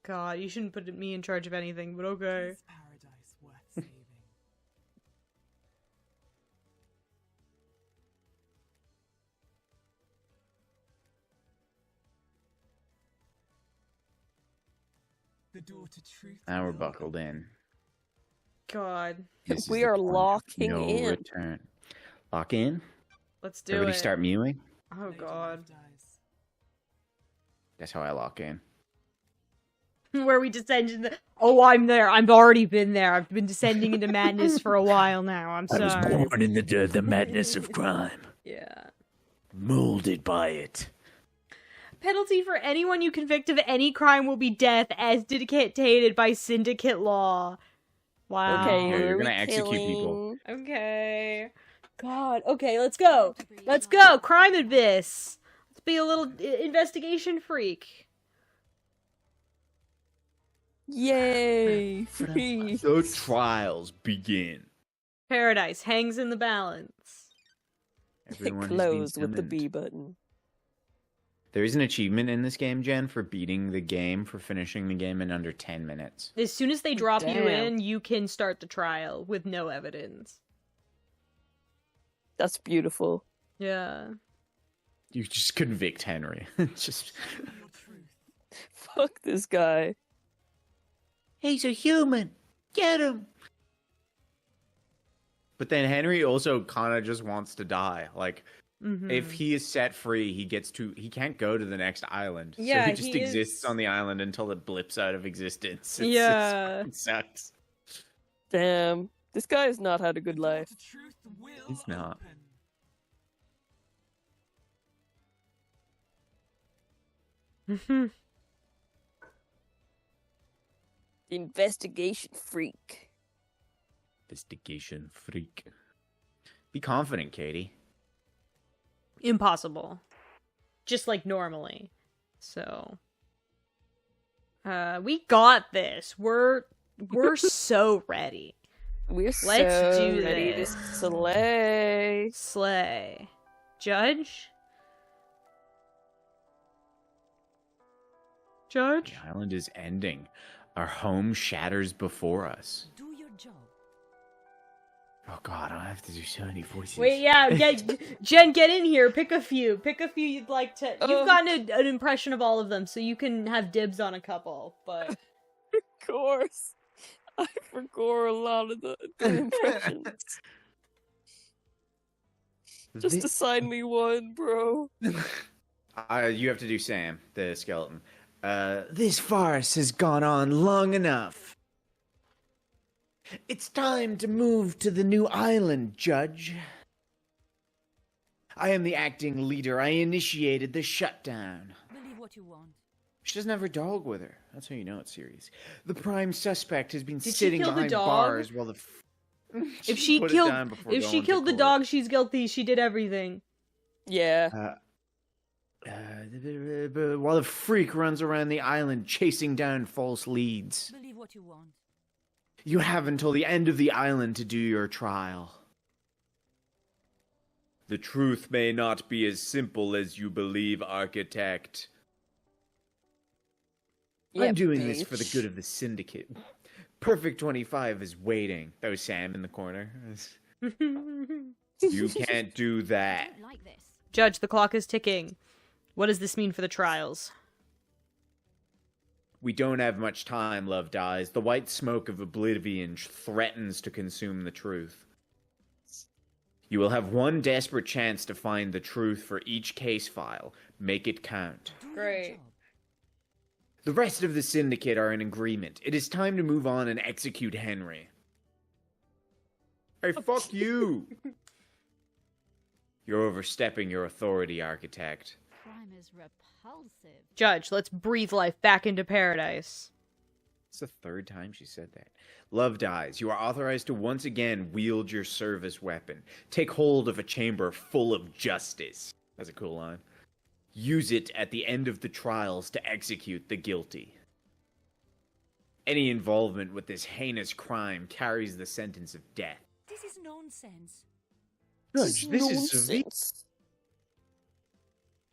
God, you shouldn't put me in charge of anything, but okay. Is paradise worth saving? The door to truth. Now we're buckled in. God. This is We the are point of locking no in. return. Lock in? Let's do Everybody it. start mewing? Oh Later God. life dies. That's how I lock in. Where we descend into Oh, I'm there. I've already been there. I've been descending into madness for a while now. I'm sorry. in the madness of crime. Yeah. Molded by it. Penalty for anyone you convict of any crime will be death, as dictated by syndicate law. Wow. Okay, Yeah, who you're are we gonna execute people. killing? Okay. God. Okay, let's go. Let's go. Crime Abyss. Let's be a little investigation freak. Yay! Free. The trials begin. Paradise hangs in the balance. Everyone has been Close with the summoned. B button. There is an achievement in this game, Jen, for beating the game, for finishing the game in under 10 minutes. As soon as they drop you Damn. in, you can start the trial with no evidence. That's beautiful. Yeah. You just convict Henry. Just Your truth. Fuck this guy. He's a human. Get him. But then Henry also kind of just wants to die. Like, Mhm. if he is set free, he can't go to the next island. Yeah, so he just he exists is- on the island until it blips out of existence. Yeah. It sucks. Damn. This guy has not had a good The door life. to truth will He's not. open. Mhm. Investigation freak. Investigation freak. Be confident, Katie. Impossible. Just like normally. So. We got this. We're so ready. We're Let's so do ready this. to slay. Slay. Judge? Judge? The island is ending. Our home shatters before us. Do your job. Oh god, I have to do so many voices. Wait, yeah, Jen, get in here. Pick a few. Pick a few you'd like to. You've gotten an impression of all of them, so you can have dibs on a couple. But Of course. I forgot a lot of the impressions. Just assign me one, bro. You have to do Sam, the skeleton. This farce has gone on long enough. It's time to move to the new island, Judge. I am the acting leader. I initiated the shutdown. Believe what you want. She doesn't have her dog with her. That's how you know it's serious. The prime suspect has been Did she sitting kill the behind dog? bars while the... if she put it killed, down before if she going to killed the court. dog, she's guilty. She did everything. Yeah. While the freak runs around the island chasing down false leads. Believe what you want. You have until the end of the island to do your trial. The truth may not be as simple as you believe, Architect. Yeah, I'm doing this for the bitch. good of the Syndicate. Perfect 25 is waiting. That was Sam in the corner. You can't do that. Don't like this. Judge, the clock is ticking. What does this mean for the trials? We don't have much time, Love Dies. The white smoke of oblivion threatens to consume the truth. You will have one desperate chance to find the truth for each case file. Make it count. Do Great. your job. The rest of the Syndicate are in agreement. It is time to move on and execute Henry. Hey, fuck you! You're overstepping your authority, Architect. Crime is repulsive. Judge, let's breathe life back into paradise. It's the third time she said that. Love Dies. You are authorized to once again wield your service weapon. Take hold of a chamber full of justice. That's a cool line. Use it at the end of the trials to execute the guilty. Any involvement with this heinous crime carries the sentence of death. This is nonsense. Judge, this is severe. nonsense.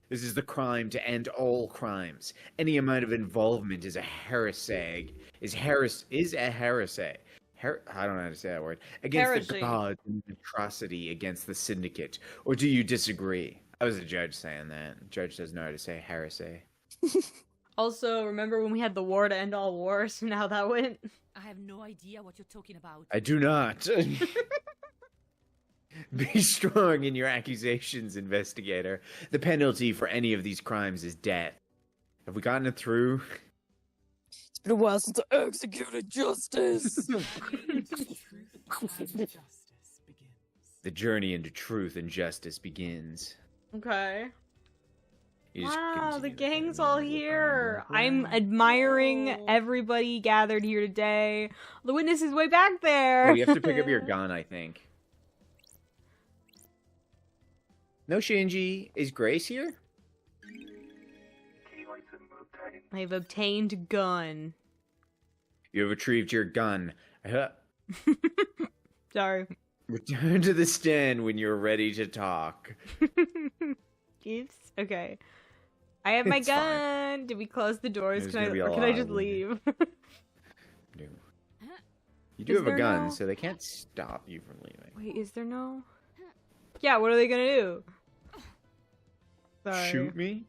This is the crime to end all crimes. Any amount of involvement is a heresy. I don't know how to say that word. Against the Heresy. gods and atrocity against the syndicate. Or do you disagree? I was a judge saying that. The judge doesn't know how to say heresy. Also, remember when we had the war to end all wars and how that went? I have no idea what you're talking about. I do not. Be strong in your accusations, investigator. The penalty for any of these crimes is death. Have we gotten it through? It's been a while since I executed justice. The journey into truth and justice begins. Okay. You just Wow, the continue to gang's find all out here. more. I'm admiring everybody gathered here today. The witness is way back there. Oh, you have to pick up your gun, I think. No, Shinji. Is Grace here? I've obtained gun. You have retrieved your gun. Sorry. Return to the stand when you're ready to talk. Oops. Okay. I have my It's gun. fine. Did we close the doors? There's Can I, gonna be a or can I lot just of leave? No. You do Is have a there gun, no- so they can't stop you from leaving. Wait, is there no? Yeah, what are they gonna do? Sorry. Shoot me?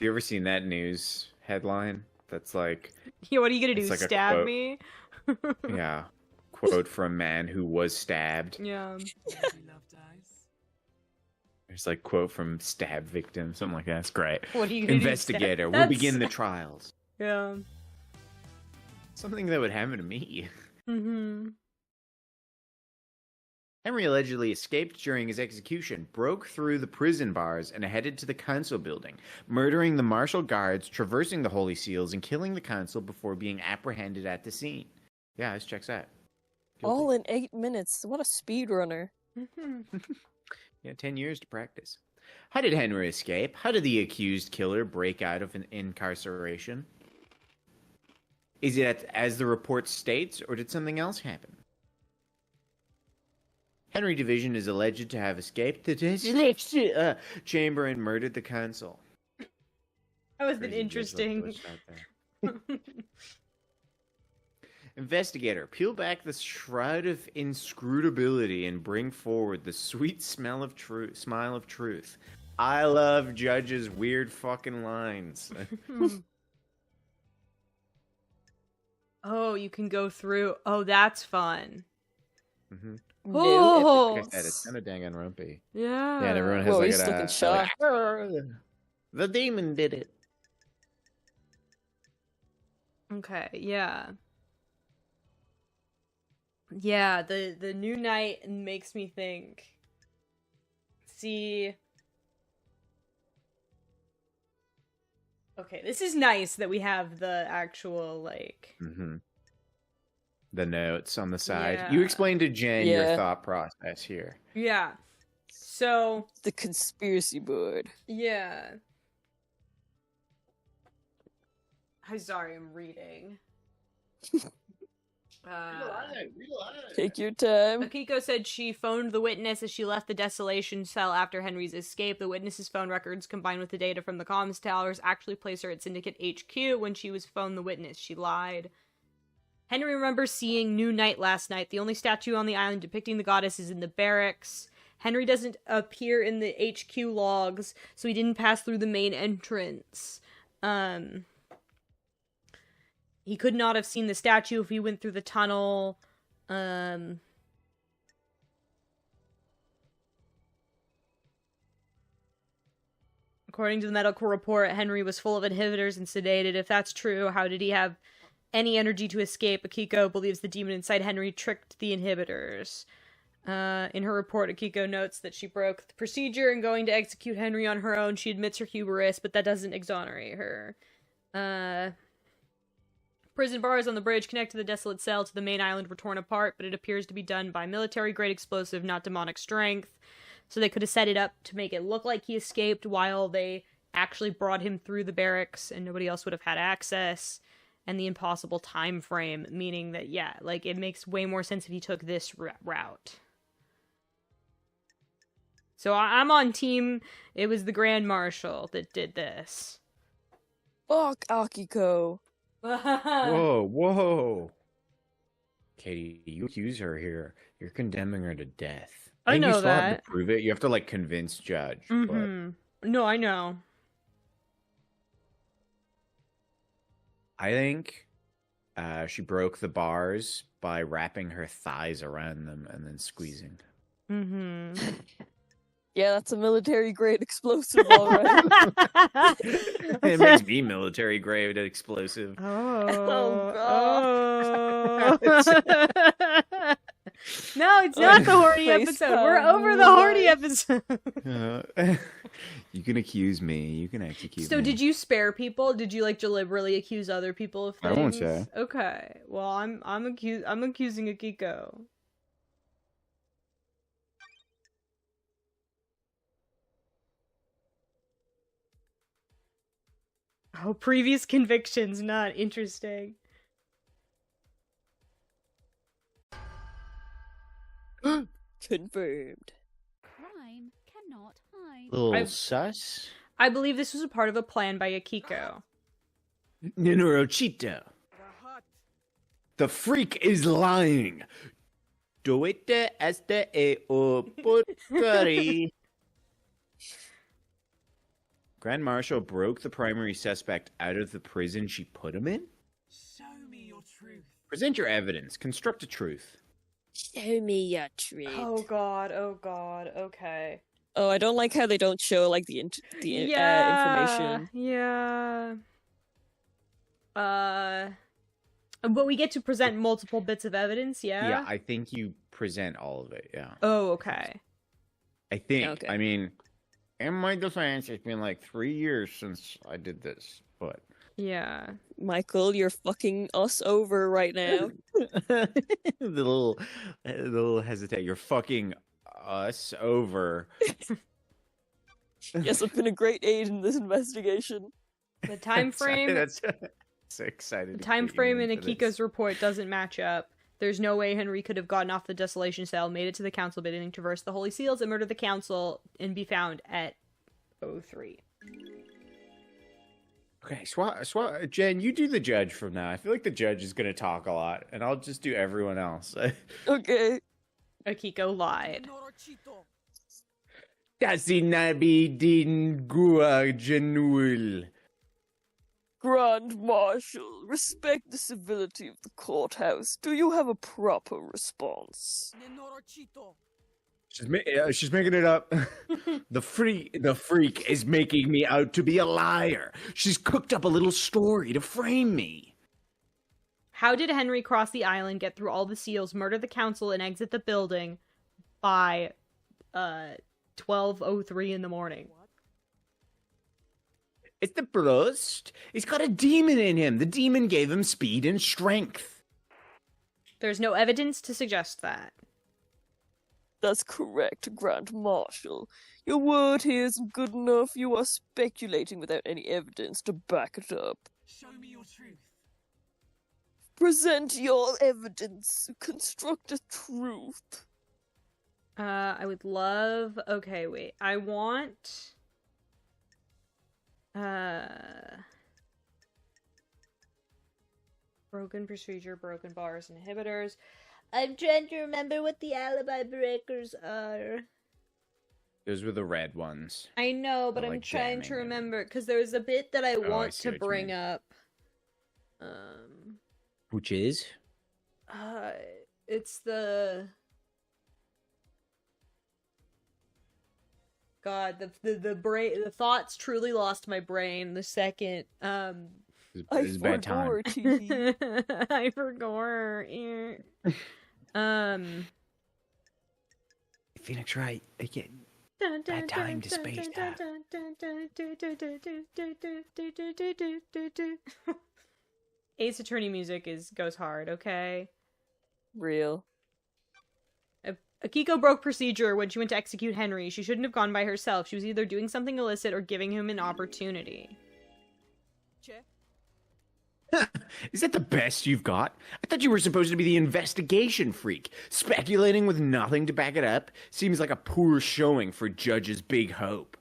You ever seen that news headline? That's like, Yeah, what are you gonna do? It's like a Stab quote. me? yeah, quote from man who was stabbed. Yeah. There's like quote from stab victim, something like that. That's great. What are you gonna Investigator, do? we'll begin the trials. Yeah. Something that would happen to me. Mm-hmm. Henry allegedly escaped during his execution, broke through the prison bars, and headed to the council building, murdering the martial guards, traversing the holy seals, and killing the council before being apprehended at the scene. Yeah, this checks out. Guilty. All in 8 minutes. What a speedrunner. Mm-hmm. Yeah, 10 years to practice. How did Henry escape? How did the accused killer break out of an incarceration? Is it as the report states, or did something else happen? Henry Division is alleged to have escaped the chamber and murdered the council. That was an Crazy interesting. glitch out there. Investigator, peel back the shroud of inscrutability and bring forward the sweet smile of truth. I love Judge's weird fucking lines. Oh, you can go through. Oh, that's fun. Mm-hmm. Oh, Like I said, it's kind of dang on rumpy. yeah. Yeah, and everyone has Whoa, like he's a looking shocked. the demon did it. Okay, yeah. Yeah, the new night makes me think. See. Okay, this is nice that we have the actual, like... Mm-hmm. The notes on the side. You Yeah. explained to Jen your Yeah. thought process here. Yeah. So, The conspiracy board. yeah. I'm sorry, I'm reading. Take your time. Akiko said she phoned the witness as she left the desolation cell after Henry's escape. The witness's phone records, combined with the data from the comms towers, actually place her at Syndicate HQ when she was phoned the witness. She lied. Henry remembers seeing New Night last night. The only statue on the island depicting the goddess is in the barracks. Henry doesn't appear in the HQ logs, so he didn't pass through the main entrance. He could not have seen the statue if he went through the tunnel. According to the medical report, Henry was full of inhibitors and sedated. If that's true, how did he have any energy to escape? Akiko believes the demon inside Henry tricked the inhibitors. In her report, Akiko notes that she broke the procedure in going to execute Henry on her own. She admits her hubris, but that doesn't exonerate her. Prison bars on the bridge connect to the desolate cell to the main island were torn apart, but it appears to be done by military-grade explosive, not demonic strength. So they could have set it up to make it look like he escaped while they actually brought him through the barracks and nobody else would have had access. And the impossible time frame, meaning that, yeah, like, it makes way more sense if he took this route. So I'm on team. It was the Grand Marshal that did this. Fuck Akiko. Whoa, whoa. Katie, you accuse her here. You're condemning her to death. I think know you still have that. to prove it. You have to like convince judge. But No, I know. I think she broke the bars by wrapping her thighs around them and then squeezing. Yeah, that's a military grade explosive, alright. It makes me military grade explosive. Oh, Oh, oh. No, it's not the horny Face episode. We're palm, over the horny nice. episode. You can accuse me. You can execute me. So, did you spare people? Did you like deliberately accuse other people of things? I won't say. Okay. Well, I'm accusing Akiko. Oh, previous convictions, not interesting. Confirmed. Crime cannot hide. Little I've- sus? I believe this was a part of a plan by Akiko. Nenorochito. The freak is lying. Doite este e o porcari. Grand Marshal broke the primary suspect out of the prison she put him in? Show me your truth. Present your evidence. Construct a truth. Show me your truth. Oh god, okay. Oh, I don't like how they don't show like the information. Yeah. But we get to present multiple bits of evidence, yeah? Yeah, I think you present all of it, yeah. Oh, okay. I think. Okay. I mean, in my defense, it's been like 3 years since I did this, but... Yeah. Michael, you're fucking us over right now. the little hesitate. You're fucking us over. Yes, I've been a great aid in this investigation. The time frame That's so excited. the to time put you frame in for Akiko's this. report doesn't match up. There's no way Henry could have gotten off the desolation cell, made it to the council building, traversed the holy seals, and murdered the council, and be found at 03. Okay, Jen, you do the judge from now. I feel like the judge is gonna talk a lot, and I'll just do everyone else. Okay. Akiko lied. Norocito. Tasinabi din gua genul. Grand Marshal, respect the civility of the courthouse. Do you have a proper response? Norocito. She's making it up. The freak is making me out to be a liar. She's cooked up a little story to frame me. How did Henry cross the island, get through all the seals, murder the council, and exit the building by 12:03 in the morning? It's the Brust. He's got a demon in him. The demon gave him speed and strength. There's no evidence to suggest that. That's correct, Grand Marshal. Your word here isn't good enough. You are speculating without any evidence to back it up. Show me your truth. Present your evidence. Construct a truth. I would love... Okay, wait. I want... Broken procedure, broken bars, inhibitors. I'm trying to remember what the alibi breakers are. Those were the red ones. I know, but Or, I'm like, trying to jamming and- remember, because there was a bit that I I want see to what you bring mean. up. Which is? It's the... God, the brain, the thoughts truly lost my brain the second, It's bad time. forgot, TT. I forgot. Phoenix Wright again. Bad time to space time. Ace Attorney music goes hard, okay? Real. Akiko broke procedure when she went to execute Henry. She shouldn't have gone by herself. She was either doing something illicit or giving him an opportunity. Che. Is that the best you've got? I thought you were supposed to be the investigation freak. Speculating with nothing to back it up seems like a poor showing for Judge's big hope.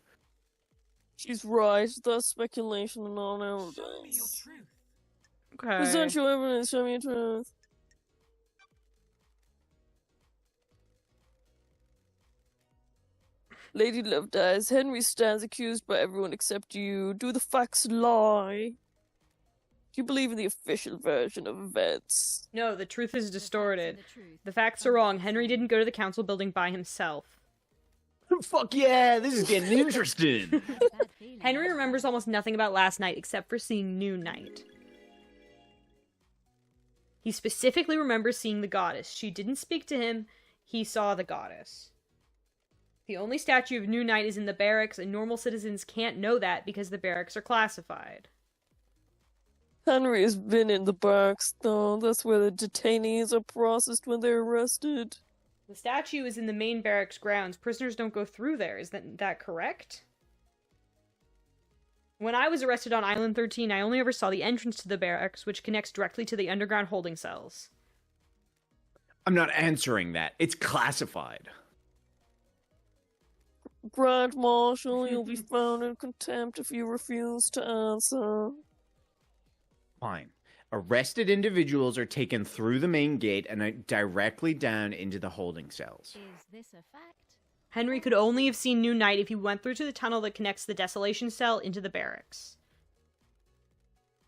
She's right. That's speculation and all Show me your evidence. truth. Okay. Present your evidence. Show me your truth. Lady Love dies. Henry stands accused by everyone except you. Do the facts lie? Do you believe in the official version of events? No, the truth is The facts distorted. are the truth. The facts are wrong. Henry didn't go to the council building by himself. Fuck yeah, this is getting interesting. I have a bad feeling Henry about remembers that. almost nothing about last night except for seeing New Night. He specifically remembers seeing the goddess. She didn't speak to him, he saw the goddess. The only statue of New Night is in the barracks, and normal citizens can't know that because the barracks are classified. Henry has been in the barracks, though. That's where the detainees are processed when they're arrested. The statue is in the main barracks grounds. Prisoners don't go through there. Is that correct? When I was arrested on Island 13, I only ever saw the entrance to the barracks, which connects directly to the underground holding cells. I'm not answering that. It's classified. Grand Marshal, you'll be found in contempt if you refuse to answer. Fine. Arrested individuals are taken through the main gate and directly down into the holding cells. Is this a fact? Henry could only have seen New Night if he went through to the tunnel that connects the Desolation Cell into the barracks.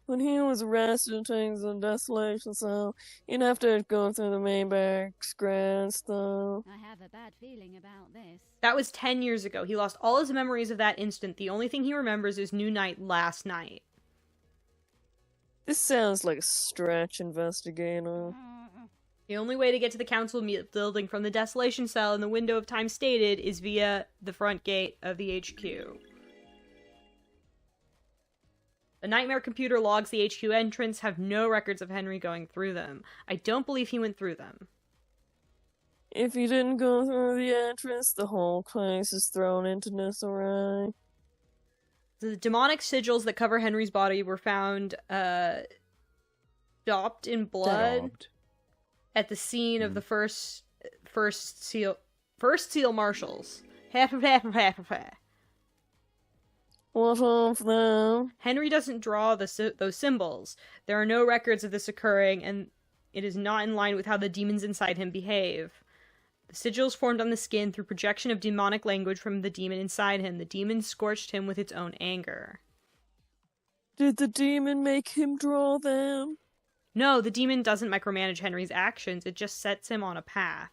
When he was arrested and taken to the Desolation Cell, he'd have to go through the main barracks grounds, though. I have a bad feeling about this. That was 10 years ago. He lost all his memories of that instant. The only thing he remembers is New Night last night. This sounds like a stretch, investigator. The only way to get to the council building from the Desolation Cell in the window of time stated is via the front gate of the HQ. The Nightmare computer logs the HQ entrance have no records of Henry going through them. I don't believe he went through them. If he didn't go through the entrance, the whole place is thrown into disarray. The demonic sigils that cover Henry's body were found daubed in blood Daubed. at the scene of the first seal marshals. What of them? Henry doesn't draw those symbols. There are no records of this occurring, and it is not in line with how the demons inside him behave. The sigils formed on the skin through projection of demonic language from the demon inside him. The demon scorched him with its own anger. Did the demon make him draw them? No, the demon doesn't micromanage Henry's actions, it just sets him on a path.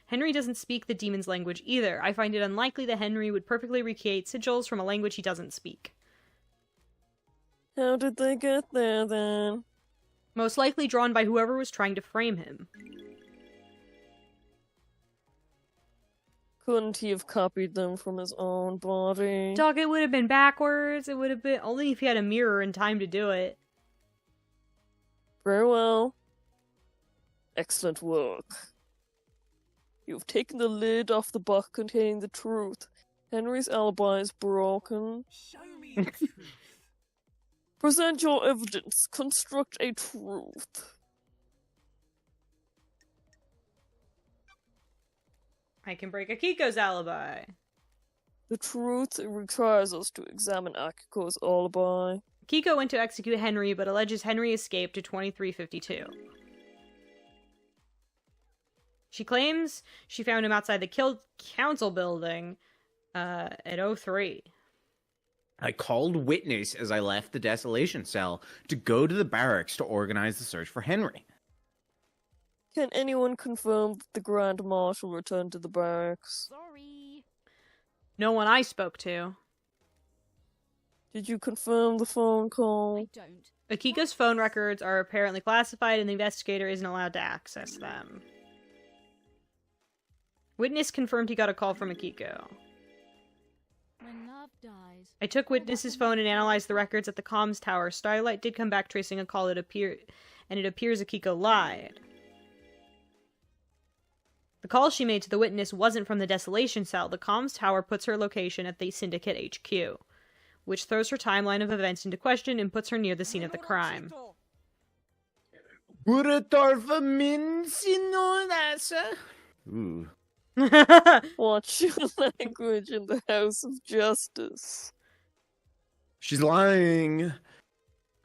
Henry doesn't speak the demon's language either. I find it unlikely that Henry would perfectly recreate sigils from a language he doesn't speak. How did they get there, then? Most likely drawn by whoever was trying to frame him. Couldn't he have copied them from his own body? Dog, it would have been backwards. It would have been only if he had a mirror and time to do it. Very well. Excellent work. You've taken the lid off the box containing the truth. Henry's alibi is broken. Show me the truth. Present your evidence. Construct a truth. I can break Akiko's alibi. The truth requires us to examine Akiko's alibi. Akiko went to execute Henry, but alleges Henry escaped to 2352. She claims she found him outside the council building at 03. I called witness as I left the Desolation Cell to go to the barracks to organize the search for Henry. Can anyone confirm that the Grand Marshal returned to the barracks? Sorry. No one I spoke to. Did you confirm the phone call? I don't. Akiko's phone records are apparently classified and the investigator isn't allowed to access them. Witness confirmed he got a call from Akiko. When love dies. I took Witness's phone and analyzed the records at the comms tower. Starlight did come back tracing a call, and it appears Akiko lied. The call she made to the witness wasn't from the Desolation Cell. The comms tower puts her location at the Syndicate HQ, which throws her timeline of events into question and puts her near the scene of the crime. Buratorfa minsinodasa. Ooh. Watch your language in the House of Justice. She's lying.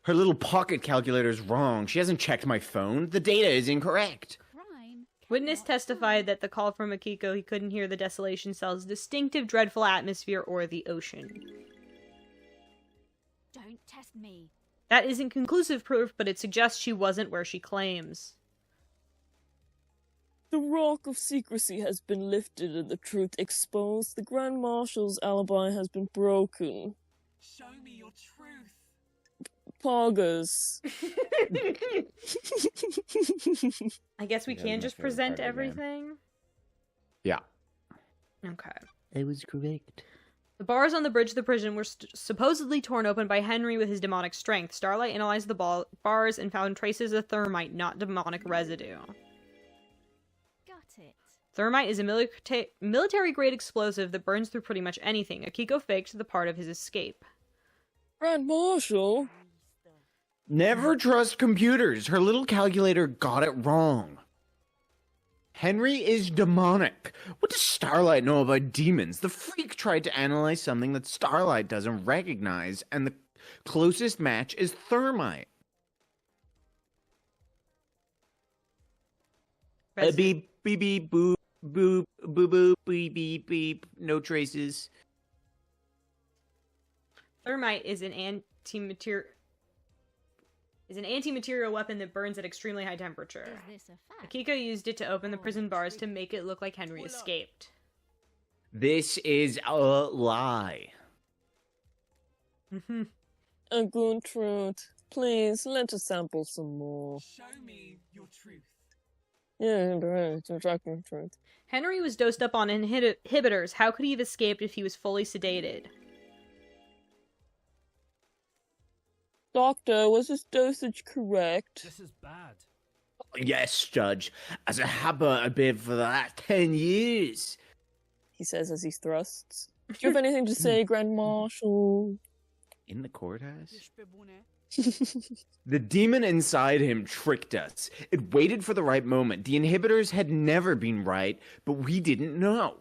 Her little pocket calculator's wrong. She hasn't checked my phone. The data is incorrect. Crime. Witness cannot testified wait. that the call from Akiko, he couldn't hear the desolation cell's distinctive, dreadful atmosphere or the ocean. Don't test me. That isn't conclusive proof, but it suggests she wasn't where she claims. The rock of secrecy has been lifted and the truth exposed. The Grand Marshal's alibi has been broken. Show me your truth. Poggers. I guess we Yeah, can my just favorite present part of the game. everything? Yeah. Okay. It was correct. The bars on the bridge to the prison were supposedly torn open by Henry with his demonic strength. Starlight analyzed the bars and found traces of thermite, not demonic residue. Got it. Thermite is a military-grade explosive that burns through pretty much anything. Akiko faked the part of his escape. Grand Marshal? Never trust computers. Her little calculator got it wrong. Henry is demonic. What does Starlight know about demons? The freak tried to analyze something that Starlight doesn't recognize, and the closest match is thermite. Beep, beep, beep, boop, boop, boop, boop, beep, beep, beep. No traces. Thermite is an anti-material weapon that burns at extremely high temperature. Is this a fact? Akiko used it to open the prison bars to make it look like Henry escaped. This is a lie. A good truth. Please, let us sample some more. Show me your truth. Yeah, right, exactly truth. Henry was dosed up on inhibitors. How could he have escaped if he was fully sedated? Doctor, was this dosage correct? This is bad. Yes, Judge. As a habit I've been for the last 10 years. He says as he thrusts. Do you have anything to say, Grand Marshal? In the courthouse? Dish bibune. The demon inside him tricked us. It waited for the right moment. The inhibitors had never been right, but we didn't know.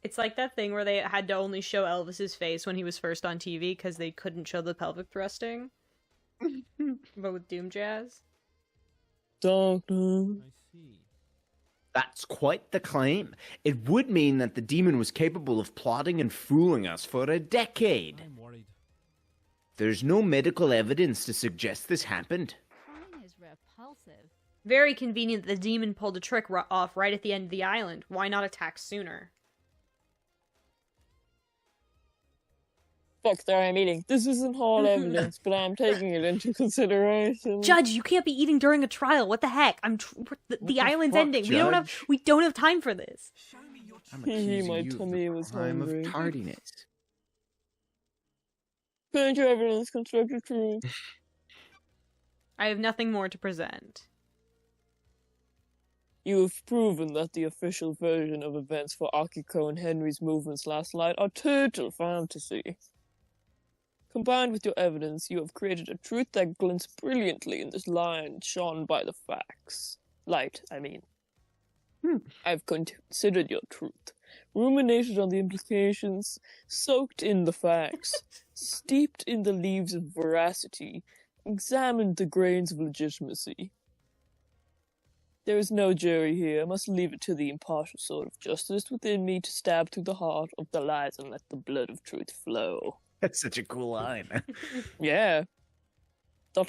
It's like that thing where they had to only show Elvis's face when he was first on TV because they couldn't show the pelvic thrusting. But with Doom Jazz. Doctor. I see. That's quite the claim. It would mean that the demon was capable of plotting and fooling us for a decade. I'm worried. There's no medical evidence to suggest this happened. Crime is repulsive. Very convenient that the demon pulled a trick off right at the end of the island. Why not attack sooner? Fuck, there I'm eating. This isn't hard evidence, but I'm taking it into consideration. Judge, you can't be eating during a trial. What the heck? The the island's fuck, ending. Judge? We don't have time for this. Show me your I'm truth. accusing My you tummy of was the crime hungry. of tardiness. Present your evidence, constructive truth. I have nothing more to present. You have proven that the official version of events for Akiko and Henry's movements last night are total fantasy. Combined with your evidence, you have created a truth that glints brilliantly in this line shone by the facts. Light, I mean. I've considered your truth, ruminated on the implications, soaked in the facts, steeped in the leaves of veracity, examined the grains of legitimacy. There is no jury here. I must leave it to the impartial sword of justice within me to stab through the heart of the lies and let the blood of truth flow. That's such a cool line. Yeah. Wow,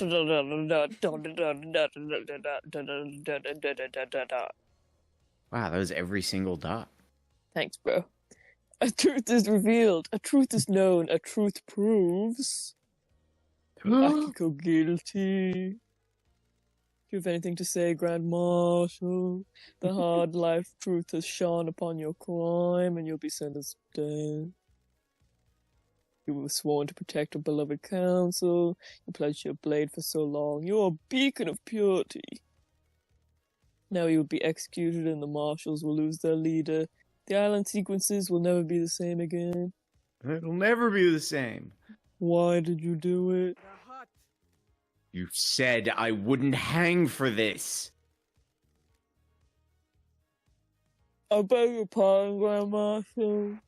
that was every single dot. Thanks, bro. A truth is revealed, a truth is known, a truth proves. Akiko guilty. Do you have anything to say, Grand Marshal? The hard life truth has shone upon your crime, and you'll be sentenced to death. You were sworn to protect your beloved council. You pledged your blade for so long. You're a beacon of purity. Now you will be executed, and the marshals will lose their leader. The island sequences will never be the same again. It'll never be the same. Why did you do it? The hut. You said I wouldn't hang for this. I beg your pardon, Grandmaster.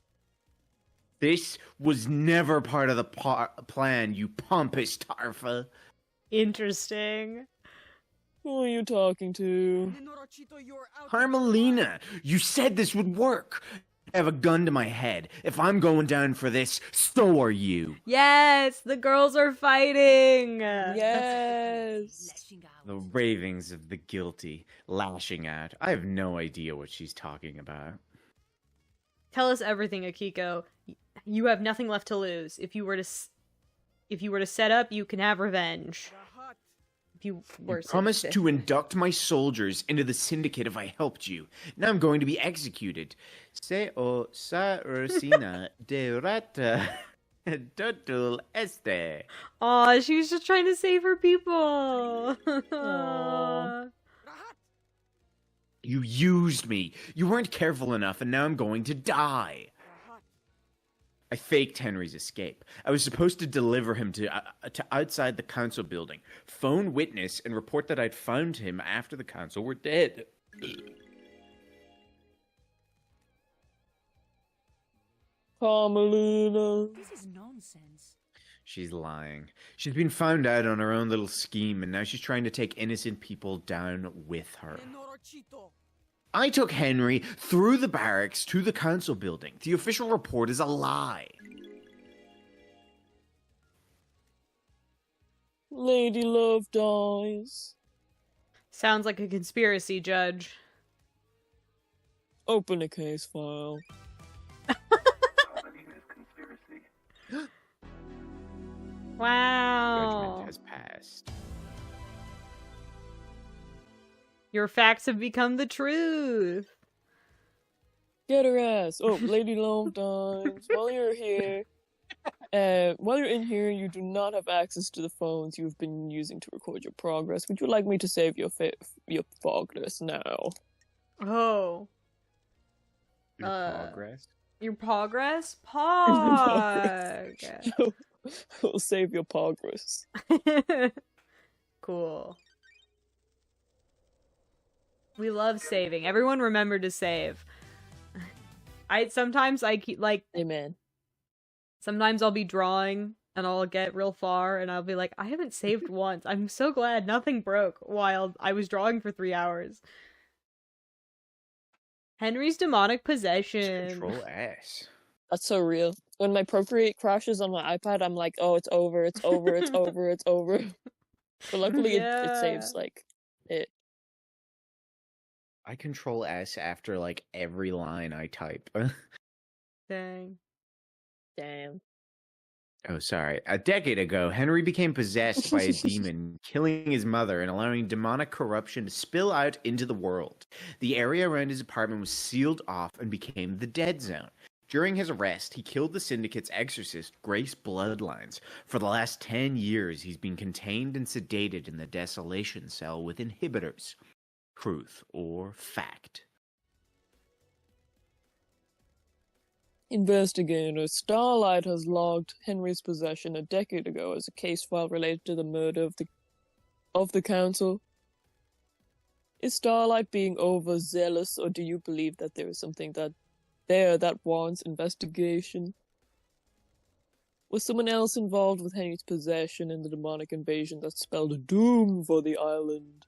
This was never part of the plan, you pompous Tarfa. Interesting. Who are you talking to? Minoruchito, you're out. Harmelina, you said this would work. I have a gun to my head. If I'm going down for this, so are you. Yes, the girls are fighting. Yes. The ravings of the guilty, lashing out. I have no idea what she's talking about. Tell us everything, Akiko. You have nothing left to lose. If you were to set up, you can have revenge. Rahat. If you were You promised to induct my soldiers into the syndicate if I helped you. Now I'm going to be executed. Se o sa rosina de rata totul este. Aw, she was just trying to save her people. Aw. Rahat. You used me. You weren't careful enough, and now I'm going to die. Rahat. I faked Henry's escape. I was supposed to deliver him to outside the council building, phone witness, and report that I'd found him after the council were dead. Carmelina. This is nonsense. She's lying. She's been found out on her own little scheme, and now she's trying to take innocent people down with her. Minoruchito. I took Henry through the barracks to the council building. The official report is a lie. Lady Love dies. Sounds like a conspiracy, Judge. Open a case file. Wow. Judgment has passed. Your facts have become the truth. Get her ass. Oh, Lady Love dies. While you're here, while you're in here, you do not have access to the phones you've been using to record your progress. Would you like me to save your progress now? Oh. Your Uh, progress? Your progress? Pog. We'll save your progress. Cool. We love saving. Everyone remember to save. Sometimes I keep like Amen. sometimes I'll be drawing and I'll get real far and I'll be like, I haven't saved once. I'm so glad nothing broke while I was drawing for 3 hours. Henry's demonic possession. Control S. That's so real. When my Procreate crashes on my iPad, I'm like, oh, it's over, it's over, it's over, it's over. But luckily, it saves, like, it. I control S after like every line I type. Dang. Damn. Oh, sorry. A decade ago, Henry became possessed by a demon, killing his mother and allowing demonic corruption to spill out into the world. The area around his apartment was sealed off and became the dead zone. During his arrest, he killed the Syndicate's exorcist, Grace Bloodlines. For the last 10 years, he's been contained and sedated in the Desolation Cell with inhibitors. Truth or fact? Investigator Starlight has logged Henry's possession a decade ago as a case file related to the murder of the council. Is Starlight being overzealous, or do you believe that there is something that warrants investigation? Was someone else involved with Henry's possession in the demonic invasion that spelled doom for the island?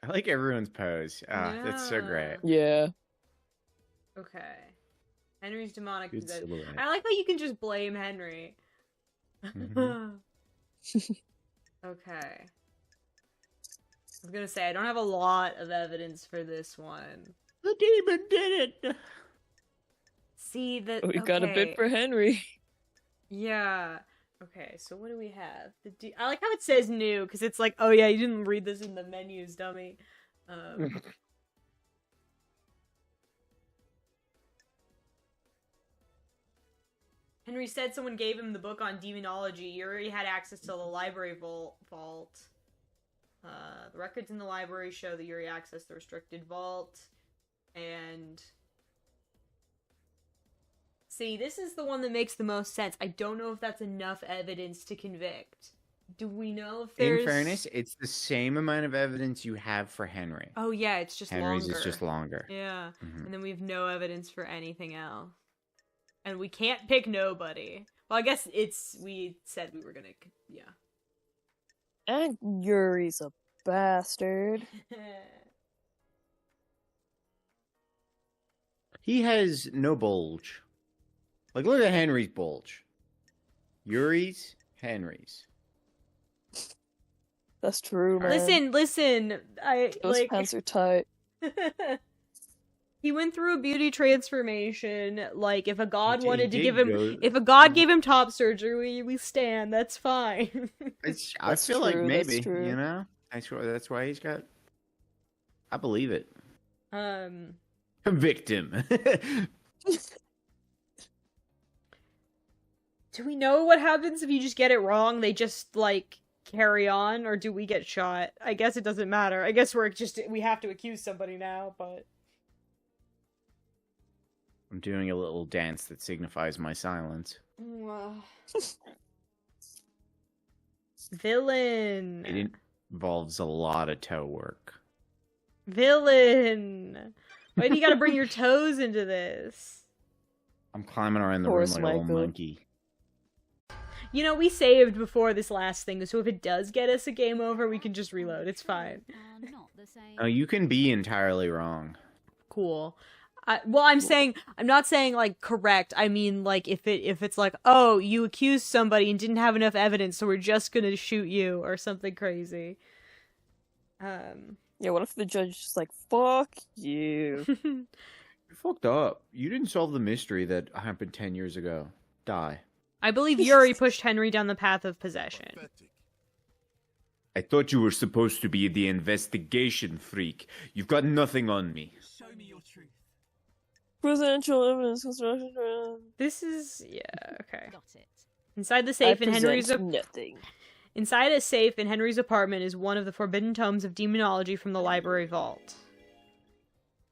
I like everyone's pose. That's so great. Yeah. Okay. Henry's demonic Good possession. silhouette. I like how you can just blame Henry. Mhm. Okay. I was gonna say, I don't have a lot of evidence for this one. The demon did it! See, that. We got a bit for Henry. Yeah. Okay, so what do we have? I like how it says new, because it's like, oh yeah, you didn't read this in the menus, dummy. Henry said someone gave him the book on demonology. Yuri had access to the library vault. The records in the library show that Yuri accessed the restricted vault. And See, this is the one that makes the most sense. I don't know if that's enough evidence to convict. Do we know if there's... In fairness, it's the same amount of evidence you have for Henry. Oh yeah, it's just Henry's longer. is just longer. Yeah, Mhm. and then we have no evidence for anything else. And we can't pick nobody. Well, I guess we said we were gonna... Yeah. And Yuri's a bastard. He has no bulge. Like, look at Henry's bulge. Yuri's, Henry's. That's true, man. Listen, Those pants are tight. He went through a beauty transformation. Like, if a god He wanted to did give him, go- if a god gave him top surgery, we stand. That's fine. I That's feel like true, that's maybe, true. you know? That's why he's got... I believe it. Convict him. Do we know what happens if you just get it wrong? They just, like, carry on, or do we get shot? I guess it doesn't matter. I guess we have to accuse somebody now, but... I'm doing a little dance that signifies my silence. Villain! It involves a lot of toe work. Villain! Why do you gotta bring your toes into this? I'm climbing around the Of room course, like a little Michael. monkey. You know, we saved before this last thing, so if it does get us a game over, we can just reload. It's fine. Are not the same. Oh, you can be entirely wrong. Cool. I'm not saying, like, correct. I mean, like, if it's like, oh, you accused somebody and didn't have enough evidence, so we're just gonna shoot you, or something crazy. Yeah, what if the judge is like, fuck you? You fucked up. You didn't solve the mystery that happened 10 years ago. Die. I believe Yuri pushed Henry down the path of possession. Pathetic. I thought you were supposed to be the investigation freak. You've got nothing on me. Show me your truth. Presidential evidence construction. This is... yeah, okay. Got it. Inside the I safe in Henry's... present nothing. Inside a safe in Henry's apartment is one of the forbidden tomes of demonology from the library vault.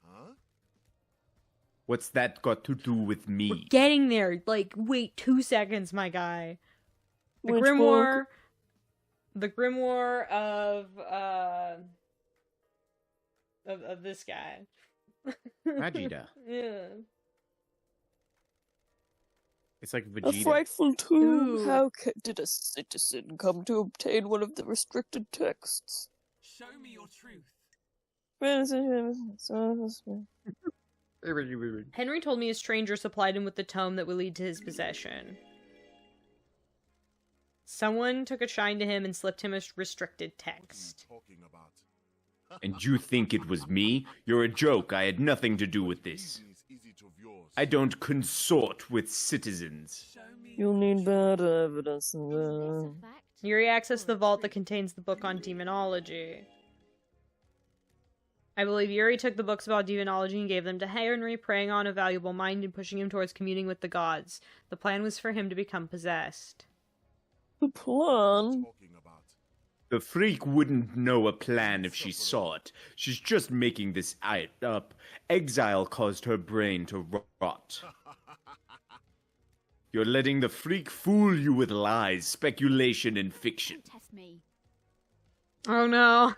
Huh? What's that got to do with We're me? getting there. Like, wait 2 seconds, my guy. The Which grimoire... The grimoire of this guy. Vegeta. Yeah. It's like A Vegeta. frightful tomb. Ooh. How did a citizen come to obtain one of the restricted texts? Show me your truth. Henry told me a stranger supplied him with the tome that would lead to his possession. Someone took a shine to him and slipped him a restricted text. Talking about. And you think it was me? You're a joke. I had nothing to do with this. Easy to yours. I don't consort with citizens. Show me You'll need better evidence than Is this a that. fact? Yuri accessed the or a vault that truth? contains the book on demonology. I believe Yuri took the books about demonology and gave them to Henry, preying on a valuable mind and pushing him towards communing with the gods. The plan was for him to become possessed. The plan? talking about. The freak wouldn't know a plan if she saw it. She's just making this up. Exile caused her brain to rot. You're letting the freak fool you with lies, speculation, and fiction. Don't test me. Oh no.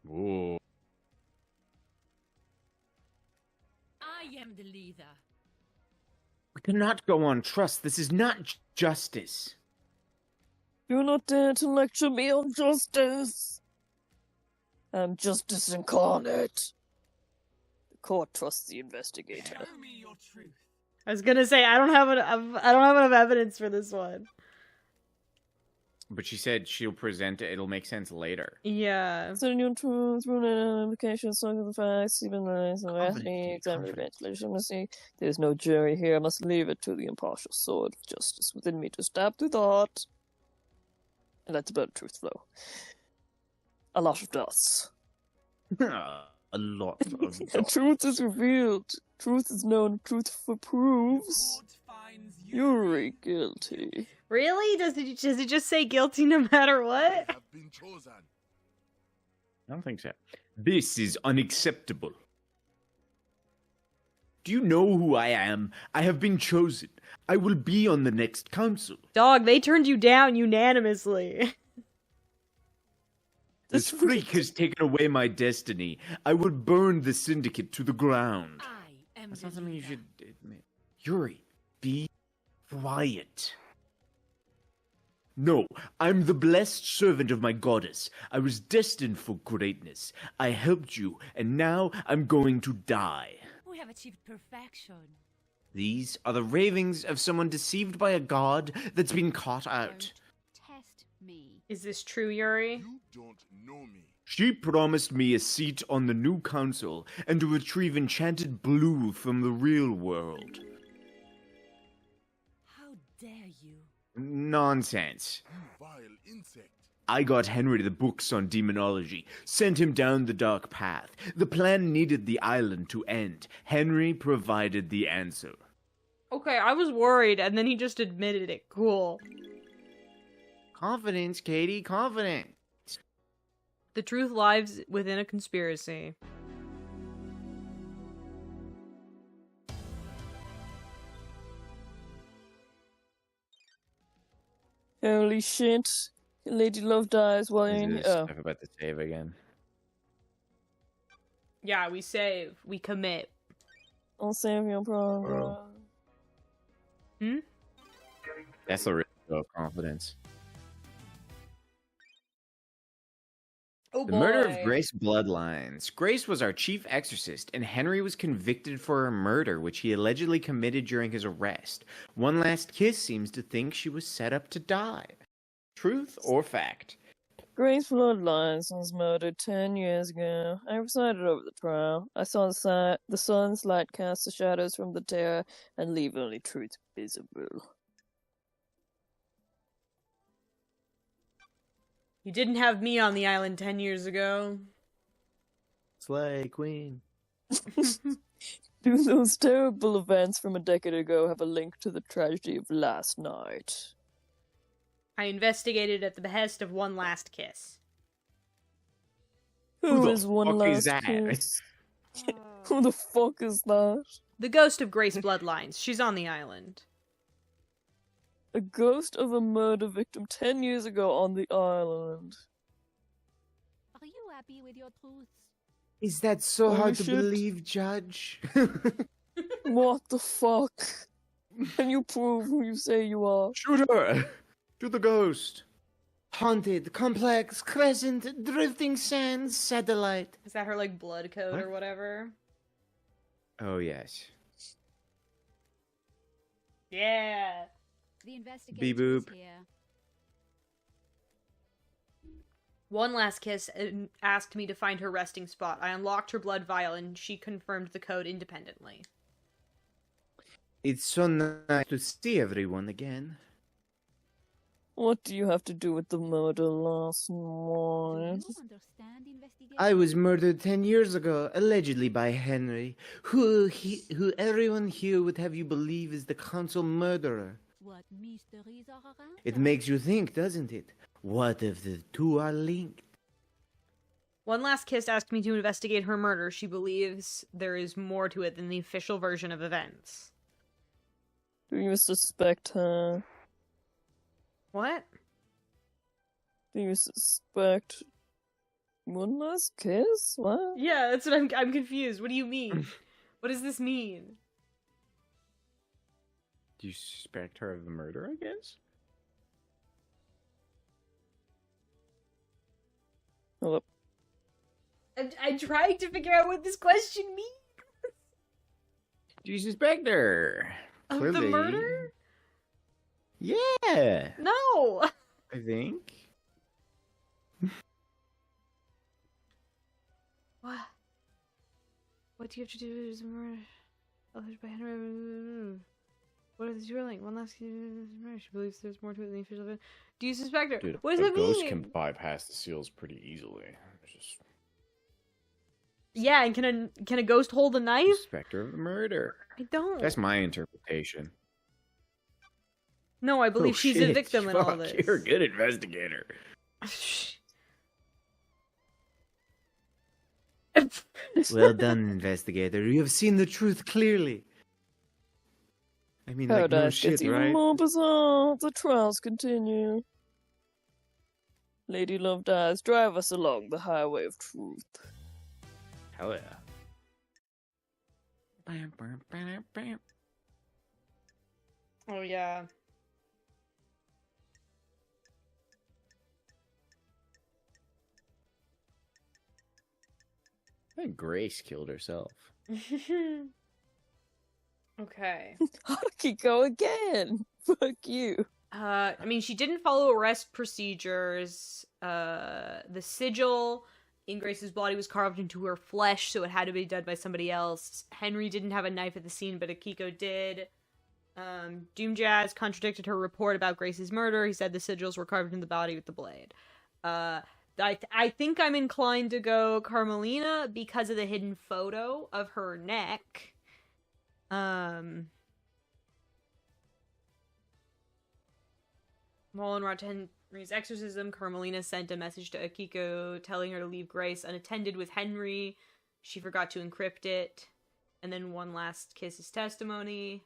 Whoa. I am the leader. We cannot go on trust. This is not justice. Do not dare to lecture me on justice. I'm justice incarnate. The court trusts the investigator. Show me your truth. I was gonna say I don't have enough evidence for this one. But she said she'll present it. It'll make sense later. Yeah. Setting your truth, rule and implications, song of the facts, even lies, and Confident, ethics, and confident. revenge legitimacy. There's no jury here. I must leave it to the impartial sword of justice within me to stab through the heart. And let the blood truth flow. A lot of dots. A lot of And truth is revealed. Truth is known. Truth proves. Court finds Yuri guilty. Really? Does it just say guilty no matter what? have been chosen. I don't think so. This is unacceptable. Do you know who I am? I have been chosen. I will be on the next council. Dog, they turned you down unanimously. This freak has taken away my destiny. I will burn the syndicate to the ground. I am That's the not something you leader. should admit. Yuri, be quiet. No, I'm the blessed servant of my goddess. I was destined for greatness. I helped you, and now I'm going to die. We have achieved perfection. These are the ravings of someone deceived by a god that's been caught out. Don't test me. Is this true, Yuri? You don't know me. She promised me a seat on the new council and to retrieve enchanted blue from the real world. How dare you? Nonsense. You vile insect. I got Henry the books on demonology, sent him down the dark path. The plan needed the island to end. Henry provided the answer. Okay, I was worried, and then he just admitted it. Cool. Confidence, Katie, confidence. The truth lies within a conspiracy. Holy shit. Lady Love dies while Is in this oh. stuff about the save again? Yeah, we save. We commit. I'll save your progress. Hmm? That's the real show of confidence. Oh The murder of Grace Bloodlines. Grace was our chief exorcist, and Henry was convicted for a murder which he allegedly committed during his arrest. One Last Kiss seems to think she was set up to die. Truth or fact? Grace Bloodlines was murdered 10 years ago. I presided over the trial. I saw the sun's light cast the shadows from the terror and leave only truth visible. You didn't have me on the island 10 years ago. Slay Queen. Do those terrible events from a decade ago have a link to the tragedy of last night? I investigated at the behest of One Last Kiss. Who the is One fuck Last is that? Kiss? Who the fuck is that? The ghost of Grace Bloodlines. She's on the island. A ghost of a murder victim 10 years ago on the island. Are you happy with your truths? Is that so Holy hard to shit. believe, Judge? What the fuck? Can you prove who you say you are? Shoot her! To the ghost. Haunted, complex, crescent, drifting sands, satellite. Is that her, like, blood code What? or whatever? Oh, yes. Yeah! The investigator Beep-boop. is here. One Last Kiss asked me to find her resting spot. I unlocked her blood vial and she confirmed the code independently. It's so nice to see everyone again. What do you have to do with the murder last Do night? you understand investigation? I was murdered 10 years ago, allegedly by Henry, who everyone here would have you believe is the council murderer. What mysteries are around? It makes you think, doesn't it? What if the two are linked? One Last Kiss asked me to investigate her murder. She believes there is more to it than the official version of events. Do you suspect her? What? Do you suspect One Last Kiss? What? Yeah, that's what I'm confused. What do you mean? What does this mean? Do you suspect her of the murder, I guess? Hold up. I'm trying to figure out what this question means. Do you suspect her? Of the Clearly. murder? Yeah, No! I think. What? What do you have to do is murder? Alleged by Henry. What is this ruling? One Last Kiss. She believes there's more to it than the official event. Do you suspect her? Dude, What does a that ghost mean? can bypass the seals pretty easily. It's just Yeah, and can a ghost hold a knife? Suspect her of the murder. I don't. That's my interpretation. No, I believe Oh, she's a shit. victim in all Fuck, this. You're a good investigator. Well done, investigator. You have seen the truth clearly. I mean, like, no Paradise shit, gets even right? more bizarre. The trials continue. Lady Love Dies, drive us along the highway of truth. Hell yeah. Oh yeah. I think Grace killed herself. Okay. Akiko again. Fuck you. I mean, she didn't follow arrest procedures. The sigil in Grace's body was carved into her flesh, so it had to be done by somebody else. Henry didn't have a knife at the scene, but Akiko did. Doom Jazz contradicted her report about Grace's murder. He said the sigils were carved into the body with the blade. I think I'm inclined to go Carmelina because of the hidden photo of her neck. While in Henry's exorcism, Carmelina sent a message to Akiko telling her to leave Grace unattended with Henry. She forgot to encrypt it. And then one last kiss is testimony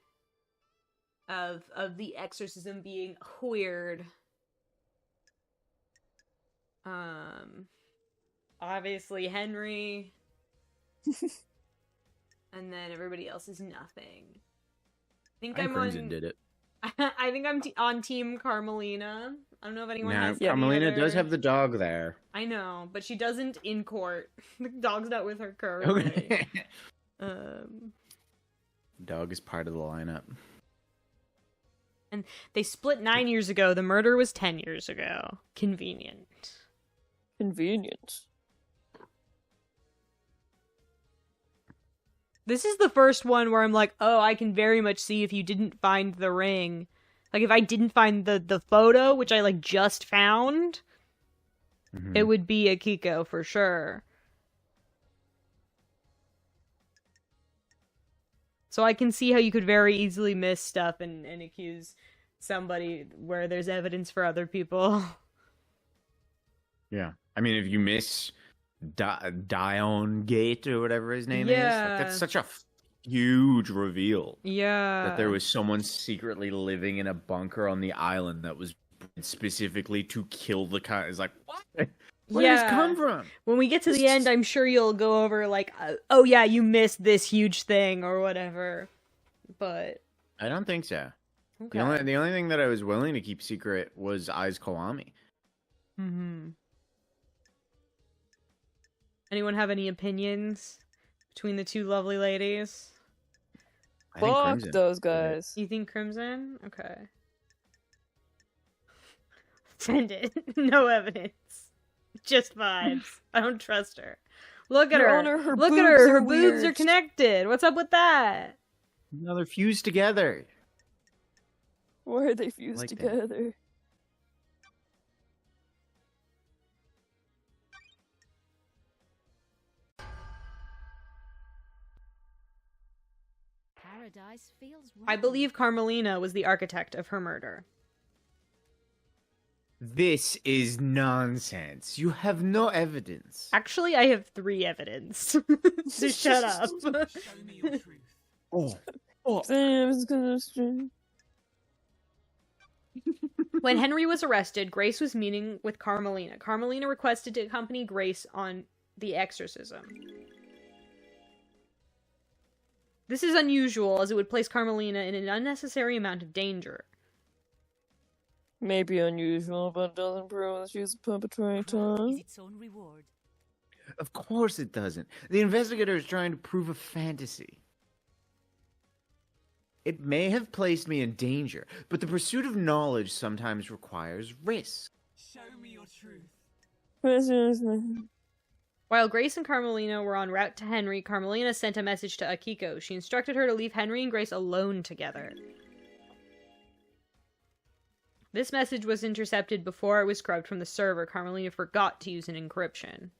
of the exorcism being weird. Obviously Henry. And then everybody else is nothing. I think I'm Crimson on... did it. I think I'm on Team Carmelina. I don't know if anyone Now, has any Carmelina other... does have the dog there. I know, but she doesn't in court. The dog's not with her currently. Okay. Um, Dog is part of the lineup. they split 9 years ago. The murder was 10 years ago. Convenient. Convenient. This is the first one where I'm like, oh, I can very much see if you didn't find the ring. Like, if I didn't find the photo, which I, like, just found, Mhm. it would be Akiko for sure. So I can see how you could very easily miss stuff and accuse somebody where there's evidence for other people. Yeah. I mean, if you miss Dion Gate or whatever his name is, like, Yeah. that's such a huge reveal. Yeah. That there was someone secretly living in a bunker on the island that was specifically to kill the guy. It's like, what? Where did this come from? When we get to the end, I'm sure you'll go over, like, oh yeah, you missed this huge thing or whatever. But... I don't think so. Okay. The only thing that I was willing to keep secret was Aiz Kiwami. Mm-hmm. Anyone have any opinions between the two lovely ladies? I think Fuck Crimson. those guys. You think Crimson? Okay. Send it. No evidence. Just vibes. I don't trust her. Look at Your her. Honor, her Look at boobs her. Her are boobs are weird. connected. What's up with that? No, they're fused together. Why are they fused Like that. together? Paradise feels I wrong. believe Carmelina was the architect of her murder. This is nonsense. You have no evidence. Actually, I have 3 evidence. So shut up. Oh, When Henry was arrested, Grace was meeting with Carmelina. Carmelina requested to accompany Grace on the exorcism. This is unusual, as it would place Carmelina in an unnecessary amount of danger. Maybe unusual, but it doesn't prove that she's a perpetrator. Is its own reward. of course it doesn't. The investigator is trying to prove a fantasy. It may have placed me in danger, but the pursuit of knowledge sometimes requires risk. Show me your truth. While Grace and Carmelina were en route to Henry, Carmelina sent a message to Akiko. She instructed her to leave Henry and Grace alone together. This message was intercepted before it was scrubbed from the server. Carmelina forgot to use an encryption.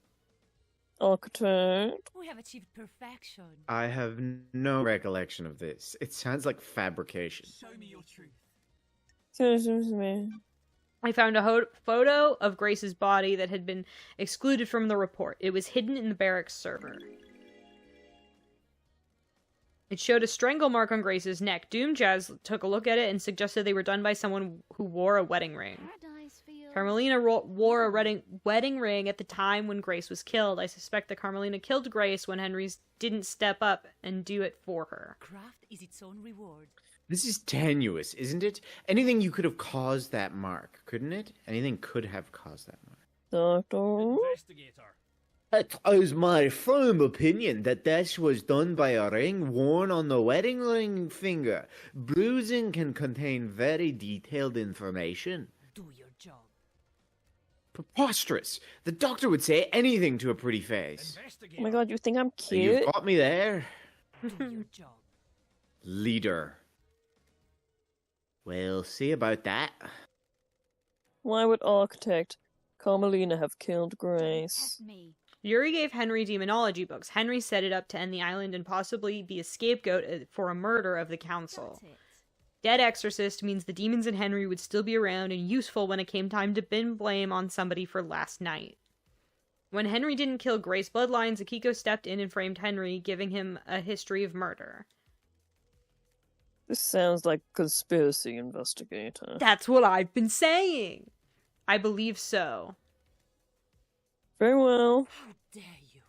Architect. We have achieved perfection. I have no recollection of this. It sounds like fabrication. Show me your truth. I found a photo of Grace's body that had been excluded from the report. It was hidden in the barracks server. It showed a strangle mark on Grace's neck. Doomjazz took a look at it and suggested they were done by someone who wore a wedding ring. Paradise feels. Carmelina wore a wedding ring at the time when Grace was killed. I suspect that Carmelina killed Grace when Henry's didn't step up and do it for her. Craft is its own reward. This is tenuous, isn't it? Anything you could have caused that mark, couldn't it? Anything could have caused that mark. Doctor? Investigator. It is my firm opinion that this was done by a ring worn on the wedding ring finger. Bruising can contain very detailed information. Do your job. Preposterous! The doctor would say anything to a pretty face. Oh my god, you think I'm So you've cute? got me there. Do your job. Leader. We'll see about that. Why would Architect Carmelina have killed Grace? Test me. Yuri gave Henry demonology books. Henry set it up to end the island and possibly be a scapegoat for a murder of the council. Got it. Dead exorcist means the demons in Henry would still be around and useful when it came time to pin blame on somebody for last night. When Henry didn't kill Grace Bloodlines, Akiko stepped in and framed Henry, giving him a history of murder. This sounds like conspiracy investigator. That's what I've been saying! I believe so. Very well. How dare you?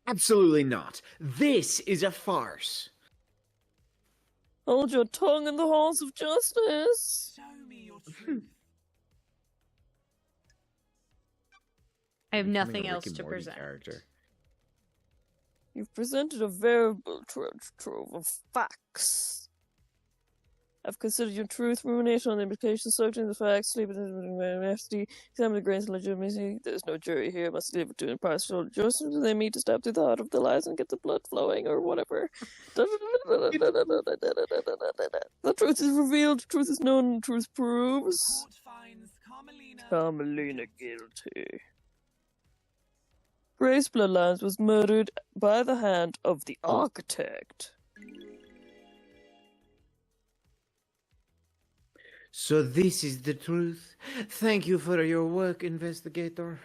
Absolutely not. This is a farce. Hold your tongue in the halls of justice. Show me your truth. I have Becoming nothing a Rick else and to Morty present. character. You've presented a veritable trove of facts. I've considered your truth, rumination on the implications, soaked in the facts, sleep in the veracity, examine the grace and legitimacy. There's no jury here, must deliver to impartial justice. They meet to step through the heart of the lies and get the blood flowing, or whatever. The truth is revealed, truth is known, truth proves. Court finds Carmelina. Carmelina guilty. Grace Bloodlines was murdered by the hand of the architect. So this is the truth. Thank you for your work, investigator.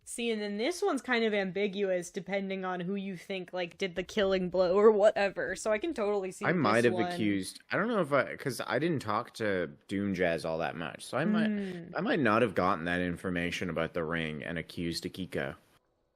See, and then this one's kind of ambiguous depending on who you think, like, did the killing blow or whatever. So I can totally see I might this have one. accused. I don't know if because I didn't talk to Doomjazz all that much, so I might not have gotten that information about the ring and accused Akiko.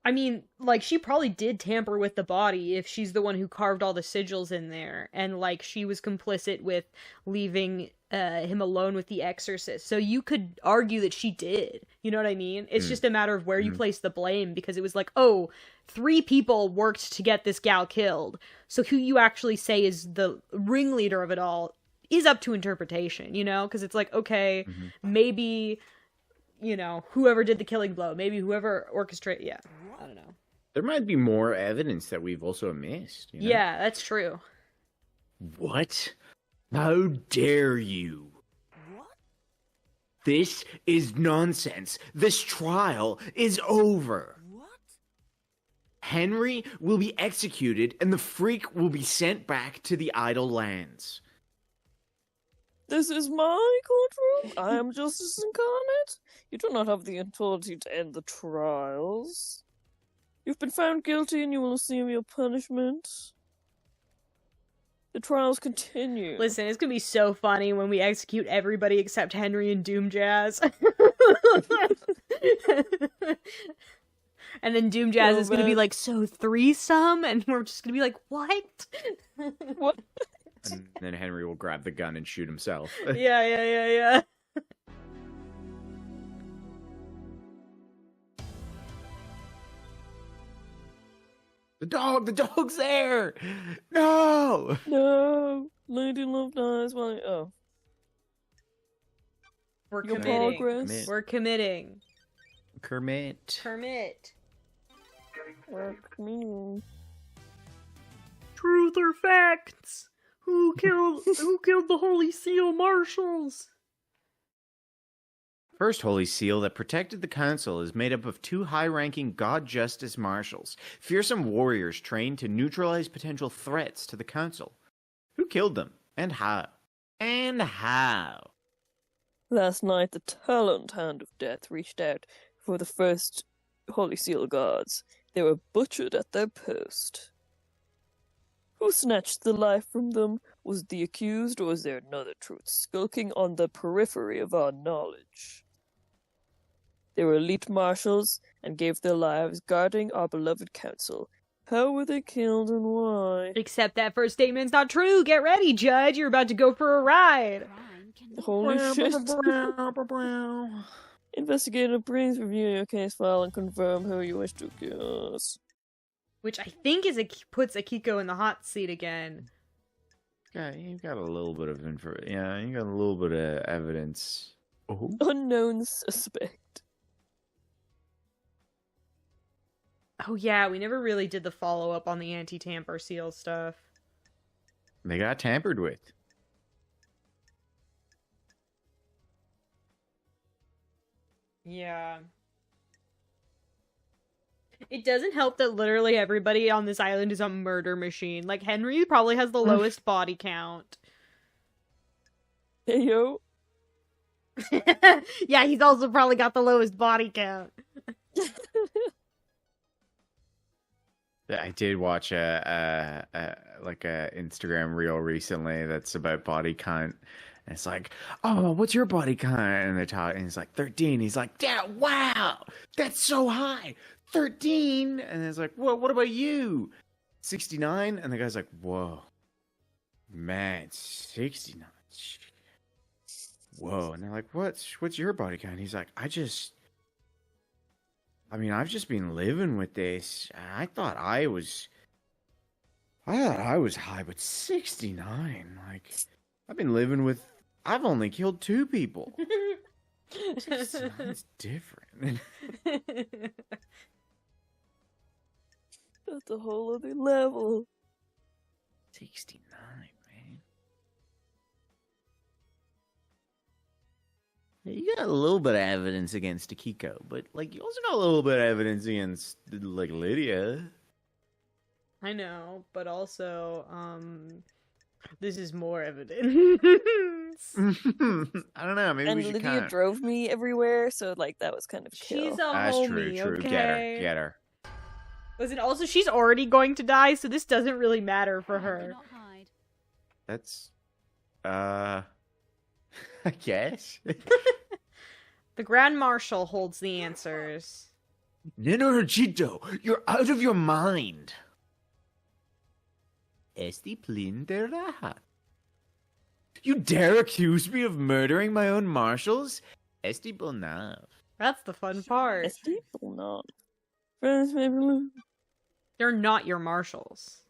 I mean, like, she probably did tamper with the body if she's the one who carved all the sigils in there, and, like, she was complicit with leaving him alone with the exorcist. So you could argue that she did. You know what I mean? It's just a matter of where you place the blame, because it was like, oh, 3 people worked to get this gal killed. So who you actually say is the ringleader of it all is up to interpretation, you know? Because it's like, okay, maybe, you know, whoever did the killing blow, maybe whoever orchestrated, yeah. I don't know. There might be more evidence that we've also missed. You know? Yeah, that's true. What? How dare you? What? This is nonsense. This trial is over. What? Henry will be executed and the freak will be sent back to the idle lands. This is my courtroom. I am justice incarnate. You do not have the authority to end the trials. You've been found guilty and you will receive your punishment. The trials continue. Listen, it's gonna be so funny when we execute everybody except Henry and Doomjazz. And then Doomjazz Oh, is gonna be man. like, so threesome? And we're just gonna be like, what? What? And then Henry will grab the gun and shoot himself. Yeah. The dog's there! No! No. Lady Love dies while... Oh. We're Your committing. progress. We're committing. Kermit. Kermit. Mm. Truth or facts? Who killed the Holy Seal Marshals? First Holy Seal that protected the council is made up of 2 high-ranking God Justice Marshals, fearsome warriors trained to neutralize potential threats to the council. Who killed them? And how? And how? Last night, the taloned hand of death reached out for the first Holy Seal guards. They were butchered at their post. Who snatched the life from them? Was the accused, or is there another truth skulking on the periphery of our knowledge? They were elite marshals and gave their lives guarding our beloved council. How were they killed and why? Except that first statement's not true. Get ready, Judge. You're about to go for a ride. Crime can Holy shit. Investigator, please review your case file and confirm who you wish to accuse. Which I think puts Akiko in the hot seat again. Yeah, you got a little bit of info. Yeah, you got a little bit of evidence. Oh. Unknown suspect. Oh yeah, we never really did the follow-up on the anti-tamper seal stuff. They got tampered with. Yeah. It doesn't help that literally everybody on this island is a murder machine. Like, Henry probably has the lowest body count. Hey, yo. Yeah, he's also probably got the lowest body count. I did watch a Instagram reel recently that's about body count. And it's like, oh, what's your body count? And they're talking, and he's like, 13. He's like, yeah, wow, that's so high. 13. And it's like, well, what about you? 69. And the guy's like, whoa, man, 69. Whoa. And they're like, what's your body count? And he's like, I've just been living with this. I thought I was high, but 69. Like, I've only killed 2 people. 69's different. That's a whole other level. 69, man. You got a little bit of evidence against Akiko, but like you also got a little bit of evidence against like Lydia. I know, but also, this is more evidence. I don't know. Maybe And we should Lydia kind of. drove me everywhere, so like that was kind of kill. She's a That's homie, true. okay? Get her. Listen, also, she's already going to die, so this doesn't really matter for crime her. cannot hide. That's, I guess. The Grand Marshal holds the answers. Nenorochito, you're out of your mind. Esti plinderaha. You dare accuse me of murdering my own marshals? Esti bonav. That's the fun part. It's people not. Friends, maybe They're not your marshals.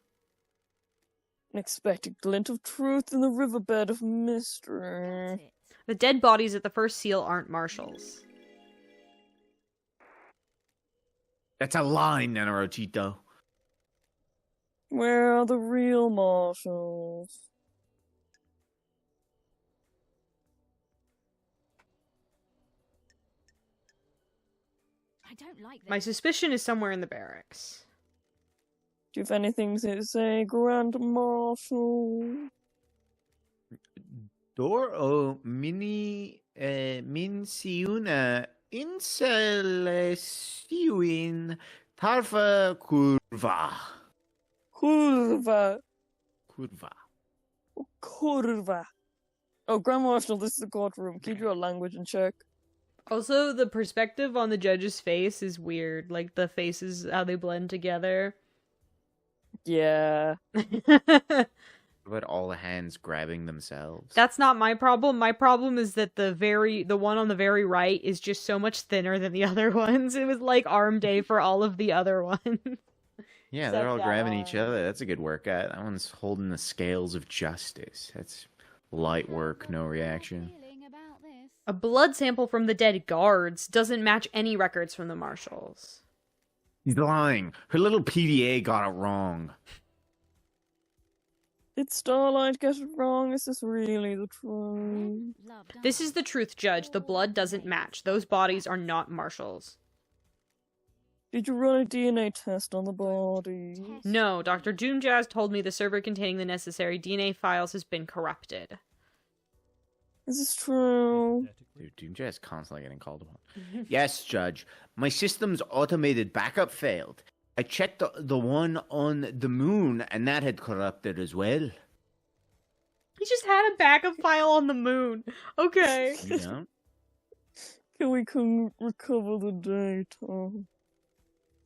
an expected glint of truth in the riverbed of That's mystery. it. The dead bodies at the first seal aren't marshals. That's a lie, Nenorochito. Where are the real marshals? I don't like this. My suspicion is somewhere in the barracks. Do you have anything to say, Grand Marshal? Dor o mini minsiuna inselestiuin tarfa curva. Curva. Curva. Curva. Oh, Grand Marshal, this is the courtroom. Keep your language in check. Also, the perspective on the judge's face is weird. Like, the faces, how they blend together. Yeah. About all the hands grabbing themselves. That's not my problem. My problem is that the one on the very right is just so much thinner than the other ones. It was like arm day for all of the other ones. Yeah, they're all Except grabbing that each other. That's a good workout. That one's holding the scales of justice. That's light work, no reaction. Feeling about this. A blood sample from the dead guards doesn't match any records from the marshals. He's lying. Her little PDA got it wrong. Did Starlight get it wrong? Is this really the truth? Love This is the truth, Judge. The blood doesn't match. Those bodies are not marshals. Did you run a DNA test on the body? No, Dr. Doomjazz told me the server containing the necessary DNA files has been corrupted. Is this true? Dude, Doomjay is constantly getting called upon. Yes, Judge. My system's automated backup failed. I checked the one on the moon, and that had corrupted as well. He just had a backup file on the moon. Okay. You know? Can we recover the data?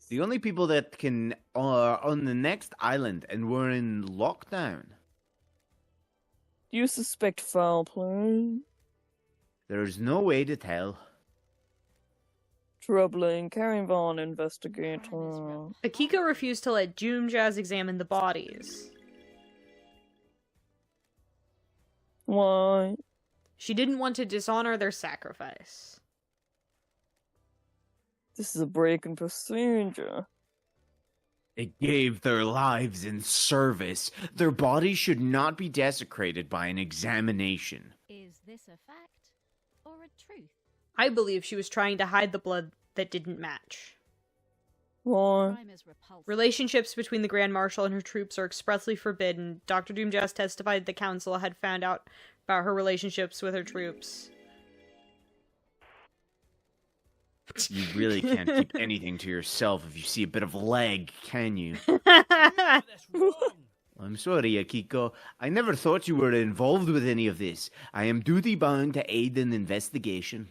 The only people that can are on the next island, and we're in lockdown. Do you suspect foul play? There's no way to tell. Troubling. Carrying on, investigator. Akiko refused to let Doomjaz examine the bodies. Why? She didn't want to dishonor their sacrifice. This is a break in procedure. It gave their lives in service. Their bodies should not be desecrated by an examination. Is this a fact or a truth? I believe she was trying to hide the blood that didn't match. Why? Crime is repulsive. Relationships between the Grand Marshal and her troops are expressly forbidden. Dr. Doomjaz testified the council had found out about her relationships with her troops. You really can't keep anything to yourself if you see a bit of leg, can you? That's wrong. I'm sorry, Akiko. I never thought you were involved with any of this. I am duty-bound to aid an investigation.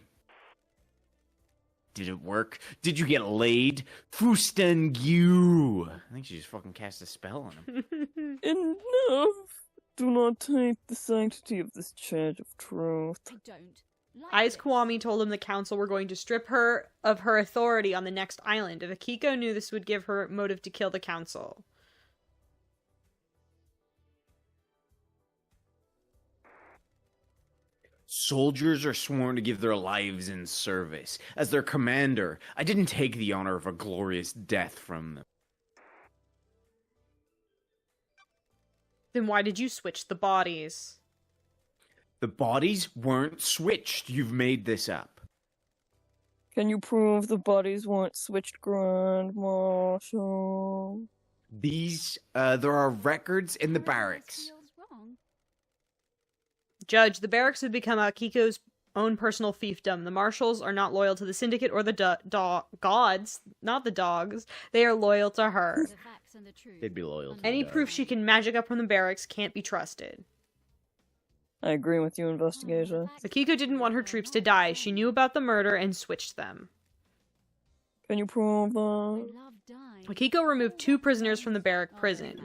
Did it work? Did you get laid? Fustengu! I think she just fucking cast a spell on him. Enough! Do not taint the sanctity of this charge of truth. I don't like Aiz this. Kiwami told him the council were going to strip her of her authority on the next island. If Akiko knew this would give her motive to kill the council. Soldiers are sworn to give their lives in service. As their commander, I didn't take the honor of a glorious death from them. Then why did you switch the bodies? The bodies weren't switched. You've made this up. Can you prove the bodies weren't switched, Grand Marshal? There are records in the Process barracks. feels wrong. Judge, the barracks have become Akiko's own personal fiefdom. The marshals are not loyal to the syndicate or the gods, not the dogs. They are loyal to her. The facts and the truth. They'd be loyal to Any the proof she can magic up from the barracks can't be trusted. I agree with you, investigator. Akiko didn't want her troops to die. She knew about the murder and switched them. Can you prove that? I love dying. Akiko removed 2 prisoners from the barrack prison.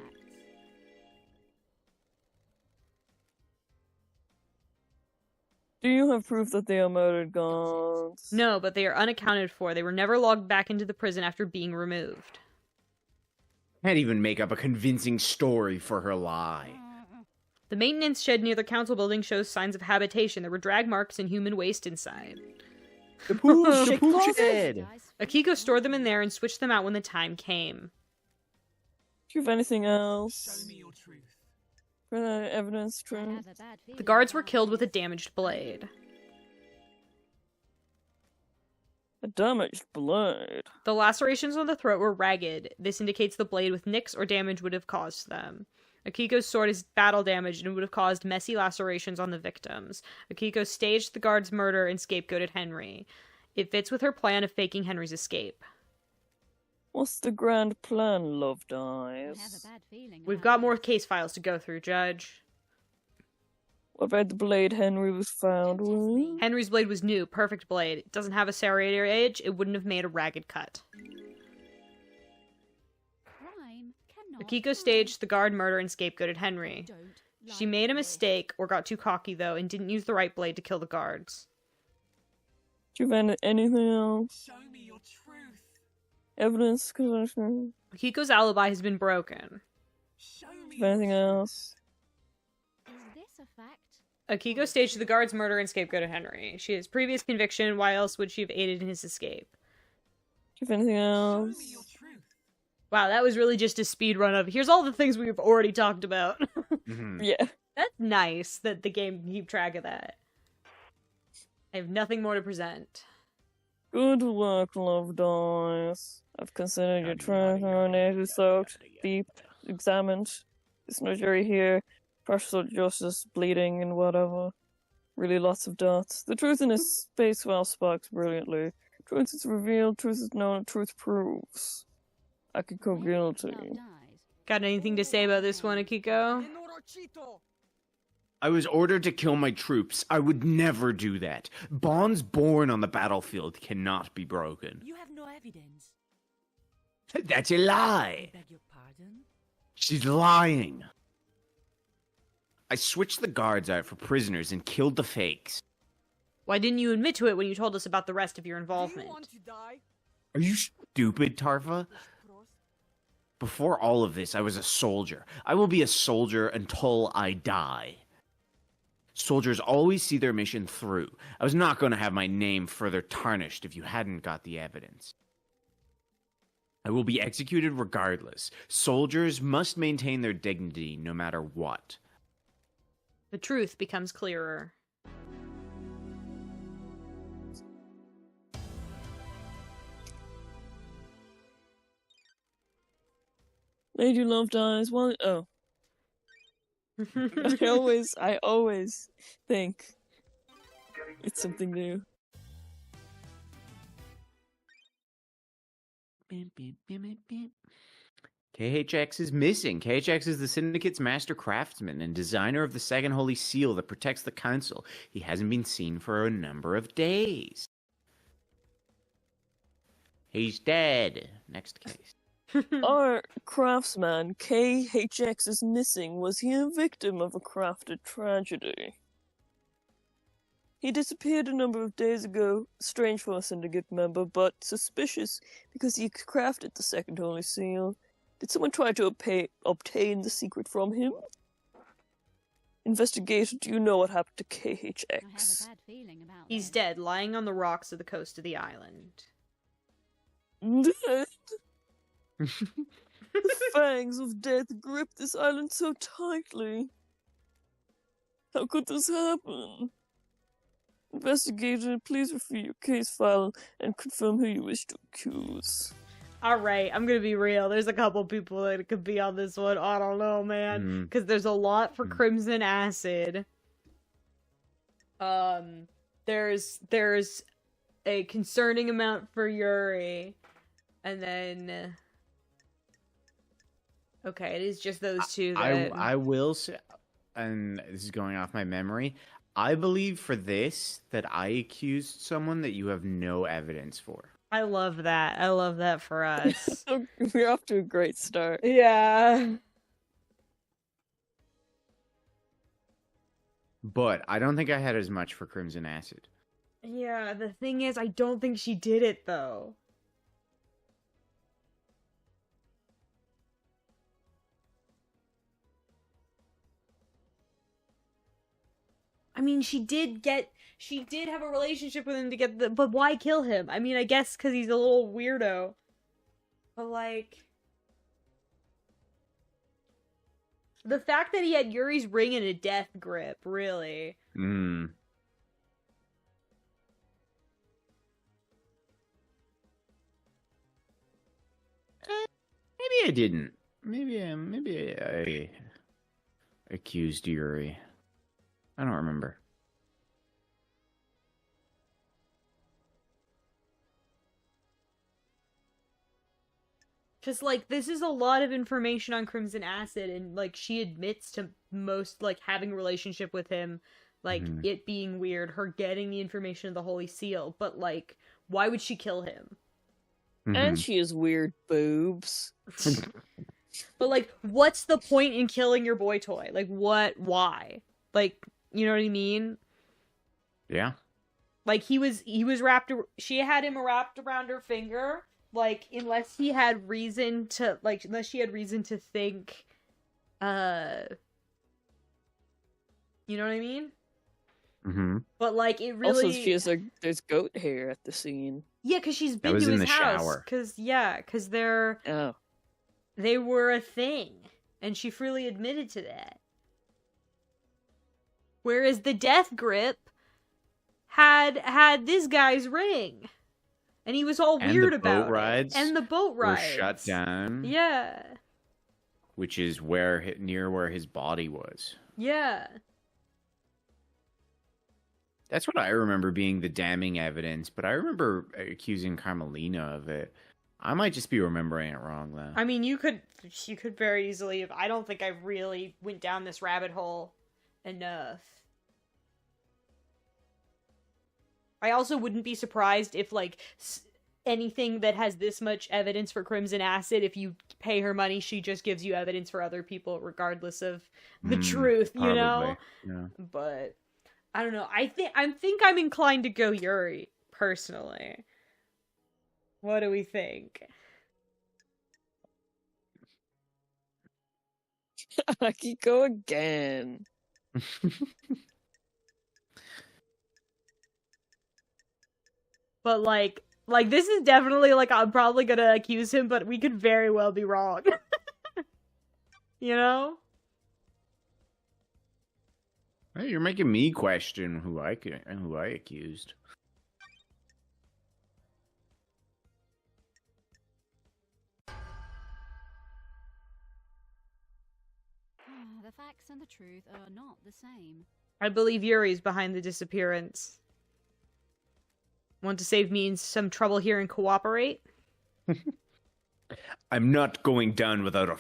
Do you have proof that they are murdered gods? No, but they are unaccounted for. They were never logged back into the prison after being removed. Can't even make up a convincing story for her lie. The maintenance shed near the council building shows signs of habitation. There were drag marks and human waste inside. The poo closet? shed! Akiko stored them in there and switched them out when the time came. Do you have anything Show else? me your truth. For that evidence, I truth? have a bad The feeling guards were about killed this. with a damaged blade. A damaged blade. The lacerations on the throat were ragged. This indicates the blade with nicks or damage would have caused them. Akiko's sword is battle damaged and would have caused messy lacerations on the victims. Akiko staged the guard's murder and scapegoated Henry. It fits with her plan of faking Henry's escape. What's the grand plan, loved I have a eyes? bad feeling We've about got more this. case files to go through, Judge. What about the blade Henry was found Don't test me. with? Henry's blade was new, perfect blade. It doesn't have a serrated edge, it wouldn't have made a ragged cut. Crime cannot Akiko hide. staged the guard murder and scapegoated Henry. Don't She like made a this. mistake, or got too cocky though, and didn't use the right blade to kill the guards. Do you have anything else? Show me your truth. Evidence, Commissioner? Akiko's alibi has been broken. Show me Do you have your anything truth. else? Is this a fact? Akiko staged the guard's murder and scapegoated Henry. She has previous conviction, why else would she have aided in his escape? Do you have anything Show else? me your truth. Wow, that was really just a speed run of here's all the things we've already talked about. Mhm. Yeah. That's nice that the game can keep track of that. I have nothing more to present. Good work, loved eyes. I've considered your treasure and it is soaked, deep, examined. There's no jury here. Partial justice, bleeding, and whatever. Really lots of dots. The truth in a space file sparks brilliantly. Truth is revealed, truth is known, truth proves. Akiko guilty. Got anything to say about this one, Akiko? Inorachito. I was ordered to kill my troops. I would never do that. Bonds born on the battlefield cannot be broken. You have no evidence. That's a lie. I beg your pardon? She's lying. I switched the guards out for prisoners and killed the fakes. Why didn't you admit to it when you told us about the rest of your Do involvement? you want to die? Are you stupid, Tarfa? Before all of this, I was a soldier. I will be a soldier until I die. Soldiers always see their mission through. I was not going to have my name further tarnished if you hadn't got the evidence. I will be executed regardless. Soldiers must maintain their dignity no matter what. The truth becomes clearer. Made you love dies. Well, oh. I always think it's something new. KHX is missing. KHX is the Syndicate's master craftsman and designer of the second holy seal that protects the council. He hasn't been seen for a number of days. He's dead. Next case. Our craftsman, KHX, is missing. Was he a victim of a crafted tragedy? He disappeared a number of days ago. Strange for a syndicate member, but suspicious because he crafted the second holy seal. Did someone try to obtain the secret from him? Investigator, do you know what happened to KHX? He's dead, lying on the rocks of the coast of the island. Dead? The fangs of death grip this island so tightly. How could this happen? Investigator, please refer your case file and confirm who you wish to accuse. Alright, I'm gonna be real. There's a couple people that could be on this one. I don't know, man. Because there's a lot for Crimson Acid. There's a concerning amount for Yuri. And then... Okay, it is just those two that... I will say, and this is going off my memory, I believe for this that I accused someone that you have no evidence for. I love that. I love that for us. We're off to a great start. Yeah. But I don't think I had as much for Crimson Acid. Yeah, the thing is, I don't think she did it, though. I mean, she did have a relationship with him to get but why kill him? I mean, I guess because he's a little weirdo. But, like... The fact that he had Yuri's ring and a death grip, really. Maybe I didn't. Maybe I accused Yuri. I don't remember. Because, like, this is a lot of information on Crimson Acid, and, like, she admits to most, like, having a relationship with him, like, it being weird, her getting the information of the Holy Seal, but, like, why would she kill him? And she has weird boobs. But, like, what's the point in killing your boy toy? Like, why? Like, you know what I mean? Yeah. Like, she had him wrapped around her finger, like, unless she had reason to think, you know what I mean? But, like, it really... Also, there's goat hair at the scene. Yeah, because she's been That was to in his the house. shower. Because Oh. they were a thing. And she freely admitted to that. Whereas the death grip had this guy's ring. And he was all weird about rides it. And the boat were rides. shut down. Yeah. Which is near where his body was. Yeah. That's what I remember being the damning evidence, but I remember accusing Carmelina of it. I might just be remembering it wrong, though. I mean, you could very easily have. I don't think I really went down this rabbit hole enough. I also wouldn't be surprised if, like, anything that has this much evidence for Crimson Acid, if you pay her money, she just gives you evidence for other people, regardless of the truth, you know? Yeah. But, I don't know. I think I'm inclined to go Yuri, personally. What do we think? Akiko again. But, like, this is definitely, like, I'm probably gonna accuse him, but we could very well be wrong. You know? Hey, you're making me question who I accused. The facts and the truth are not the same. I believe Yuri's behind the disappearance. Want to save me in some trouble here and cooperate? I'm not going down without a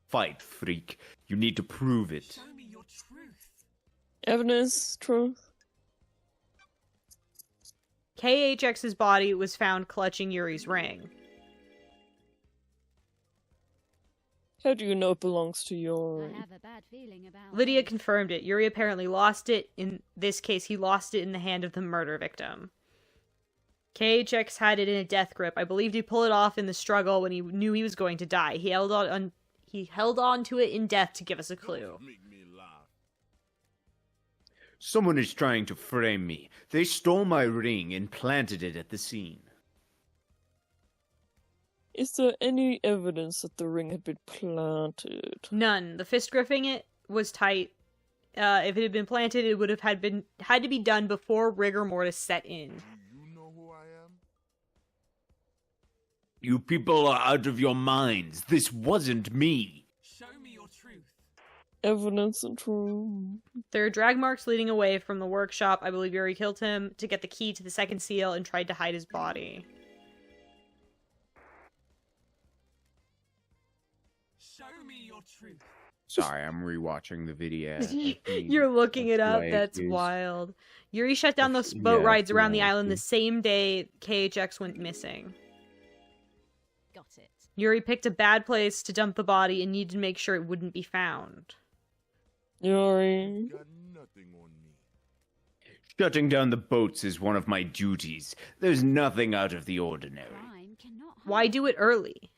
fight, freak. You need to prove it. Show me your truth. Evidence, truth. KHX's body was found clutching Yuri's ring. How do you know it belongs to I Yuri? have a bad feeling about Lydia this. confirmed it. Yuri apparently lost it. In this case, he lost it in the hand of the murder victim. KHX had it in a death grip. I believed he pulled it off in the struggle when he knew he was going to die. He held on to it in death to give us a clue. Make me laugh. Someone is trying to frame me. They stole my ring and planted it at the scene. Is there any evidence that the ring had been planted? None. The fist gripping it was tight. If it had been planted, it would have had to be done before rigor mortis set in. Do you know who I am? You people are out of your minds. This wasn't me. Show me your truth. Evidence and truth. There are drag marks leading away from the workshop. I believe Yuri killed him to get the key to the second seal and tried to hide his body. Show me your truth. Sorry, I'm rewatching the video. You're looking it That's up? who I That's accused. wild. Yuri shut down That's- those boat yeah, rides that's who around I the island the accused. same day KHX went missing. Got it. Yuri picked a bad place to dump the body and needed to make sure it wouldn't be found. Yuri. Got nothing on me. Shutting down the boats is one of my duties. There's nothing out of the ordinary. Crime cannot hide. Why do it early?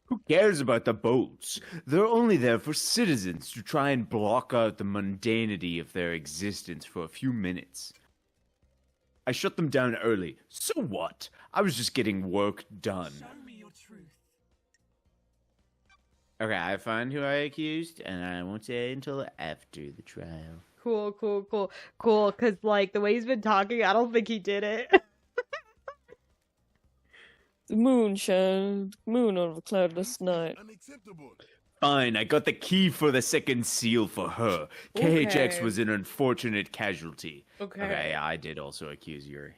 Who cares about the boats? They're only there for citizens to try and block out the mundanity of their existence for a few minutes. I shut them down early. So what? I was just getting work done. Show me your truth. Okay, I found who I accused, and I won't say it until after the trial. Cool. Because, like, the way he's been talking, I don't think he did it. The moon shone. Moon on a cloudless night. Unacceptable. Fine, I got the key for the second seal for her. KHX Okay. was an unfortunate casualty. Okay. Yeah, I did also accuse Yuri.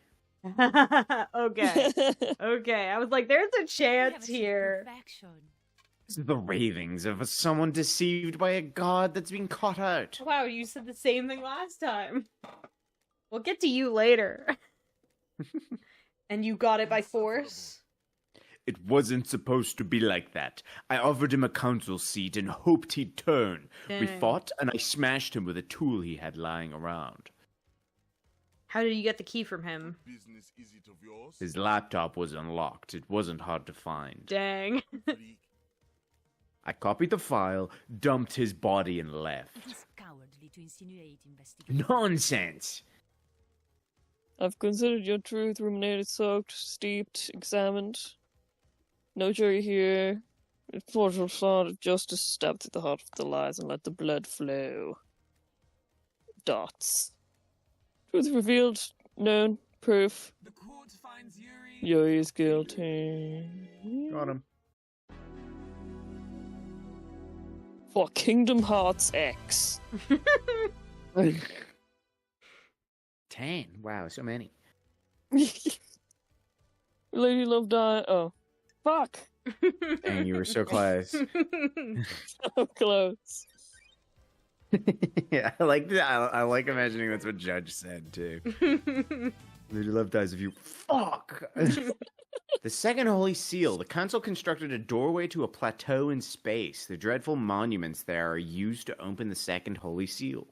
Okay. Okay. I was like, there's a We have chance achieved here. perfection. This is the ravings of someone deceived by a god that's been caught out. Wow, you said the same thing last time. We'll get to you later. And you got it by force? It wasn't supposed to be like that. I offered him a council seat and hoped he'd turn. We Dang. fought, and I smashed him with a tool he had lying around. How did you get the key from him? Business is it of yours? His laptop was unlocked. It wasn't hard to find. Dang. Freak. I copied the file, dumped his body, and left. It is cowardly to insinuate investigation. Nonsense! I've considered your truth, ruminated, soaked, steeped, examined. No jury here. Impartial thought of justice stabbed through the heart of the lies and let the blood flow. Dots. Truth revealed, known, proof. The court finds Yuri. Yuri is guilty. Got him. For Kingdom Hearts X. 10. Wow, so many. Lady Love died. Oh, fuck! And you were so close. So close. Yeah, I like that. I like imagining that's what Judge said too. Lady Love dies if you fuck. The second Holy Seal. The council constructed a doorway to a plateau in space. The dreadful monuments there are used to open the second Holy Seal.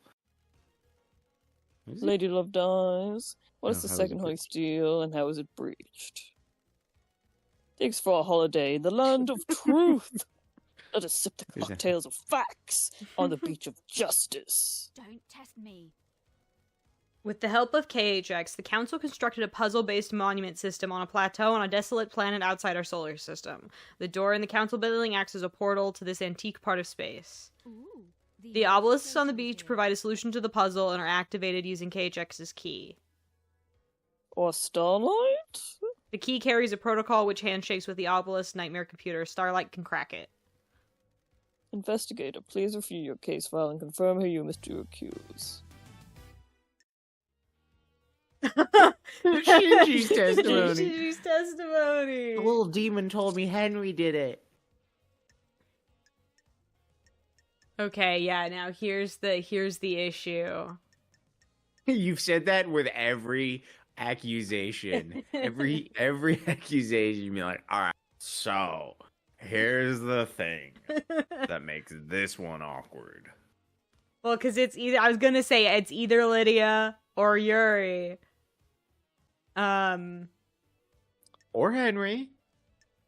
What is it? Lady Love dies. What is Oh, the how was second it Holy breached? Steel, and how is it breached? Thanks for a holiday in the land of truth. Let us sip the Is that- cocktails of facts on the beach of justice. Don't test me. With the help of KHX, the Council constructed a puzzle-based monument system on a plateau on a desolate planet outside our solar system. The door in the Council building acts as a portal to this antique part of space. Ooh, The obelisks on the stations beach here. provide a solution to the puzzle and are activated using KHX's key. Or Starlight? The key carries a protocol which handshakes with the obelisk nightmare computer. Starlight can crack it. Investigator, please review your case file and confirm who you wish to accuse. Shinji's testimony. Shinji's testimony. The little demon told me Henry did it. Okay, yeah, now here's the issue. You've said that with every accusation. Every accusation, you'd be like, all right, so here's the thing that makes this one awkward. Well, because it's either, I was gonna say it's either Lydia or Yuri. Or Henry.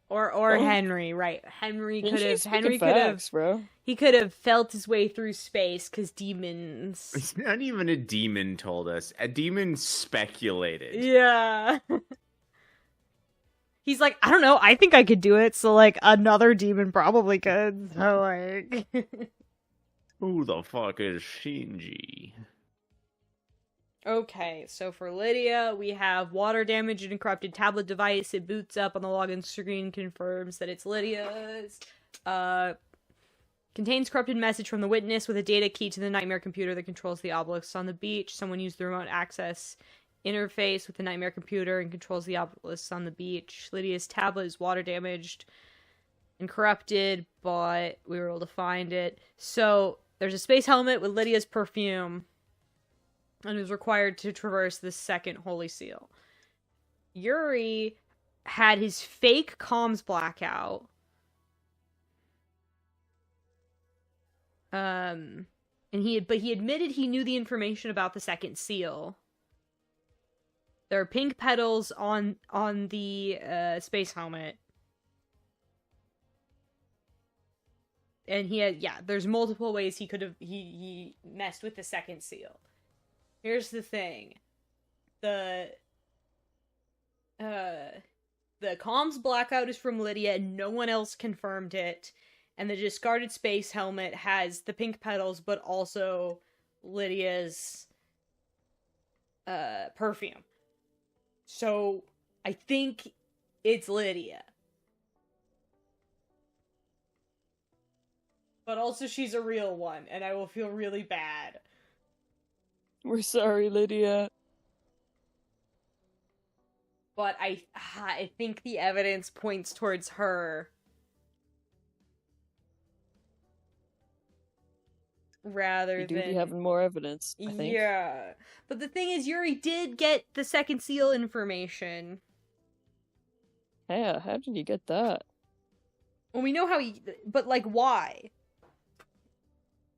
Or Oh. Henry, right. Henry could have, She's speaking Henry could have, facts, bro. he could have felt his way through space, because demons. It's not even a demon told us. A demon speculated. Yeah. He's like, I don't know, I think I could do it, so, like, another demon probably could, so, like... Who the fuck is Shinji? Okay, so for Lydia, we have water damage and corrupted tablet device. It boots up on the login screen, confirms that it's Lydia's. Contains corrupted message from the witness with a data key to the nightmare computer that controls the obelisks on the beach. Someone used the remote access interface with the nightmare computer and controls the obelisks on the beach. Lydia's tablet is water damaged and corrupted, but we were able to find it. So there's a space helmet with Lydia's perfume, and is required to traverse the second Holy Seal. Yuri had his fake comms blackout. And he admitted he knew the information about the second seal. There are pink petals on the space helmet. And there's multiple ways he could have he messed with the second seal. Here's the thing. The comms blackout is from Lydia and no one else confirmed it. And the discarded space helmet has the pink petals, but also Lydia's perfume. So I think it's Lydia. But also she's a real one, and I will feel really bad. We're sorry, Lydia. But I think the evidence points towards her. Rather You do than... be having more evidence, I think. Yeah. But the thing is, Yuri did get the second seal information. Yeah, how did you get that? Well, we know how he... But, like, why?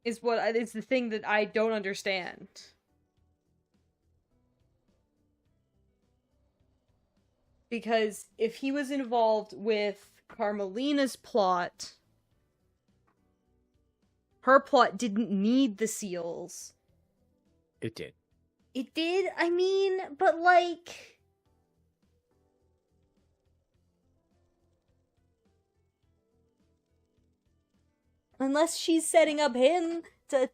Is the thing that I don't understand. Because if he was involved with Carmelina's plot, her plot didn't need the seals. It did. It did? I mean, but like... Unless she's setting up him to...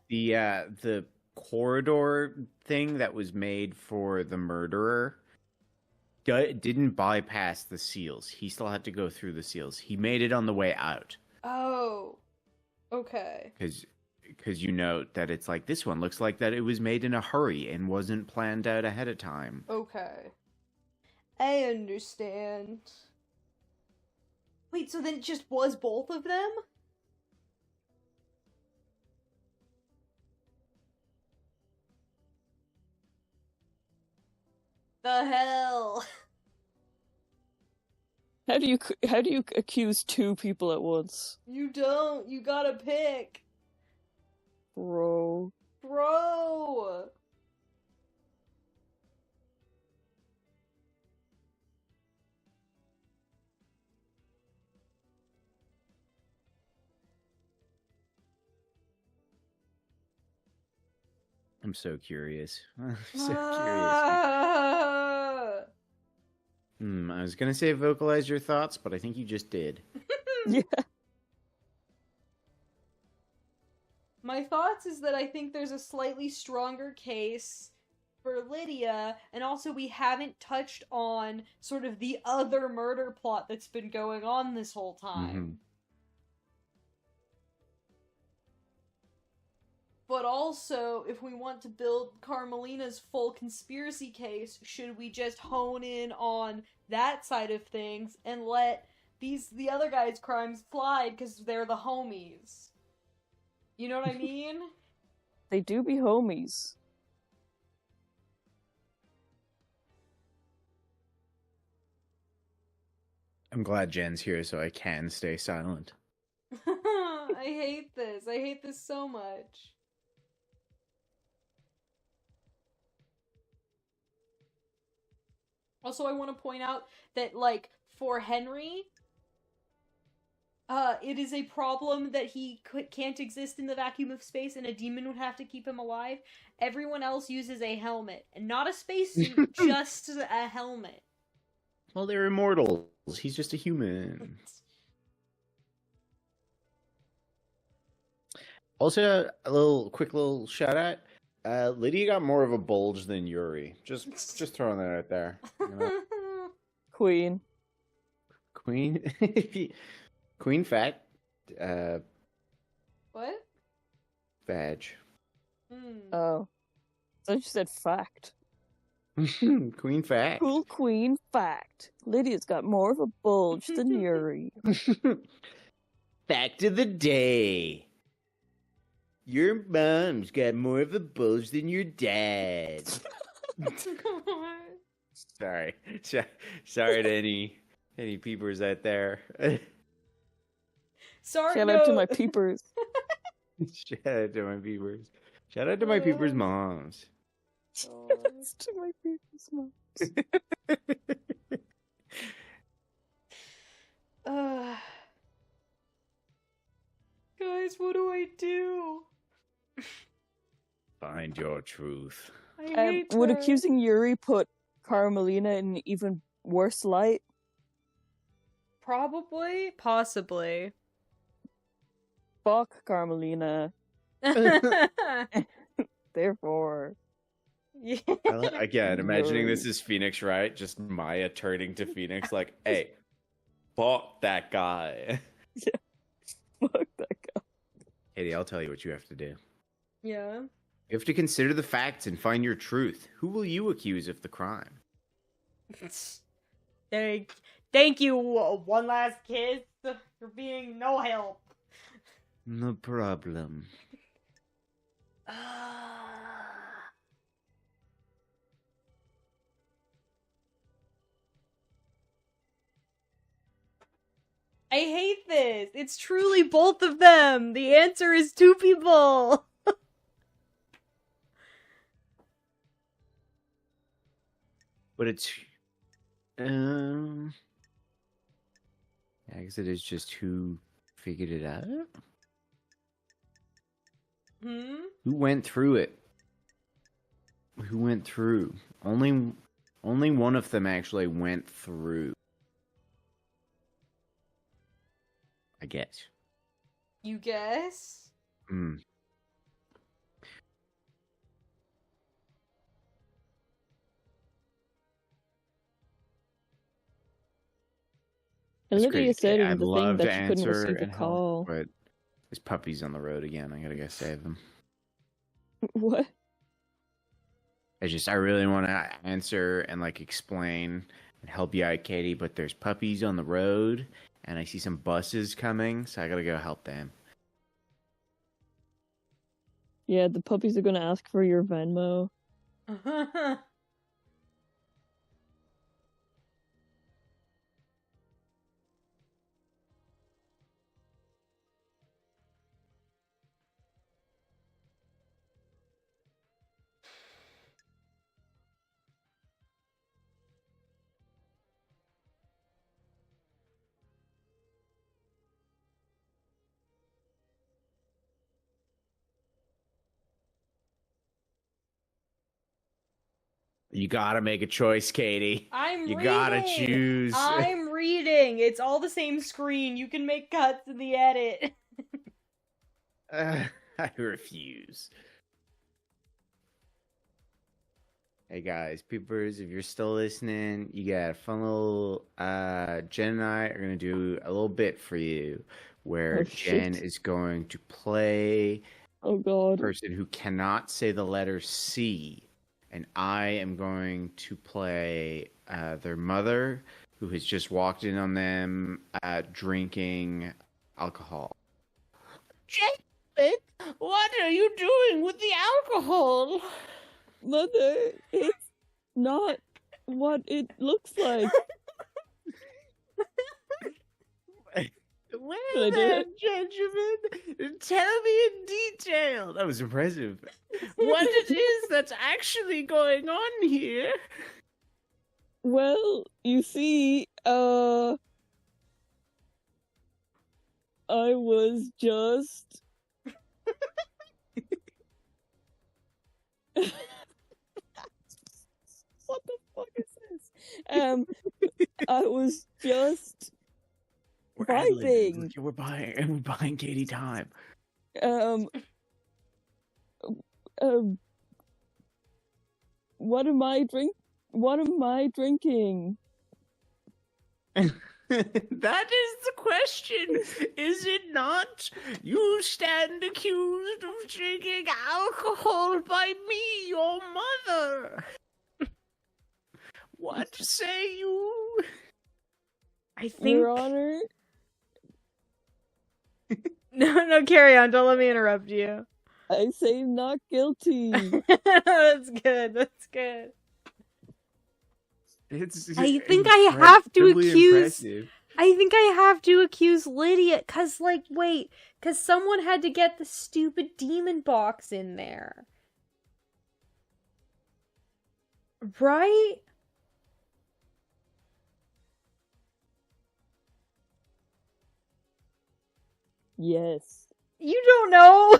The corridor thing that was made for the murderer didn't bypass the seals. He still had to go through the seals. He made it on the way out. Oh. Okay. because you note that it's like this one looks like that it was made in a hurry and wasn't planned out ahead of time. Okay. I understand. Wait, so then it just was both of them? The hell? How do you accuse two people at once, You don't. You gotta pick. bro? Bro! I'm so curious. I'm so curious. Ah! I was gonna say vocalize your thoughts, but I think you just did. Yeah. My thoughts is that I think there's a slightly stronger case for Lydia, and also we haven't touched on sort of the other murder plot that's been going on this whole time. But also, if we want to build Carmelina's full conspiracy case, should we just hone in on that side of things and let the other guys' crimes slide because they're the homies? You know what I mean? They do be homies. I'm glad Jen's here so I can stay silent. I hate this. I hate this so much. Also, I want to point out that, like, for Henry, it is a problem that he can't exist in the vacuum of space and a demon would have to keep him alive. Everyone else uses a helmet. And not a spacesuit, just a helmet. Well, they're immortals. He's just a human. Also, a quick little shout out. Lydia got more of a bulge than Yuri. Just throwing that out there. You know? Queen. Queen fat. What? Vag. Oh. I thought you said fact. Queen fat. Cool queen fact. Lydia's got more of a bulge than Yuri. Fact of the day. Your mom's got more of a bulge than your dad. Sorry. Sorry to any peepers out there. Sorry, Shout out to my peepers. Shout out to my peepers. Shout out to my peepers' moms. Shout out to my peepers' moms. Guys, what do I do? Find your truth. I hate Would her. accusing Yuri put Carmelina in an even worse light? Probably? Possibly. Fuck Carmelina. Therefore. Yeah. Again, imagining this is Phoenix, right? Just Maya turning to Phoenix like, hey, fuck that guy. Yeah. Fuck that guy. Katie, I'll tell you what you have to do. Yeah. You have to consider the facts and find your truth. Who will you accuse of the crime? Thank you, one last kiss, for being no help. No problem. I hate this. It's truly both of them. The answer is two people. But it's I guess it is just who figured it out. Who went through it? Who went through? Only one of them actually went through. I guess. You guess? And It's Lydia crazy. said I'd in the love thing to that she couldn't answer receive the and help, call. but There's puppies on the road again. I gotta go save them. What? I really want to answer and like explain and help you out, Katie, but there's puppies on the road and I see some buses coming, so I gotta go help them. Yeah, the puppies are gonna ask for your Venmo. You gotta make a choice, Katie. I'm You reading. gotta choose. I'm reading. It's all the same screen. You can make cuts in the edit. I refuse. Hey guys, peepers, if you're still listening, you got a fun little Jen and I are gonna do a little bit for you where Oh, Jen shit. is going to play Oh a god. person who cannot say the letter C, and I am going to play their mother who has just walked in on them drinking alcohol. Jacob, what are you doing with the alcohol? Mother, it's not what it looks like. Well Did I do then, it? Benjamin, tell me in detail That was impressive. what it is that's actually going on here. Well, you see, I was just what the fuck is this? I was just We're vibing. ad-libbing. We're buying Katie time. Um, what am I drinking? That is the question, is it not? You stand accused of drinking alcohol by me, your mother. What say you? I think. Your Honor, No, carry on. Don't let me interrupt you. I say not guilty. That's good. That's good. I think I have to accuse- Impressive. I think I have to accuse Lydia, cause someone had to get the stupid demon box in there. Right? Yes. You don't know.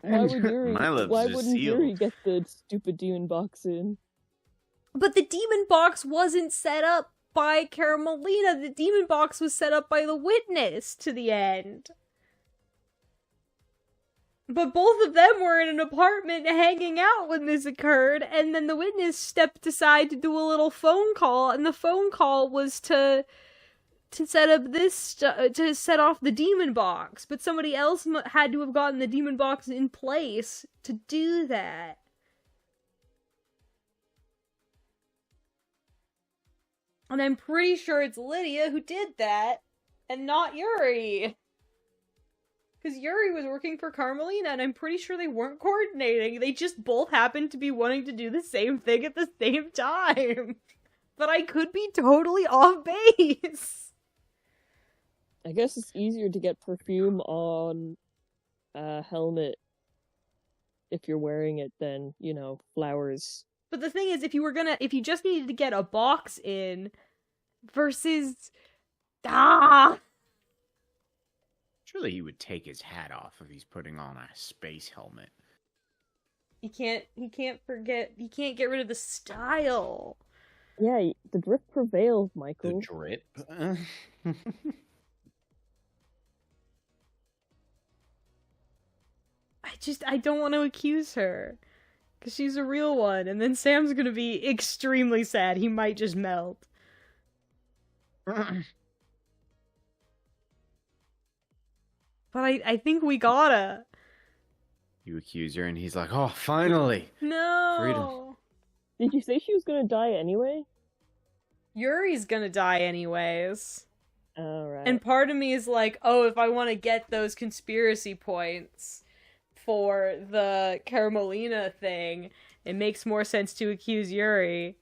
Why would Yuri? My lips Why are wouldn't Yuri sealed. get the stupid demon box in? But the demon box wasn't set up by Caramelina. The demon box was set up by the witness to the end. But both of them were in an apartment hanging out when this occurred, and then the witness stepped aside to do a little phone call, and the phone call was to set up to set off the demon box. But somebody else had to have gotten the demon box in place to do that. And I'm pretty sure it's Lydia who did that, and not Yuri. Because Yuri was working for Carmelina, and I'm pretty sure they weren't coordinating. They just both happened to be wanting to do the same thing at the same time. But I could be totally off base. I guess it's easier to get perfume on a helmet if you're wearing it than, flowers. But the thing is, if you just needed to get a box in, versus... Surely he would take his hat off if he's putting on a space helmet. He can't get rid of the style. Yeah, the drip prevails, The Michael. drip. I don't want to accuse her. Because she's a real one, and then Sam's gonna be extremely sad. He might just melt. But I think we gotta. You accuse her, and he's like, "Oh, finally!" No. Freedom. Did you say she was gonna die anyway? Yuri's gonna die anyways. Alright. And part of me is like, oh, if I want to get those conspiracy points for the Carmelina thing, it makes more sense to accuse Yuri.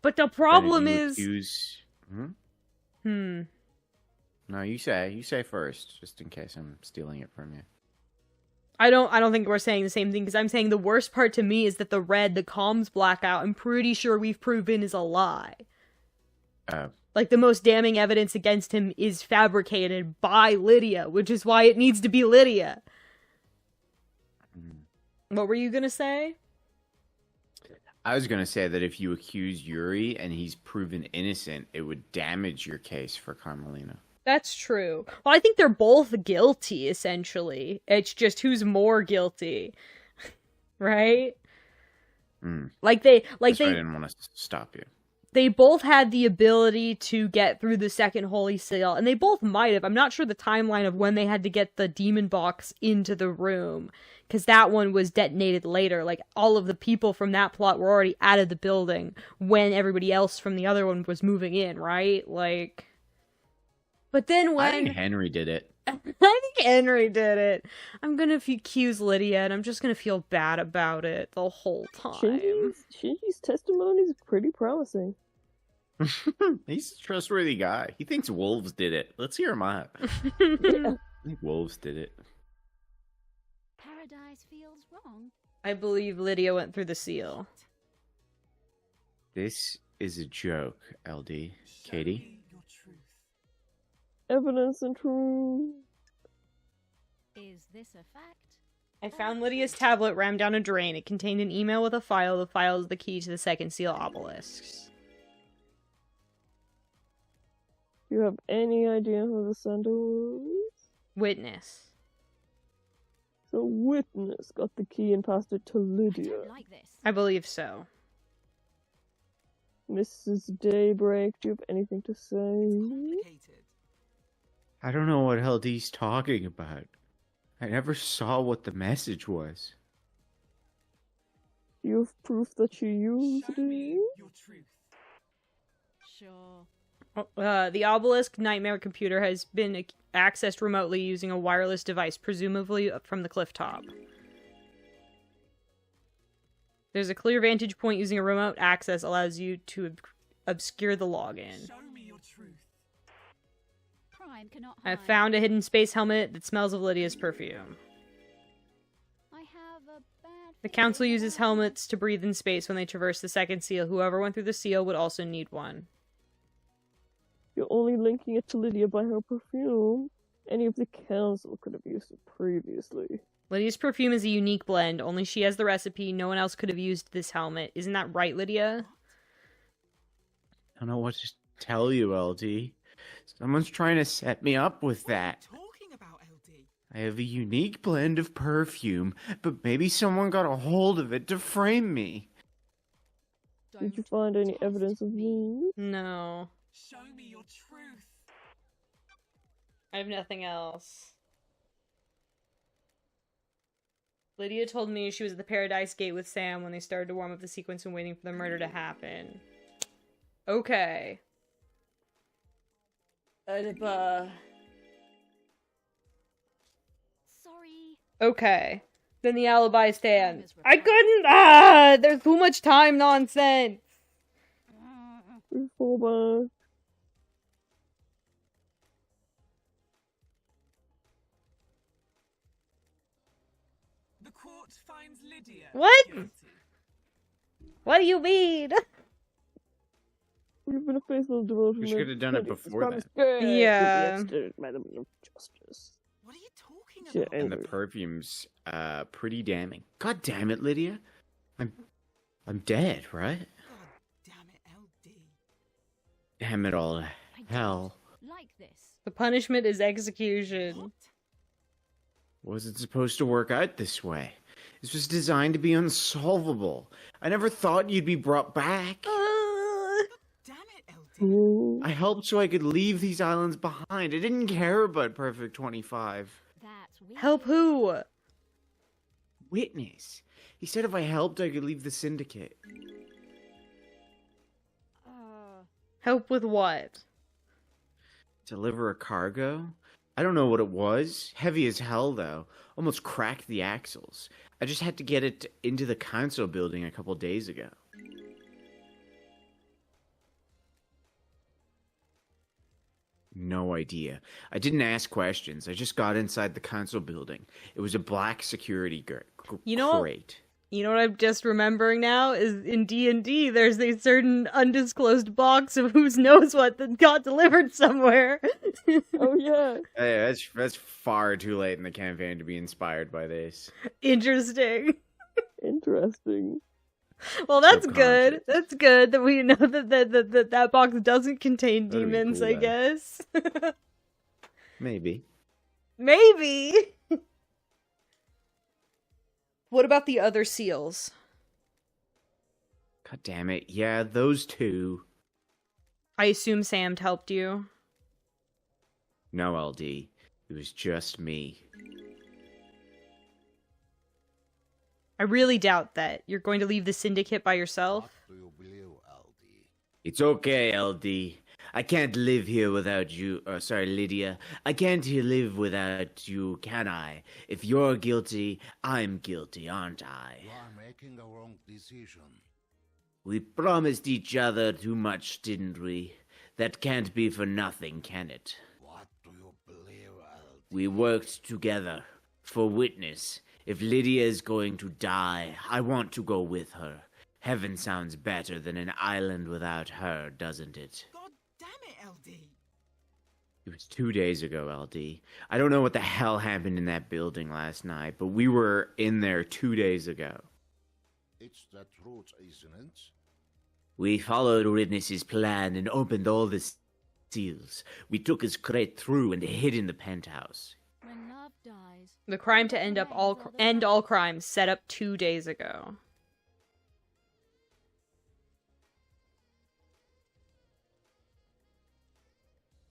But the problem is... No, you say first, just in case I'm stealing it from you. I don't think we're saying the same thing, because I'm saying the worst part to me is that the comms blackout, I'm pretty sure we've proven is a lie. Like, the most damning evidence against him is fabricated by Lydia, which is why it needs to be Lydia. What were you gonna say? I was gonna say that if you accuse Yuri and he's proven innocent, it would damage your case for Carmelina. That's true. Well, I think they're both guilty, essentially. It's just who's more guilty. Right? Like That's why I didn't want to stop you. They both had the ability to get through the second Holy Seal, and they both might have. I'm not sure the timeline of when they had to get the demon box into the room, because that one was detonated later. Like, all of the people from that plot were already out of the building when everybody else from the other one was moving in, right? Like... But then when... I think Henry did it. I think Henry did it. I'm gonna accuse Lydia, and I'm just gonna feel bad about it the whole time. Shinji's testimony is pretty promising. He's a trustworthy guy. He thinks wolves did it. Let's hear him out. Yeah. I think wolves did it. Paradise feels wrong. I believe Lydia went through the seal. This is a joke, LD. Katie? Evidence and truth. Is this a fact? I found Lydia's tablet rammed down a drain. It contained an email with a file. The file is the key to the second seal obelisks. You have any idea who the sender was? Witness. So Witness got the key and passed it to I Lydia. don't like this. I believe so. Mrs. Daybreak, do you have anything to say? Complicated. I don't know what LD's talking about. I never saw what the message was. Do you have proof that she used Show me it? your truth. Sure. The obelisk nightmare computer has been accessed remotely using a wireless device, presumably from the cliff top. There's a clear vantage point. Using a remote access allows you to obscure the login. Show me your truth. Prime cannot I hide. found a hidden space helmet that smells of Lydia's perfume. I have a bad The feeling council uses about- helmets to breathe in space when they traverse the second seal. Whoever went through the seal would also need one. You're only linking it to Lydia by her perfume. Any of the council could have used it previously. Lydia's perfume is a unique blend. Only she has the recipe. No one else could have used this helmet. Isn't that right, Lydia? I don't know what to tell you, LD. Someone's trying to set me up with that. What are you talking about, LD? I have a unique blend of perfume, but maybe someone got a hold of it to frame me. Did you Don't find any test evidence of me. this? No. Show me your truth. I have nothing else. Lydia told me she was at the Paradise Gate with Sam when they started to warm up the sequence and waiting for the murder to happen. Okay. Sorry. Okay. Then the alibi stands. is I required. couldn't! There's too much time nonsense! Fall back. The court finds Lydia What? guilty. What do you mean? You've been a faithful devoted. We should have done it before that. Yeah. Madam of Justice. What are you talking Yeah, about? And the Angry. perfume's pretty damning. God damn it, Lydia. I'm dead, right? God damn it, LD. Damn it all. I Hell. don't like this. The punishment is execution. What? Wasn't supposed to work out this way. This was designed to be unsolvable. I never thought you'd be brought back. Damn it, LD. Ooh. I helped so I could leave these islands behind. I didn't care about Perfect 25. That's weird. Help who? Witness. He said if I helped, I could leave the Syndicate. Help with what? Deliver a cargo? I don't know what it was. Heavy as hell, though. Almost cracked the axles. I just had to get it into the council building a couple days ago. No idea. I didn't ask questions. I just got inside the council building. It was a black security You know- crate. You know what I'm just remembering now is in D&D there's a certain undisclosed box of who knows what that got delivered somewhere. Oh yeah. Hey, that's far too late in the campaign to be inspired by this. Interesting. Interesting. Well, that's good. Subconscious. That's good that we know that box doesn't contain That'd be demons, cool, I though. guess. Maybe. Maybe. What about the other seals? God damn it. Yeah, those two. I assume Sam helped you. No, LD. It was just me. I really doubt that. You're going to leave the Syndicate by yourself? It's okay, LD. I can't live here without you. Sorry, Lydia. I can't here live without you, can I? If you're guilty, I'm guilty, aren't I? You are making a wrong decision. We promised each other too much, didn't we? That can't be for nothing, can it? What do you believe, LD? We worked together. For witness, if Lydia is going to die, I want to go with her. Heaven sounds better than an island without her, doesn't it? God damn it, LD. It was 2 days ago, LD. I don't know what the hell happened in that building last night, but we were in there 2 days ago. It's the truth, isn't it? We followed Witness's plan and opened all the seals. We took his crate through and hid in the penthouse. When love dies. The crime to end all crimes set up 2 days ago.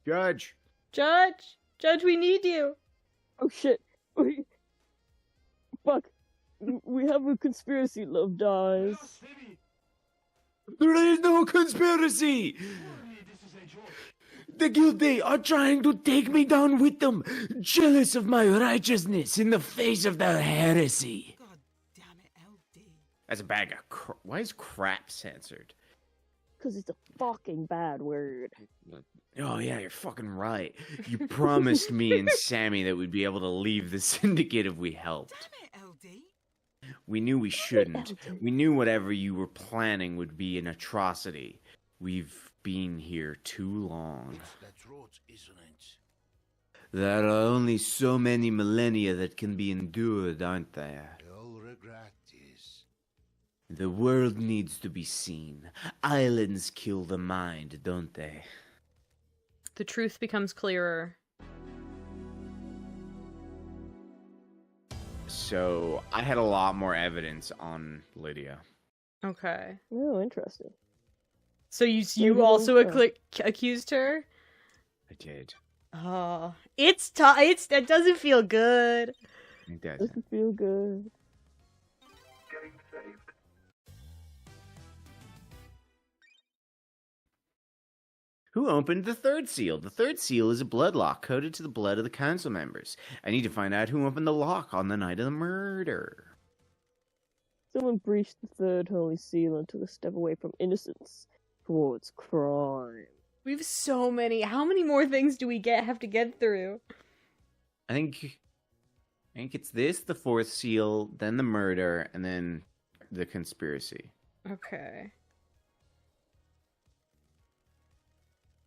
Judge! Judge, we need you. Oh shit. Fuck. We have a conspiracy, love dies. There is no conspiracy! The guilty are trying to take me down with them, jealous of my righteousness in the face of their heresy. God damn it, LD. That's a bag of Why is crap censored? Because it's a fucking bad word. Oh yeah, you're fucking right. You promised me and Sammy that we'd be able to leave the Syndicate if we helped. Damn it, LD. We knew we shouldn't. We knew whatever you were planning would be an atrocity. We've been here too long. It's the truth, isn't it? There are only so many millennia that can be endured, aren't there? You'll regret this. The world needs to be seen. Islands kill the mind, don't they? The truth becomes clearer. So, I had a lot more evidence on Lydia. Okay. Oh, interesting. So you Maybe also we'll- accused her? I did. Oh, it's that doesn't feel good. It doesn't. Doesn't feel good. Who opened the third seal? The third seal is a blood lock coded to the blood of the council members. I need to find out who opened the lock on the night of the murder. Someone breached the third holy seal and took a step away from innocence towards crime. We have so many. How many more things do we have to get through? I think it's this, the fourth seal, then the murder, and then the conspiracy. Okay.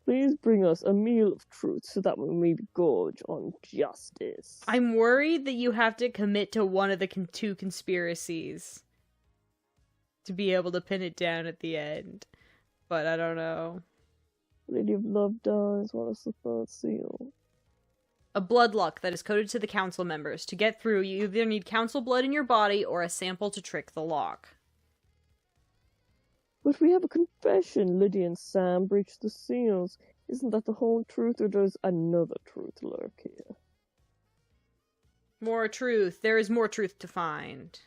Please bring us a meal of truth so that we may gorge on justice. I'm worried that you have to commit to one of the two conspiracies to be able to pin it down at the end. But I don't know. Lady of Love dies. What is the third seal? A blood lock that is coded to the council members. To get through, you either need council blood in your body or a sample to trick the lock. But we have a confession. Lydia and Sam breached the seals. Isn't that the whole truth, or does another truth lurk here? More truth. There is more truth to find.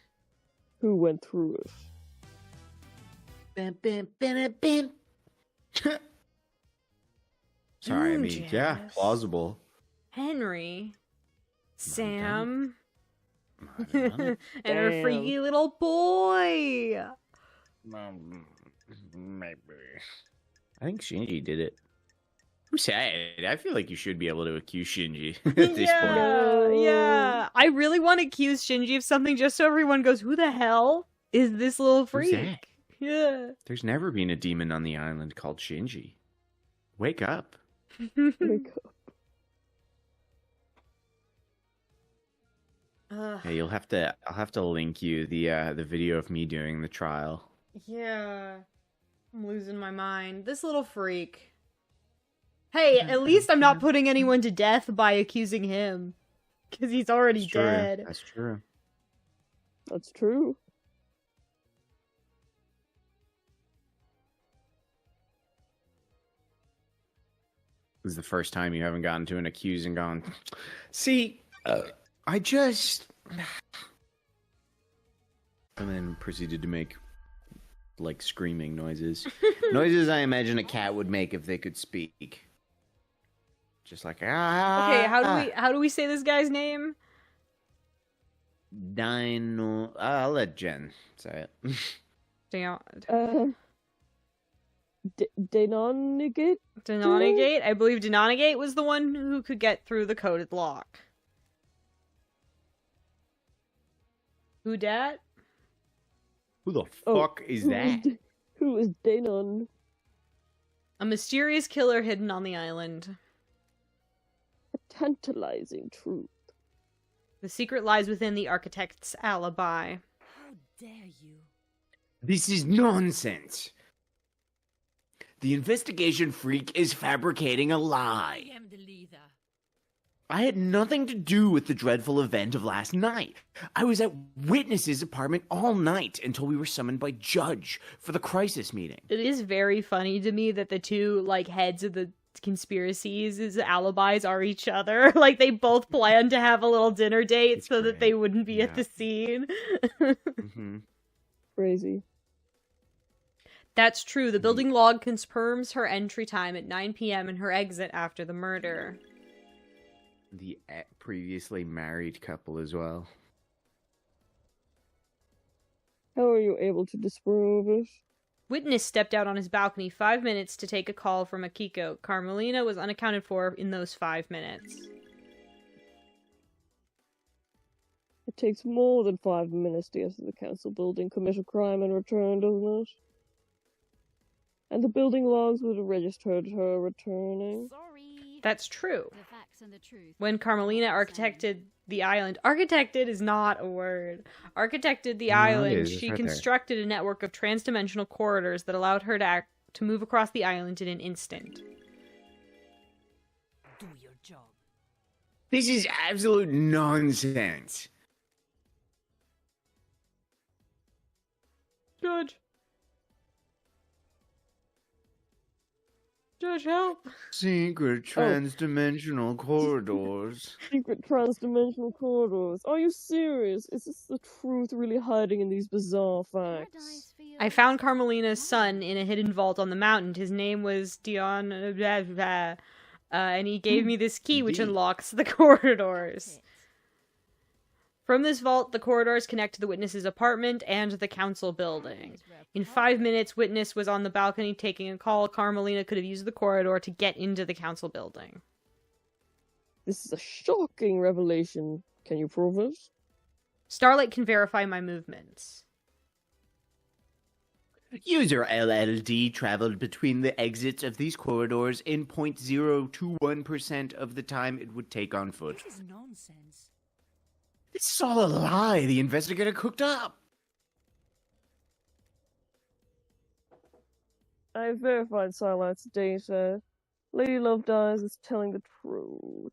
Who went through it? Bam, bam, bam, bam. Sorry, I mean, yeah, Jess. plausible. Henry. Sam. Might have done it. And her Damn. freaky little boy. Maybe. I think Shinji did it. I'm sad. I feel like you should be able to accuse Shinji at this point. Yeah, yeah. I really want to accuse Shinji of something just so everyone goes, who the hell is this little freak? that? Yeah. There's never been a demon on the island called Shinji. Wake up. Wake up. Hey, I'll have to link you the video of me doing the trial. Yeah. I'm losing my mind. This little freak. Hey, at least I'm not putting anyone to death by accusing him. Because he's already That's true. dead. That's true. That's true. This is the first time you haven't gotten to an accuse and gone, see, I just... And then proceeded to make, like, screaming noises. Noises I imagine a cat would make if they could speak. Just like, ah. Okay, how do we say this guy's name? Dino... I'll let Jen say it. Damn. Denonigate? Denonigate? I believe Denonigate was the one who could get through the coded lock. Who dat? Who the Oh, fuck is that? Who is Danon? A mysterious killer hidden on the island. A tantalizing truth. The secret lies within the architect's alibi. How dare you? This is nonsense. The investigation freak is fabricating a lie. I am the leader. I had nothing to do with the dreadful event of last night. I was at Witness's apartment all night until we were summoned by Judge for the crisis meeting. It is very funny to me that the two, like, heads of the conspiracies' alibis are each other. Like, they both planned to have a little dinner date It's so that great. they wouldn't be Yeah. at the scene. Mm-hmm. Crazy. That's true. The building log confirms her entry time at 9 p.m. and her exit after the murder. The previously married couple as well. How are you able to disprove it? Witness stepped out on his balcony 5 minutes to take a call from Akiko. Carmelina was unaccounted for in those 5 minutes. It takes more than 5 minutes to get to the council building, commit a crime, and return, doesn't it? And the building logs would have registered her returning. Sorry. That's true. The facts and the truth. When Carmelina architected the island, architected is not a word. Architected the No, it island, is. It's she right there. constructed a network of transdimensional corridors that allowed her to move across the island in an instant. Do your job. This is absolute nonsense. Judge. Judge, help. Secret transdimensional corridors. Secret transdimensional corridors. Are you serious? Is this the truth really hiding in these bizarre facts? Paradise for your I found Carmelina's son in a hidden vault on the mountain. His name was Dion, and he gave me this key which Indeed. unlocks the corridors. pit. From this vault, the corridors connect to the witness's apartment and the council building. In 5 minutes, Witness was on the balcony taking a call. Carmelina could have used the corridor to get into the council building. This is a shocking revelation. Can you prove it? Starlight can verify my movements. User LLD traveled between the exits of these corridors in 0.021% of the time it would take on foot. This is nonsense. This is all a lie the investigator cooked up. I have verified Starlight's data. Lady Love Dies is telling the truth.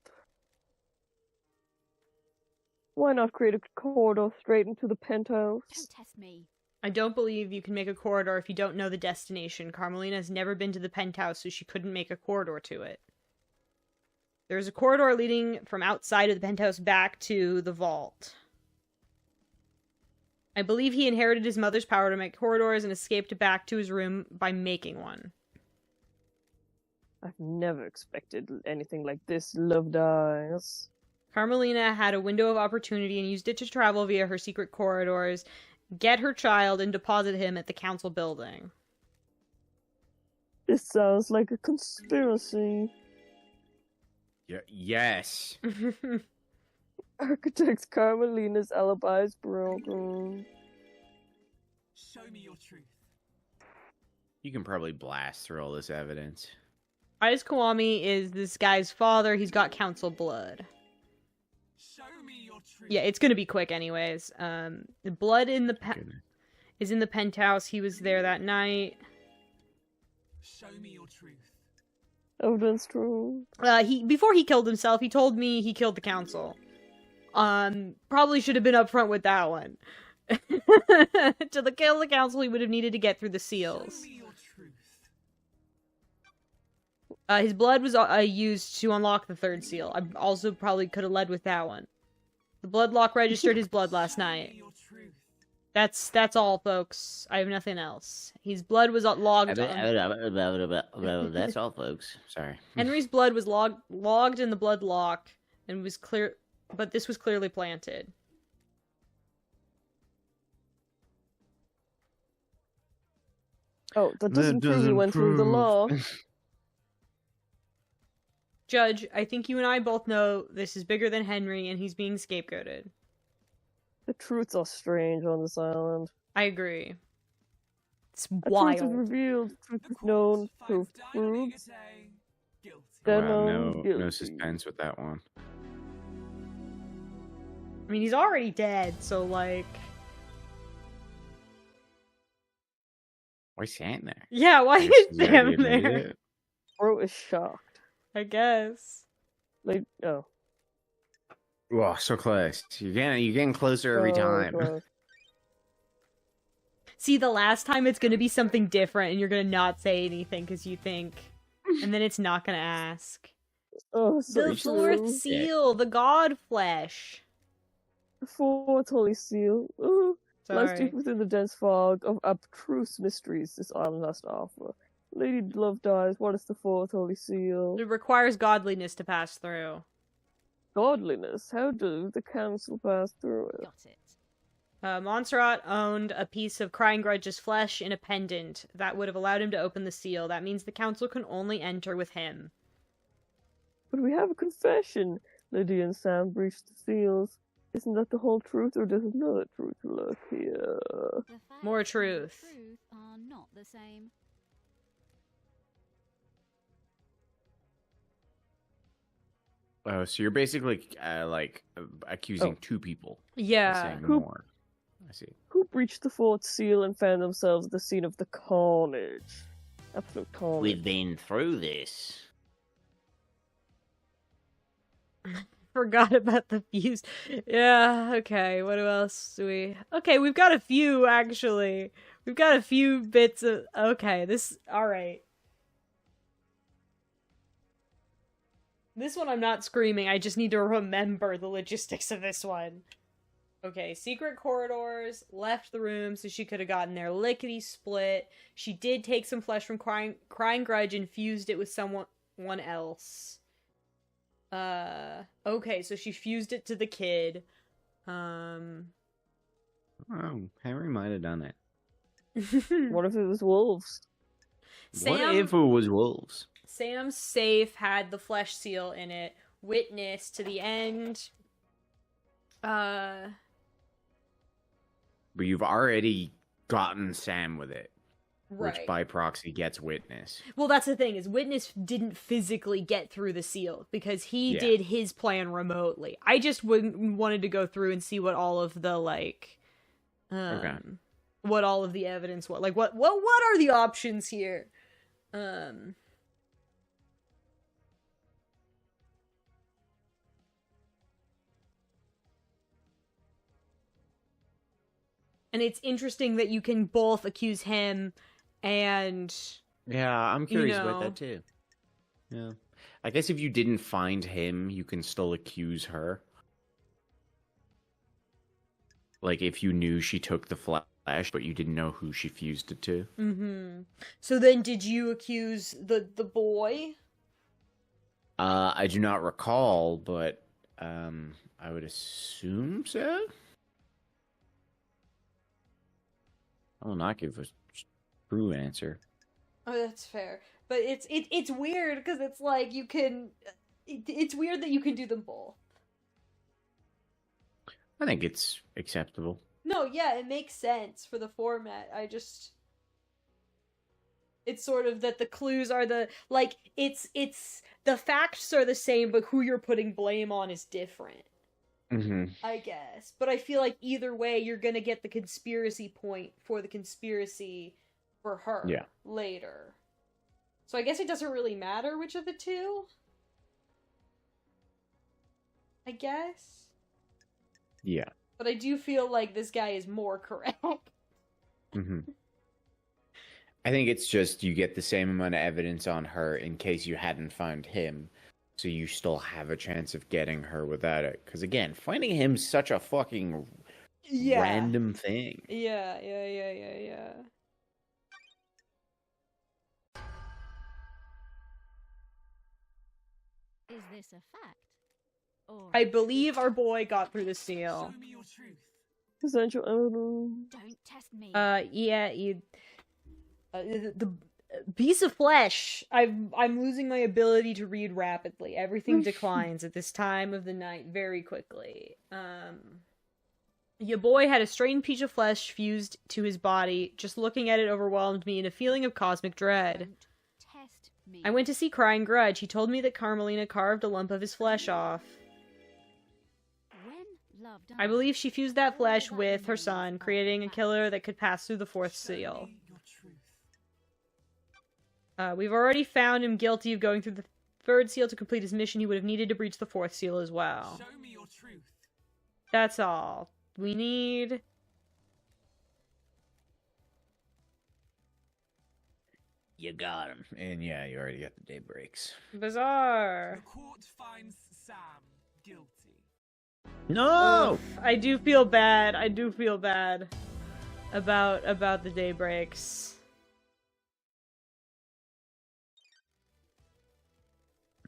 Why not create a corridor straight into the penthouse? Don't test me. I don't believe you can make a corridor if you don't know the destination. Carmelina has never been to the penthouse, so she couldn't make a corridor to it. There's a corridor leading from outside of the penthouse back to the vault. I believe he inherited his mother's power to make corridors and escaped back to his room by making one. I've never expected anything like this, Love Dies. Carmelina had a window of opportunity and used it to travel via her secret corridors, get her child, and deposit him at the council building. This sounds like a conspiracy. Yes. Architect Carmelina's alibi is broken. Show me your truth. You can probably blast through all this evidence. Ais Kiwami is this guy's father. He's got council blood. Show me your truth. Yeah, it's gonna be quick anyways. The blood in the Goodness. is in the penthouse. He was there that night. Show me your truth. Evidence true. Before he killed himself, he told me he killed the council. Probably should have been upfront with that one. To kill the council, he would have needed to get through the seals. Show me your truth. His blood was used to unlock the third seal. I also probably could have led with that one. The blood lock registered his blood last Show night. me your truth. That's all, folks. I have nothing else. His blood was logged. That's all, folks. Sorry. Henry's blood was logged in the blood lock and was clear, but this was clearly planted. Oh, that doesn't prove he went through the law. Judge, I think you and I both know this is bigger than Henry and he's being scapegoated. The truths are strange on this island. I agree. It's A truth is wild. revealed, truth The is known, court truth finds Diana proved. Ligete guilty. Then Wow, I'm guilty. no suspense with that one. I mean, he's already dead, so like... Why stand there? Yeah, why Guess is he already Sam admitted there? it. Bro is shocked. I guess. Like, oh. Whoa, so close. You're getting closer every Oh, time. God. See, the last time it's gonna be something different and you're gonna not say anything because you think... And then it's not gonna ask. Oh, so The true. fourth seal, the god flesh. The fourth holy seal. Ooh. Lies Sorry. deep within the dense fog of abstruse mysteries this island has to offer. Lady Love Dies, what is the fourth holy seal? It requires godliness to pass through. Godliness. How do the council pass through it? Got it. Montserrat owned a piece of Crying Grudge's flesh in a pendant that would have allowed him to open the seal. That means the council can only enter with him. But we have a confession. Lydia and Sam breached the seals. Isn't that the whole truth, or does another truth lurk here? The facts More and the truth. truth are not the same. Oh, so you're basically accusing two people. and Yeah. saying Who- more. I see. Who breached the fourth seal and found themselves at the scene of the carnage? Absolute carnage. been through this. Forgot about the fuse. Yeah, okay, what else do we... Okay, we've got a few, actually. We've got a few bits of... Okay, alright. This one I'm not screaming, I just need to remember the logistics of this one. Okay, secret corridors, left the room so she could have gotten there lickety split. She did take some flesh from Crying Grudge and fused it with someone else. Okay, so she fused it to the kid. Oh, Henry might have done it. What if it was wolves? What if it was wolves? Sam's safe had the flesh seal in it. Witness to the end. But you've already gotten Sam with it, Right. which by proxy gets Witness. Well, that's the thing, is Witness didn't physically get through the seal, because he Yeah. did his plan remotely. I just wanted to go through and see what all of the, like, Okay. what all of the evidence was. Like, what are the options here? And it's interesting that you can both accuse him and... Yeah, I'm curious about know. that too. Yeah. I guess if you didn't find him, you can still accuse her. Like, if you knew she took the flash, but you didn't know who she fused it to. Mm-hmm. So then did you accuse the boy? I do not recall, but I would assume so. I will not give a true answer. Oh, that's fair. But it's weird because it's like you can... It's weird that you can do them both. I think it's acceptable. No, yeah, it makes sense for the format. It's sort of that the clues are the... Like, it's... The facts are the same, but who you're putting blame on is different. Mm-hmm. I guess. But I feel like either way, you're gonna get the conspiracy point for the conspiracy for her later. So I guess it doesn't really matter which of the two? I guess? Yeah. But I do feel like this guy is more correct. Mm-hmm. I think it's just you get the same amount of evidence on her in case you hadn't found him. So you still have a chance of getting her without it. Because again, finding him's such a fucking random thing. Yeah. Is this a fact? Or I believe our boy got through the seal. Show me your truth. Essential evidence. don't test me. Yeah, the piece of flesh. I'm losing my ability to read rapidly. Everything declines at this time of the night very quickly. Your boy had a strained piece of flesh fused to his body. Just looking at it overwhelmed me in a feeling of cosmic dread. Don't test me. I went to see Crying Grudge. He told me that Carmelina carved a lump of his flesh off. When love I dies, believe she fused that flesh all with that her remains son, are creating a facts. killer that could pass through the fourth Show seal. me your truth. We've already found him guilty of going through the third seal to complete his mission. He would have needed to breach the fourth seal as well. Show me your truth. That's all. We need... You got him. And yeah, you already got the day breaks. Bizarre. The court finds Sam guilty. No! Oof. I do feel bad. About the day breaks.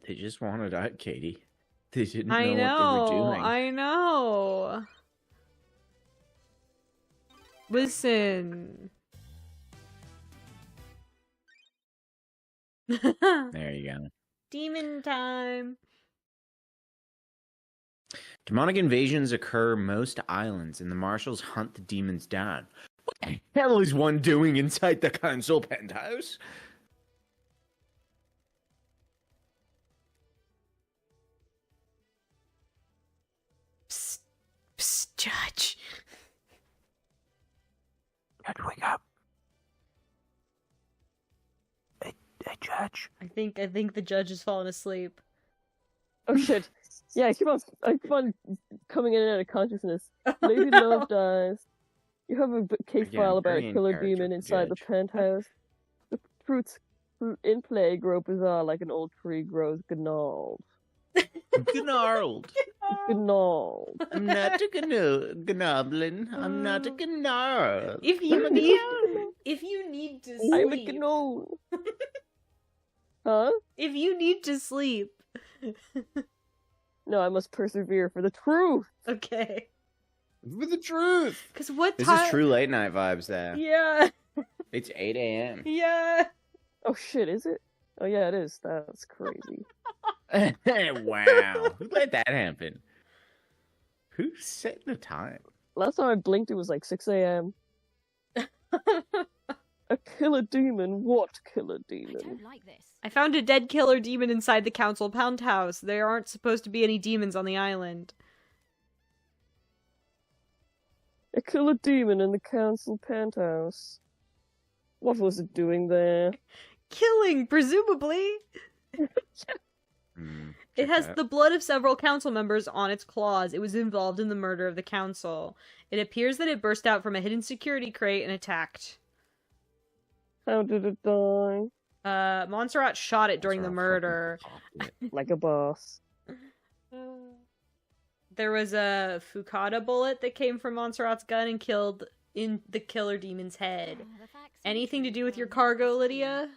They just wanted out Katie. They didn't know, I what they know. were doing. I know. Listen. There you go. Demon time. Demonic invasions occur most islands, and the marshals hunt the demons down. What the hell is one doing inside the council penthouse? Psst, psst, Judge. Judge, wake up. Hey, Judge. I think the judge has fallen asleep. Oh shit. Yeah, I keep on coming in and out of consciousness. Lady no. Love dies. You have a case Again, file about very a in killer character demon for inside the Judge. penthouse. The fruits in play grow bizarre like an old tree grows gnarled. Gnarled. Gnarled. I'm not a gnoblin. I'm not a gnarl. If you need to I'm a sleep, gnoll. Huh? if you need to sleep, No, I must persevere for the truth. okay. For the truth. Because what This time? is true late night vibes there. Yeah, It's 8 a.m. yeah. Oh shit, is it? Oh yeah, it is. That's crazy. Wow. Who let that happen? Who set the time? Last time I blinked, it was like 6 a.m. A killer demon? What killer I demon? don't like this. I found a dead killer demon inside the council penthouse. There aren't supposed to be any demons on the island. A killer demon in the council penthouse. What was it doing there? Killing, presumably. Hmm. It Check has that. the blood of several council members on its claws. It was involved in the murder of the council. It appears that it burst out from a hidden security crate and attacked. How did it die? Montserrat shot it during the Montserrat murder. fucking popped it. Like a boss. There was a Fukada bullet that came from Montserrat's gun and killed in the killer demon's head. The facts Anything to and do with truth your are cargo, not Lydia?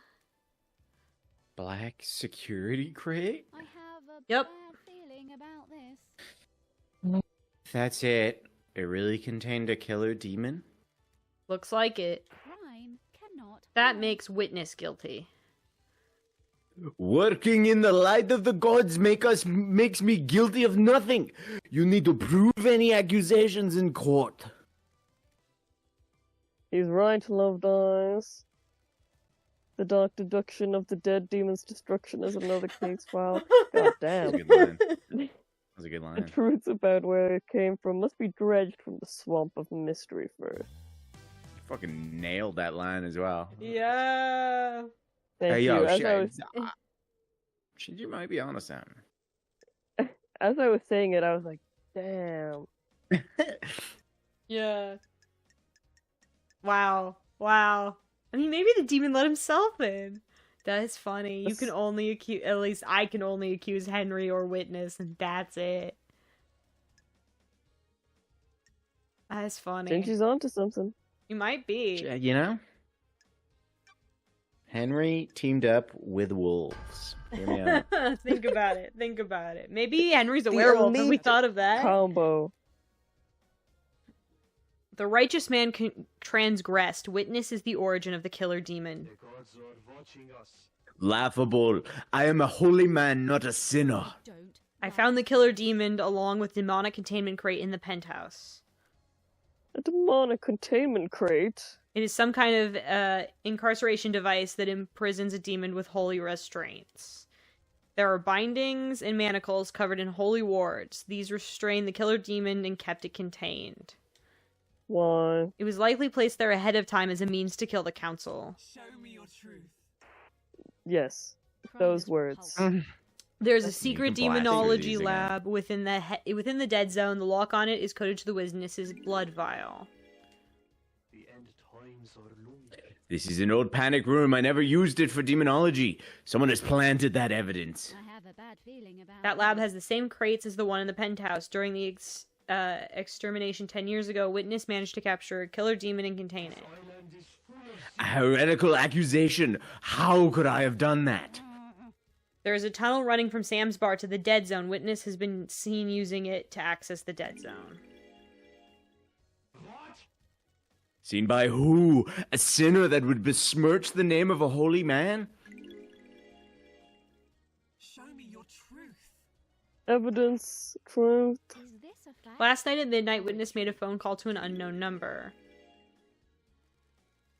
Black security crate? I have a Yep. bad feeling about this. That's it. It really contained a killer demon? Looks like it. Crime cannot. That hide. makes witness guilty. Working in the light of the gods makes me guilty of nothing. You need to prove any accusations in court. He's right, Love Dies. The dark deduction of the dead demon's destruction is another case file. God That was a damn. good line. That was a good The line. truths about where it came from must be dredged from the swamp of mystery first. Fucking nailed that line as well. Yeah. Thank Hey, you. yo, As you might be onto something. I was saying it, I was like, damn. Yeah. Wow. Wow. I mean, maybe the demon let himself in. That is funny. You can only accuse, at least I can only accuse Henry or Witness, and that's it. That is funny. Think she's onto something. You might be. You know? Henry teamed up with wolves. Hear me out. Think about it. Think about it. Maybe Henry's a The werewolf. Have we elite thought of that? Combo. The righteous man transgressed. Witness is the origin of the killer demon. Laughable. I am a holy man, not a sinner. Don't. I found the killer demon along with demonic containment crate in the penthouse. A demonic containment crate. It is some kind of incarceration device that imprisons a demon with holy restraints. There are bindings and manacles covered in holy wards. These restrain the killer demon and kept it contained. Why? It was likely placed there ahead of time as a means to kill the council. Show me your truth. Yes. Crime Those is words. repulsive. There's a You secret can blast through demonology these again. lab within the dead zone. The lock on it is coded to the witness's blood vial. This is an old panic room. I never used it for demonology. Someone has planted that evidence. I have a bad feeling about That lab this. has the same crates as the one in the penthouse. During the extermination 10 years ago, Witness managed to capture a killer demon and contain it. A heretical accusation. How could I have done that? There is a tunnel running from Sam's bar to the dead zone. Witness has been seen using it to access the dead zone. Seen by who? A sinner that would besmirch the name of a holy man? Show me your truth. Evidence. Truth. Is this a fact? Last night at midnight, Witness made a phone call to an unknown number.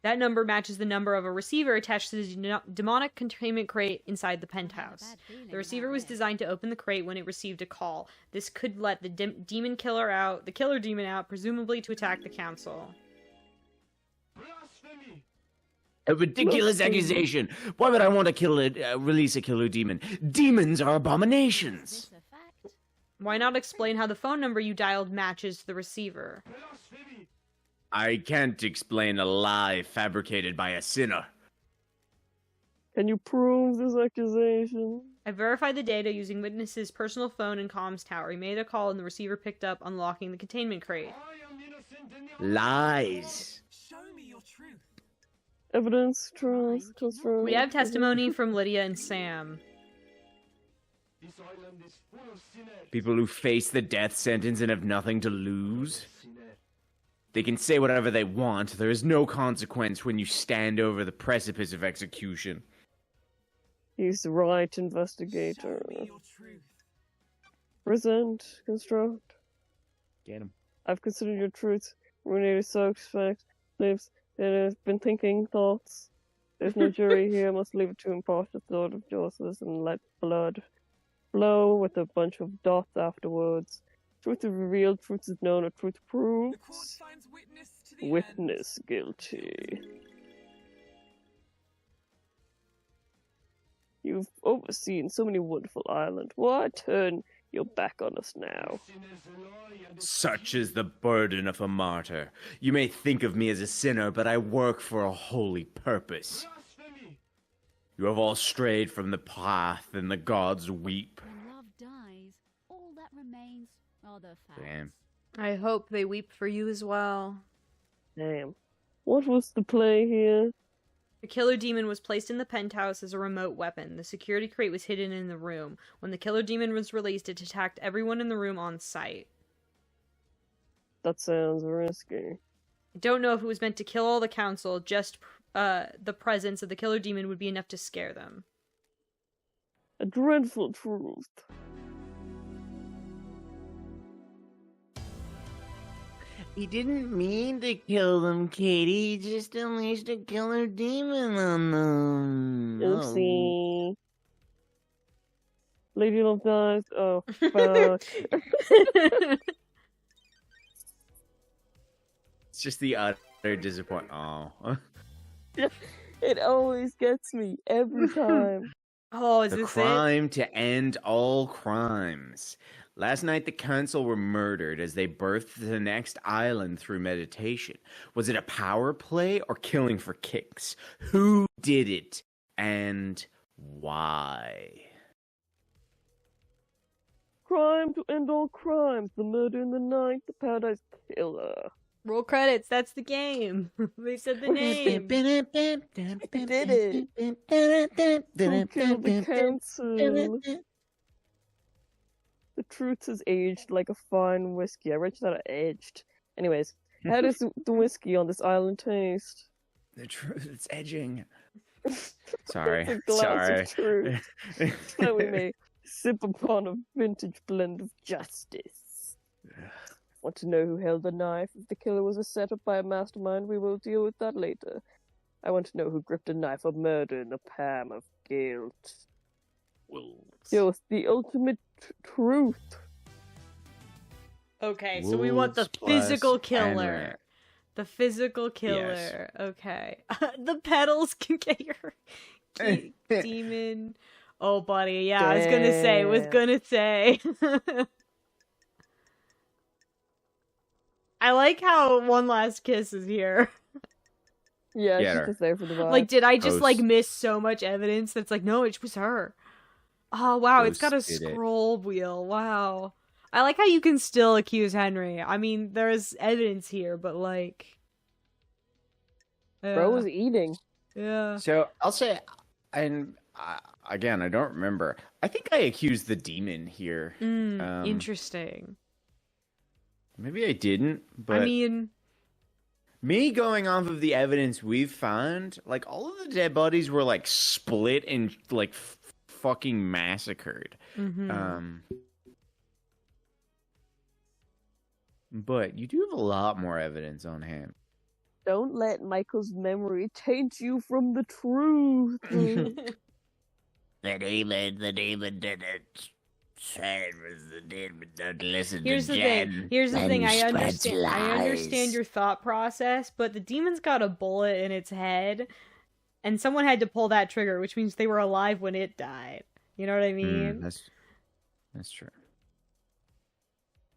That number matches the number of a receiver attached to the demonic containment crate inside the penthouse. bad feeling The receiver about was this. designed to open the crate when it received a call. This could let the demon killer out, the killer demon out, presumably to attack the council. A ridiculous Blasphemy. accusation. Why would I want to release a killer demon? Demons are Is abominations. this a fact? Why not explain how the phone number you dialed matches the receiver? I can't explain a lie fabricated by a sinner. Can you prove this accusation? I verified the data using Witness's personal phone and comms tower. He made a call and the receiver picked up, unlocking the containment crate. Lies. Show me your truth. Evidence. Truth. Confirmed. We have testimony from Lydia and Sam. People who face the death sentence and have nothing to lose. They can say whatever they want. There is no consequence when you stand over the precipice of execution. He's the right Show investigator. me your truth. Present. Construct. Get him. I've considered your truth. Ruinated suspect lives and has been thinking thoughts. There's no jury here. Must leave it to impartial thought of justice and let blood flow with a bunch of dots afterwards. Truth is revealed. Truth is known. A truth The court proves. finds witness to the end. Witness guilty. You've overseen so many wonderful islands. Why turn your back on us now? Such is the burden of a martyr. You may think of me as a sinner, but I work for a holy purpose. You have all strayed from the path, and the gods weep. When love dies, all that remains are the facts. Damn. I hope they weep for you as well. Damn. What was the play here? The killer demon was placed in the penthouse as a remote weapon. The security crate was hidden in the room. When the killer demon was released, it attacked everyone in the room on sight. That sounds risky. I don't know if it was meant to kill all the council, just the presence of the killer demon would be enough to scare them. A dreadful truth. He didn't mean to kill them, Katie. He just unleashed a killer demon on them. Oopsie. Lady Love dies. Oh, fuck. It's just the utter disappointment. Oh. It always gets me, every time. Oh, is The this crime to end all crimes. Last night, the council were murdered as they birthed the next island through meditation. Was it a power play or killing for kicks? Who did it and why? Crime to end all crimes. The murder in the night, the paradise killer. it? Roll credits, that's the game. They said the name. Did it. Who killed the council? The truth has aged like a fine whiskey. I read that I aged. Anyways, how does the whiskey on this island taste? The truth is edging. Sorry. It's a glass Sorry. of truth. So we may sip upon a vintage blend of justice. Want to know who held the knife? If the killer was a setup by a mastermind, we will deal with that later. I want to know who gripped a knife of murder in the palm of guilt. Yo, the ultimate truth. Okay, so we want the Wolves plus physical killer. Henry. The physical killer. Okay. The petals can get your demon. Oh, buddy. Yeah, I was gonna say. I like how One Last Kiss is here. Yeah, Get she's her. just there for the vibe. Like, did I just, Ghost. miss so much evidence that's like, no, it was her. Oh, wow, it's got a Ghost did it. scroll wheel. Wow. I like how you can still accuse Henry. I mean, there's evidence here, but, like... Bro was eating. Yeah. So I'll say, and again, I don't remember. I think I accused the demon here. Interesting. Maybe I didn't, but I mean... me going off of the evidence we've found, like all of the dead bodies were like split and like fucking massacred. mhm. But you do have a lot more evidence on hand. Don't let Michael's memory taint you from the truth. The demon did it. Said was the demon. Don't listen Here's the thing. Here's the thing. I understand your thought process, but the demon's got a bullet in its head, and someone had to pull that trigger, which means they were alive when it died. You know what I mean? That's true.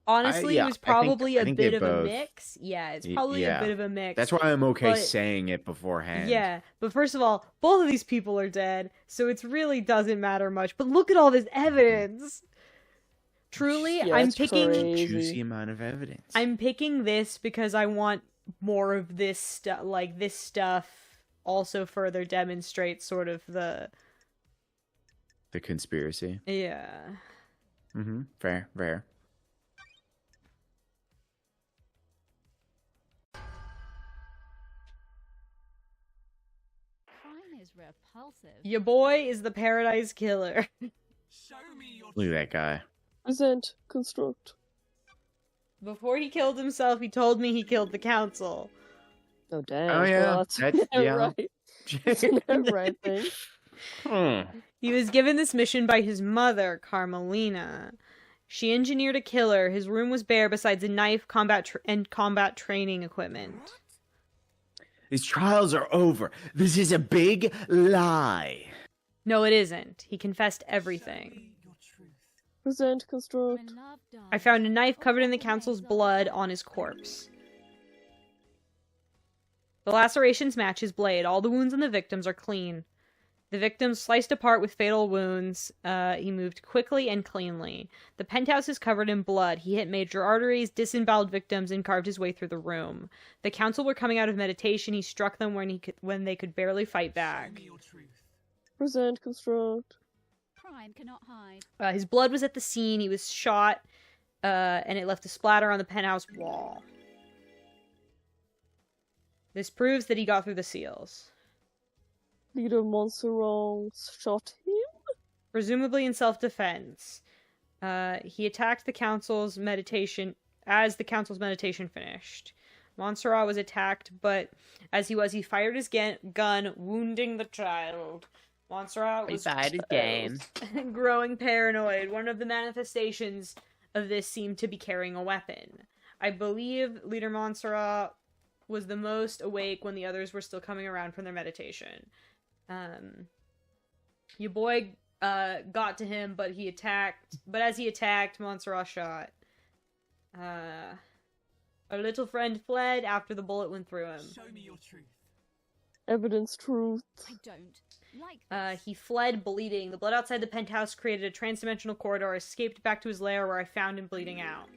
Honestly, yeah, it was probably I a think bit they of a both- mix. Yeah, it's probably a bit of a mix. That's why I'm okay but- saying it beforehand. Yeah, but first of all, both of these people are dead, so it really doesn't matter much. But look at all this evidence. Truly, Yeah, I'm it's picking. crazy. Juicy amount of evidence. I'm picking this because I want more of this stuff. Like this stuff also further demonstrates sort of the The conspiracy. yeah. Mm-hmm. Fair. Crime is repulsive. Your boy is the Paradise Killer. Show me your Look at that guy. Present, construct. Before he killed himself, he told me he killed the council. Oh damn. Oh, yeah. Well, that's Yeah. right. Isn't that right thing? He was given this mission by his mother, Carmelina. She engineered a killer. His room was bare besides a knife, and combat training equipment. These trials are over. This is a big lie. No, it isn't. He confessed everything. Show me your truth. Present, construct. When love dies, I found a knife all covered in the that council's remains are blood the on his corpse. The lacerations match his blade. All the wounds on the victims are clean. The victims sliced apart with fatal wounds. He moved quickly and cleanly. The penthouse is covered in blood. He hit major arteries, disemboweled victims, and carved his way through the room. The council were coming out of meditation. He struck them when they could barely fight Show back. me your truth. Present, construct. crime cannot hide. His blood was at the scene. He was shot, and it left a splatter on the penthouse wall. This proves that he got through the seals. Leader Montserrat shot him? Presumably in self-defense. He attacked the council's meditation as the council's meditation finished. Montserrat was attacked, but as he fired his gun, wounding the child. Montserrat was growing paranoid. One of the manifestations of this seemed to be carrying a weapon. I believe Leader Montserrat was the most awake when the others were still coming around from their meditation. Your boy got to him, but as he attacked, Montserrat shot. Our little friend fled after the bullet went through him. Show me your truth. Evidence, truth. I don't like this. He fled bleeding. The blood outside the penthouse created a transdimensional corridor, escaped back to his lair where I found him bleeding out.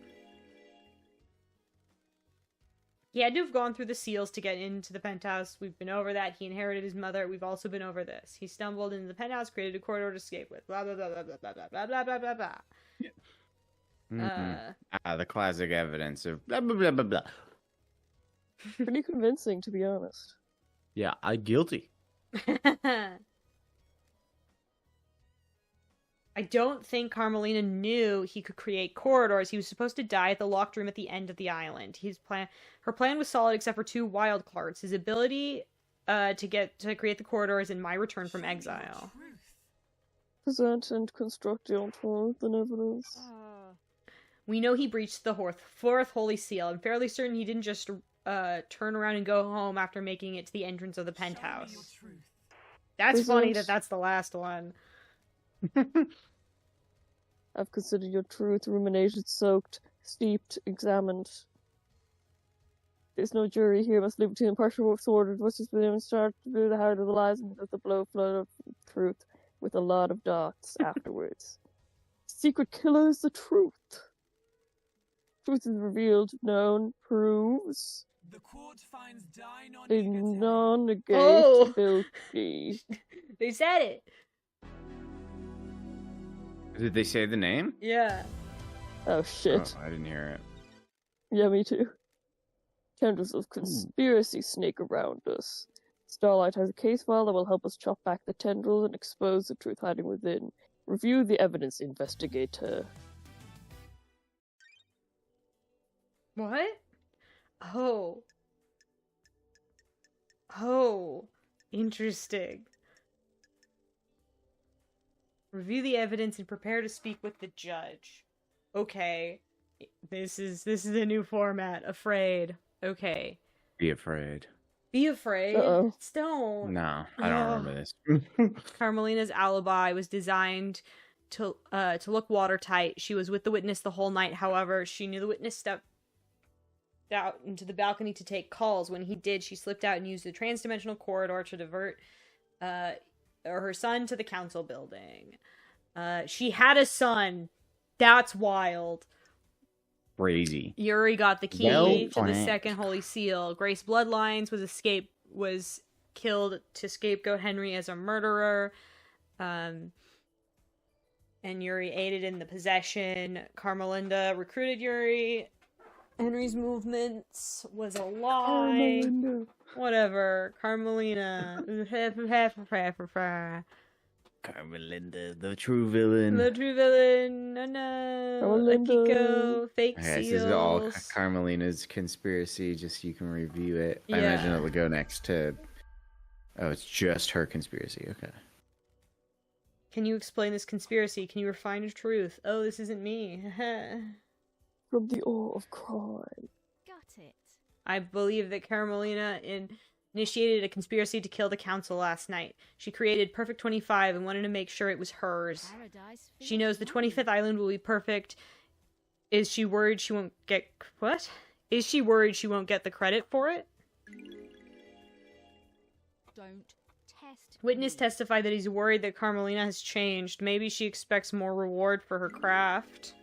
He had to have gone through the seals to get into the penthouse. We've been over that. He inherited his mother. We've also been over this. He stumbled into the penthouse, created a corridor to escape with. Blah, blah, blah, blah, blah, blah, blah, blah, blah, blah, blah. The classic evidence of blah, blah, blah, blah, blah. Pretty convincing, to be honest. Yeah, I'm guilty. I don't think Carmelina knew he could create corridors. He was supposed to die at the locked room at the end of the island. Her plan was solid except for 2 wild cards. His ability to create the corridors and my return from exile. Present and construct the truth and evidence. We know he breached the fourth holy seal. I'm fairly certain he didn't just turn around and go home after making it to the entrance of the penthouse. That's funny that that's the last one. I've considered your truth, ruminated, soaked, steeped, examined. There's no jury here, must liberty and impartial ordered, which has been started to do the heart of the lies and the blow flood of truth with a lot of dots afterwards. Secret killer is the truth. Truth is revealed, known, proves. The court finds They non-negate Oh. guilty. They said it. Did they say the name? Yeah. Oh shit. Oh, I didn't hear it. Yeah, me too. Tendrils of conspiracy snake around us. Starlight has a case file that will help us chop back the tendrils and expose the truth hiding within. Review the evidence, investigator. What? Oh. Oh. Interesting. Review the evidence and prepare to speak with the judge. Okay. This is a new format. Afraid. Okay. Be afraid. Be afraid. Uh-oh. Stone. No, I don't remember this. Carmelina's alibi was designed to look watertight. She was with the witness the whole night. However, she knew the witness stepped out into the balcony to take calls. When he did, she slipped out and used the transdimensional corridor to divert her son to the council building. She had a son. That's wild. Crazy. Yuri got the key Well to the planned. second holy seal. Grace Bloodlines was killed to scapegoat Henry as a murderer. And Yuri aided in the possession. Carmelinda recruited Yuri. Henry's movements was a lie. Whatever. Carmelina. Carmelinda, the true villain. The true villain. No. Carmelinda. Akiko. Fake Okay, this seals. is all Carmelina's conspiracy, just so you can review it. I imagine Yeah. it would go next to... Oh, it's just her conspiracy, okay. Can you explain this conspiracy? Can you refine the truth? Oh, this isn't me. From the awe of crime. Got it. I believe that Carmelina initiated a conspiracy to kill the council last night. She created Perfect 25 and wanted to make sure it was hers. Paradise She knows the 25th island will be perfect. Is she worried she won't get... What? Is she worried she won't get the credit for it? Don't test. Witness testified that he's worried that Carmelina has changed. Maybe she expects more reward for her craft.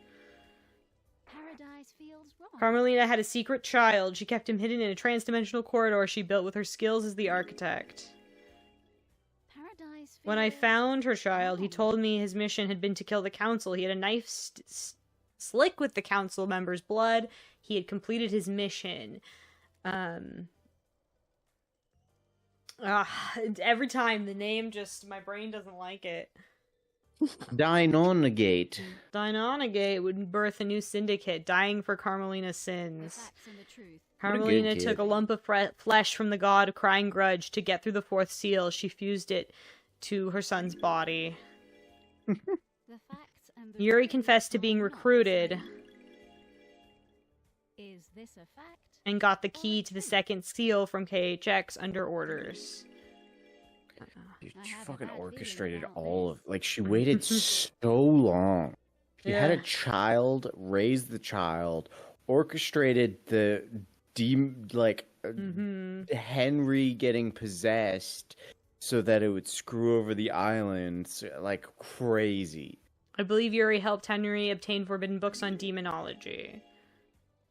Paradise feels wrong. Carmelina had a secret child. She kept him hidden in a trans-dimensional corridor she built with her skills as the architect. Paradise When I feels found her child, he wrong. told me his mission had been to kill the council. He had a knife slick with the council members' blood. He had completed his mission. Every time the name just, my brain doesn't like it. Deinonegate. Deinonegate would birth a new syndicate, dying for Carmelina's The sins. facts and the truth. What a good Carmelina kid. took a lump of flesh from the god Crying Grudge to get through the fourth seal. She fused it to her son's body. The facts and the Yuri truth confessed to are being not recruited the same. Is this a fact? and got the key to the second seal from KHX under orders. She I have a fucking bad feeling orchestrated about all this. of... Like, she waited so long. She had a Yeah. child, raised the child, orchestrated the... Henry getting possessed so that it would screw over the island like crazy. I believe Yuri helped Henry obtain forbidden books on demonology.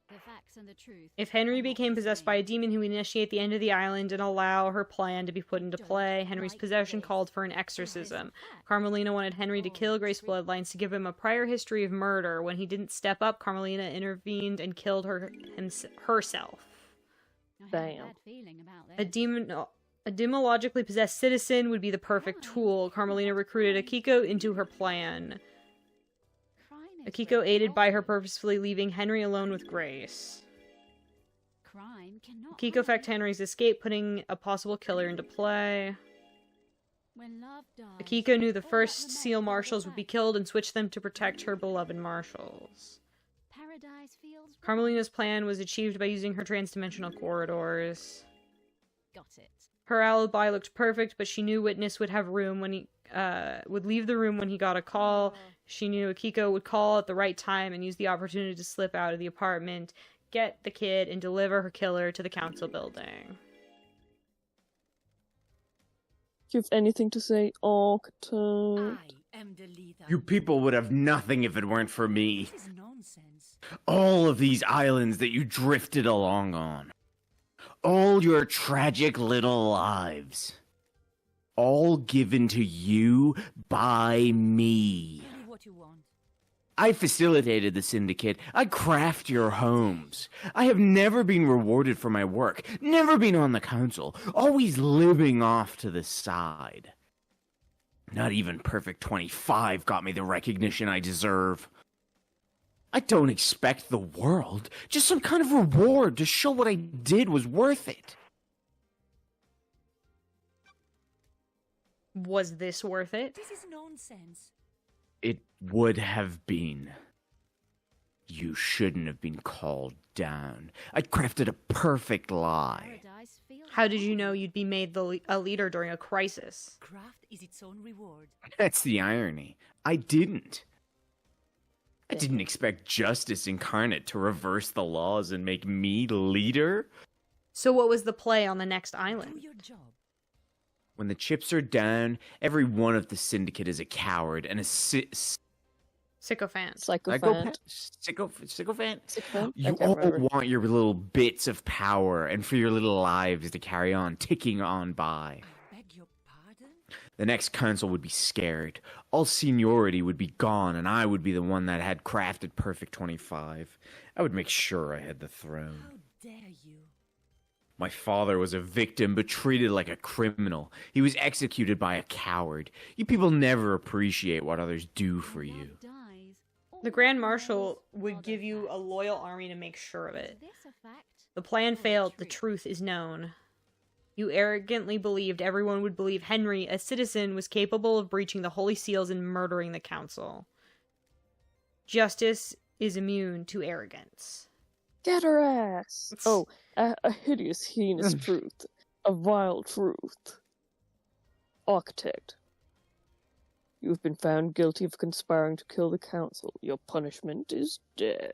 The facts and the truth. If Henry are not became the possessed by a same. demon, he would initiate the end of the island and allow her plan to be put into play. Henry's like possession this. called for an This is exorcism. fact. Carmelina wanted Henry to Oh, kill Grace trick. Bloodlines to give him a prior history of murder. When he didn't step up, Carmelina intervened and killed herself. I have a Damn. bad feeling about A this. a demologically possessed citizen would be the perfect tool. Carmelina recruited Akiko into her plan. Crime is Akiko very aided by her often. purposefully leaving Henry alone with Grace. Crime cannot Akiko hide. effect Henry's escape, putting a possible killer into play. When love dies, Akiko knew the all that first remains seal are the marshals would be facts. killed and switched them to protect her beloved marshals. Paradise feels wrong. Carmelina's plan was achieved by using her transdimensional corridors. Got it. Her alibi looked perfect, but she knew Witness would have room when he would leave the room when he got a call. She knew Akiko would call at the right time and use the opportunity to slip out of the apartment, get the kid, and deliver her killer to the council building. You have anything to say, Arctic? I am the leader. You people would have nothing if it weren't for me. This is nonsense. All of these islands that you drifted along on. All your tragic little lives. All given to you by me. Tell me what you want. I facilitated the syndicate. I craft your homes. I have never been rewarded for my work. Never been on the council. Always living off to the side. Not even Perfect 25 got me the recognition I deserve. I don't expect the world. Just some kind of reward to show what I did was worth it. Was this worth it? This is nonsense. It would have been. You shouldn't have been called down. I crafted a perfect lie. Paradise feels How did you wrong. know you'd be made a leader during a crisis? Craft is its own reward. That's the irony. I didn't. I didn't expect justice incarnate to reverse the laws and make me leader. So what was the play on the next Do island? your job. When the chips are down, every one of the syndicate is a coward and a Sycophant. Psychophant. sycophant. Sycophant? I You can't all remember. want your little bits of power and for your little lives to carry on, ticking on by. I beg your pardon? The next council would be scared. All seniority would be gone, and I would be the one that had crafted Perfect 25. I would make sure I had the throne. How dare you? My father was a victim, but treated like a criminal. He was executed by a coward. You people never appreciate what others do for When you. love dies, all The Grand that Marshal remains would are the give you a facts. loyal army to make sure of Is it. this a fact? The plan or the failed, the truth? truth is known. You arrogantly believed everyone would believe Henry, a citizen, was capable of breaching the Holy Seals and murdering the Council. Justice is immune to arrogance. Get her ass! Oh, a hideous, heinous truth. A vile truth. Architect. You have been found guilty of conspiring to kill the council. Your punishment is death.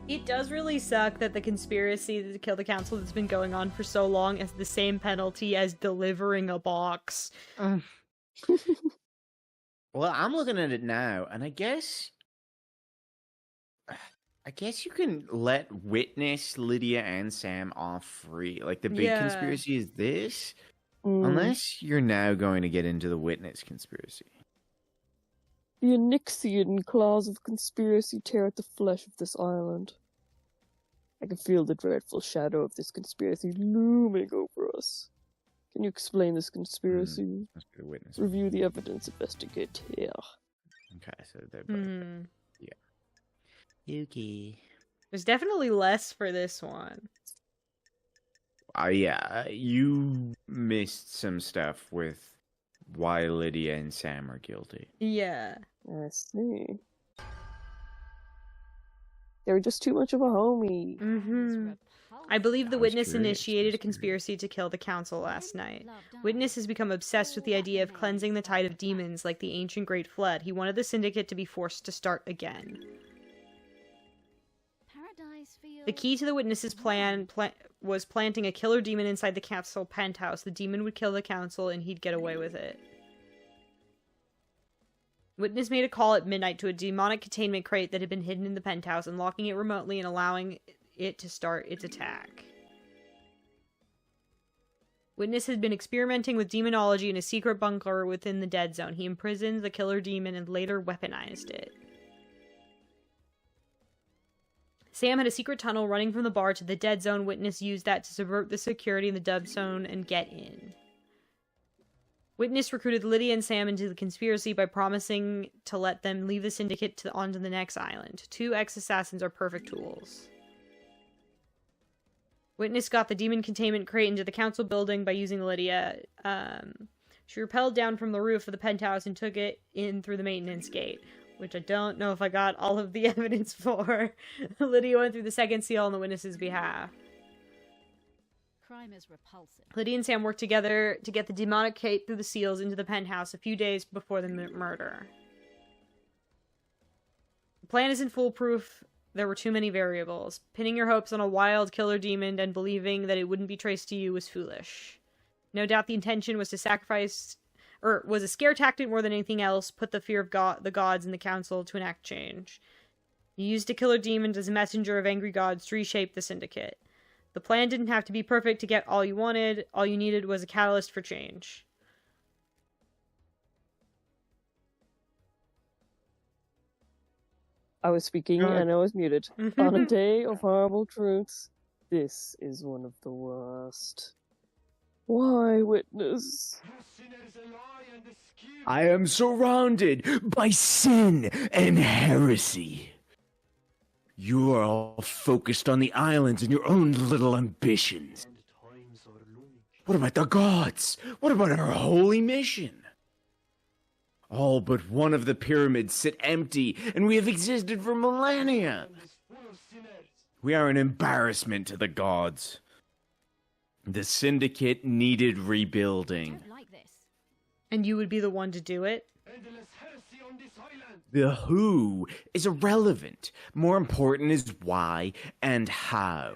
It does really suck that the conspiracy to kill the council that's been going on for so long is the same penalty as delivering a box. Well, I'm looking at it now, and I guess you can let Witness, Lydia, and Sam off free. Like, the big Yeah. conspiracy is this, Mm. unless you're now going to get into the Witness conspiracy. The Onyxian claws of conspiracy tear at the flesh of this island. I can feel the dreadful shadow of this conspiracy looming over us. Can you explain this conspiracy? Must be the Witness. Review the evidence, investigate here. Okay, so they're both. Hmm. Yuki. There's definitely less for this one. Yeah, you missed some stuff with why Lydia and Sam are guilty. Yeah. I see. They were just too much of a homie. Mm-hmm. I believe the I was Witness curious, initiated a I was conspiracy to kill the council last night. Witness has become obsessed with the idea of cleansing the tide of demons like the ancient Great Flood. He wanted the Syndicate to be forced to start again. The key to the Witness's plan was planting a killer demon inside the castle penthouse. The demon would kill the council and he'd get away with it. Witness made a call at midnight to a demonic containment crate that had been hidden in the penthouse, unlocking it remotely and allowing it to start its attack. Witness had been experimenting with demonology in a secret bunker within the Dead Zone. He imprisoned the killer demon and later weaponized it. Sam had a secret tunnel running from the bar to the Dead Zone. Witness used that to subvert the security in the Dead Zone and get in. Witness recruited Lydia and Sam into the conspiracy by promising to let them leave the Syndicate onto the next island. 2 ex-assassins are perfect tools. Witness got the demon containment crate into the council building by using Lydia. She rappelled down from the roof of the penthouse and took it in through the maintenance gate, which I don't know if I got all of the evidence for. Lydia went through the second seal on the Witness's behalf. Crime is repulsive. Lydia and Sam worked together to get the demonic crate through the seals into the penthouse a few days before the murder. The plan isn't foolproof. There were too many variables. Pinning your hopes on a wild killer demon and believing that it wouldn't be traced to you was foolish. No doubt the intention was to sacrifice, or was a scare tactic more than anything else, put the fear of the gods in the council to enact change. You used a killer demon as a messenger of angry gods to reshape the Syndicate. The plan didn't have to be perfect to get all you wanted. All you needed was a catalyst for change. I was speaking and I was muted. On a day of horrible truths, this is one of the worst. Why, Witness? I am surrounded by sin and heresy. You are all focused on the islands and your own little ambitions. What about the gods? What about our holy mission? All but one of the pyramids sit empty, and we have existed for millennia. We are an embarrassment to the gods. The Syndicate needed rebuilding. Don't like this. And you would be the one to do it? The who is irrelevant. More important is why and how.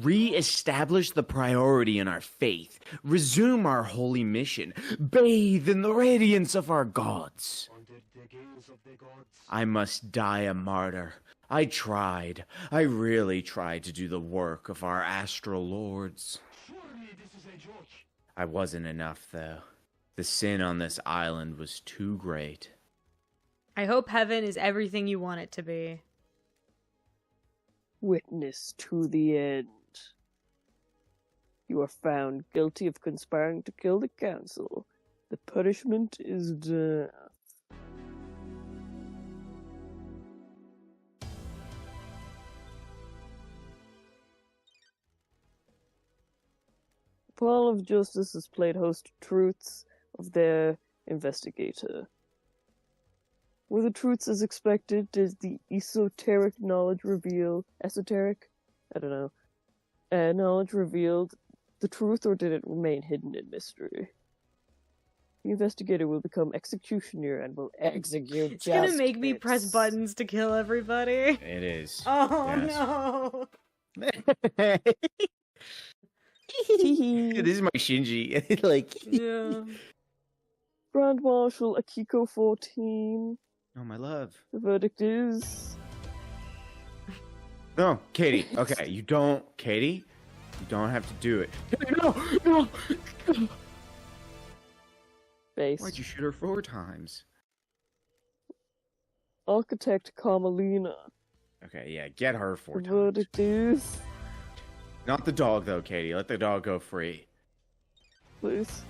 Re-establish the priority in our faith. Resume our holy mission. Bathe in the radiance of our gods. I must die a martyr. I tried. I really tried to do the work of our astral lords. I wasn't enough, though. The sin on this island was too great. I hope heaven is everything you want it to be. Witness to the end. You are found guilty of conspiring to kill the council. The punishment is death. Paul of Justice has played host to truths of their investigator. Were the truths as expected? Did the esoteric knowledge reveal esoteric? I don't know. knowledge revealed the truth, or did it remain hidden in mystery? The investigator will become executioner and will execute It's gonna make me press justice. buttons to kill everybody. It is. Oh Yes. no. This is my Shinji. Like, Yeah. Grand Marshal Akiko 14. oh my love. The verdict is No, Katie. Okay, you don't, Katie. You don't have to do it. No, no. base. Why'd you shoot her 4 times? Architect Carmelina. Okay, yeah, get her 4 The times. verdict is Not the dog though, Katie. Let the dog go free. please.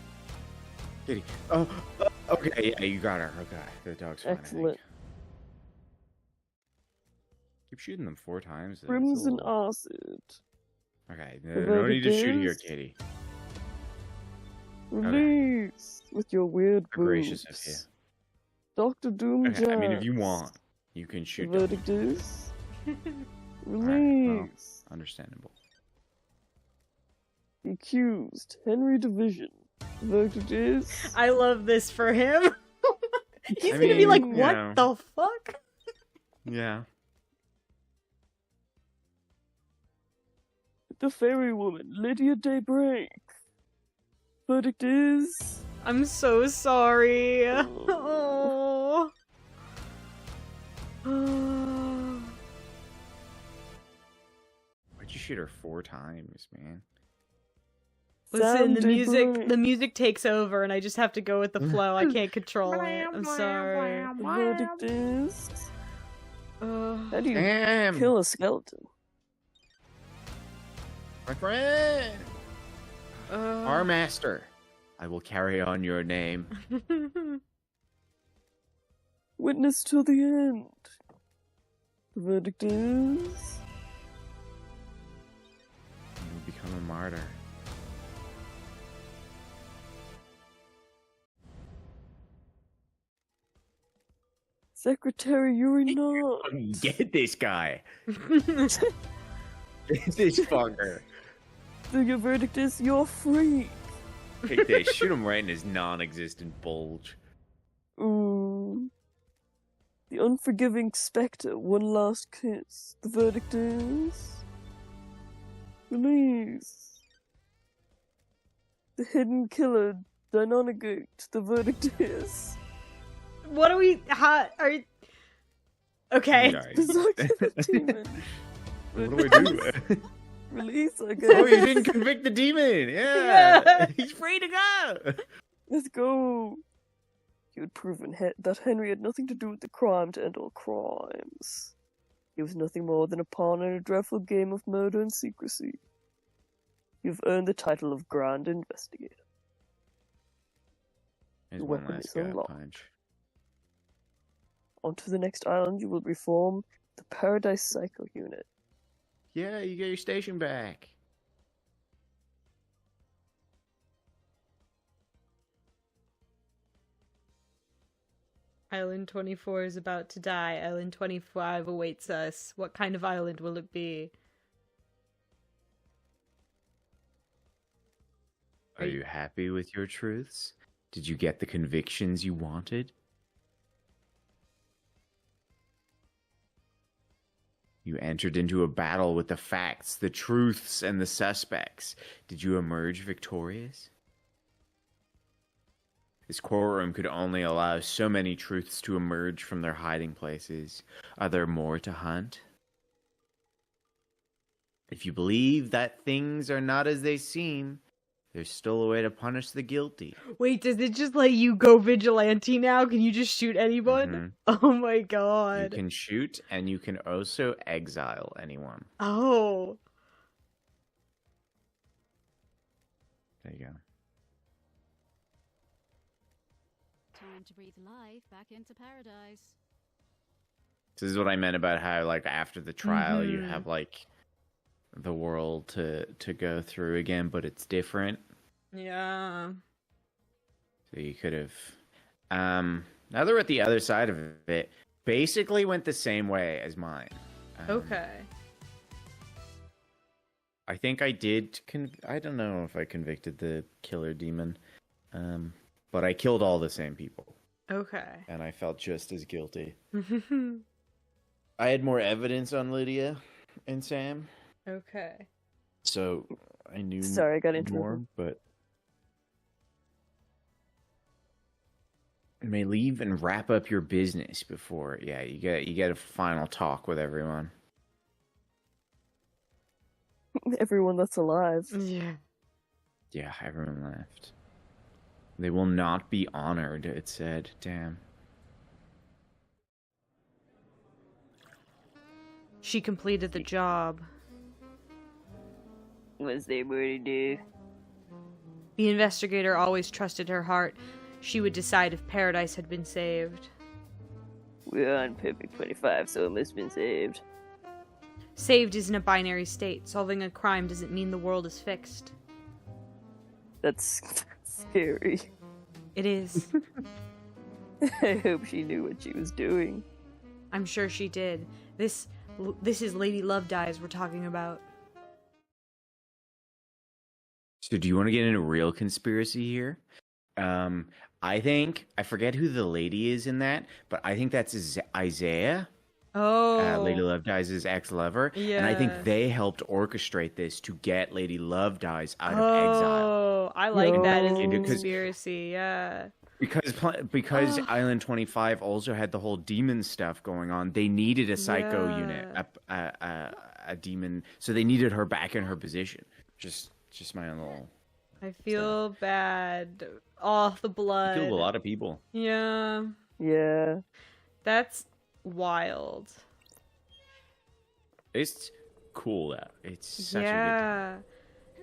Katie. Oh, okay, yeah, you got her. Okay, the dog's fine. I think. Excellent. Keep shooting them 4 times. That's a Crimson little- Acid. Okay, The no need to verdict shoot here, is- Katie. Release with your weird How gracious of boobs. you. Dr. Doom Okay, I mean, if you Jazz. want, you can The shoot them. verdict is well. release. Understandable. The accused, Henry Division. The verdict is I love this for him. He's I gonna be like, mean, what yeah. the fuck? Yeah. the fairy woman, Lydia Daybreak. Verdict is I'm so sorry. Oh. Why'd you shoot her 4 times, man? Listen, Sam the Daybreak. music takes over, and I just have to go with the flow. I can't control it. I'm sorry. The verdict is how do you Damn! kill a skeleton? My friend! Our master. I will carry on your name. Witness till the end. The verdict is You will become a martyr. Secretary Yuri Knott. Get this guy. This fucker. Your verdict is you're free. They shoot him right in his non-existent bulge. Ooh. The unforgiving spectre, one last kiss. The verdict is release. The hidden killer, Deinonegate. The verdict is What are we? How are you? Okay. Sorry. the succubus demon. What do I do? Release, I guess. Oh, you didn't convict the demon. Yeah. Yeah. He's free to go. Let's go. You had proven that Henry had nothing to do with the crime to end all crimes. He was nothing more than a pawn in a dreadful game of murder and secrecy. You've earned the title of Grand Investigator. There's The one weapon last is gut unlocked. punch. On to the next island, you will reform the Paradise Cycle Unit. Yeah, you get your station back. Island 24 is about to die. Island 25 awaits us. What kind of island will it be? Are you happy with your truths? Did you get the convictions you wanted? You entered into a battle with the facts, the truths, and the suspects. Did you emerge victorious? This courtroom could only allow so many truths to emerge from their hiding places. Are there more to hunt? If you believe that things are not as they seem, there's still a way to punish the guilty. Wait, does it just let you go vigilante now? Can you just shoot anyone? Oh my You god. can shoot, and you can also exile anyone. Oh. There you go. Time to breathe life back into paradise. This is what I meant about how, like, after the trial, you Mhm. have, like, the world to go through again, but it's different. Yeah. So you could have... now that we're at the other side of it, basically went the same way as mine. Okay. I think I did. I don't know if I convicted the killer demon, but I killed all the same people, Okay. and I felt just as guilty. I had more evidence on Lydia and Sam, Okay. so I knew Sorry, I got more. interrupted. But you may leave and wrap up your business before. Yeah, you get a final talk with everyone. Everyone that's alive. Yeah. Yeah, everyone left. They will not be honored, it said. Damn. She completed the job. Was there more to do? The investigator always trusted her heart. She would decide if Paradise had been saved. We're on Perfect 25, so it must have been saved. Saved isn't a binary state. Solving a crime doesn't mean the world is fixed. That's scary. It is. I hope she knew what she was doing. I'm sure she did. This is Lady Love Dies we're talking about. So do you want to get into real conspiracy here? I think, I forget who the lady is in that, but I think that's Isaiah. Oh. Lady Love Dies' ex-lover. And I think Yeah. they helped orchestrate this to get Lady Love Dies out of exile. Oh, I like that as a Yo. conspiracy, yeah. Because Island 25 also had the whole demon stuff going on, they needed a psycho Yeah. unit, a demon, so they needed her back in her position. Just my own little... I feel bad. Oh, the blood. Killed a lot of people. Yeah. Yeah. That's wild. It's cool though. It's such Yeah.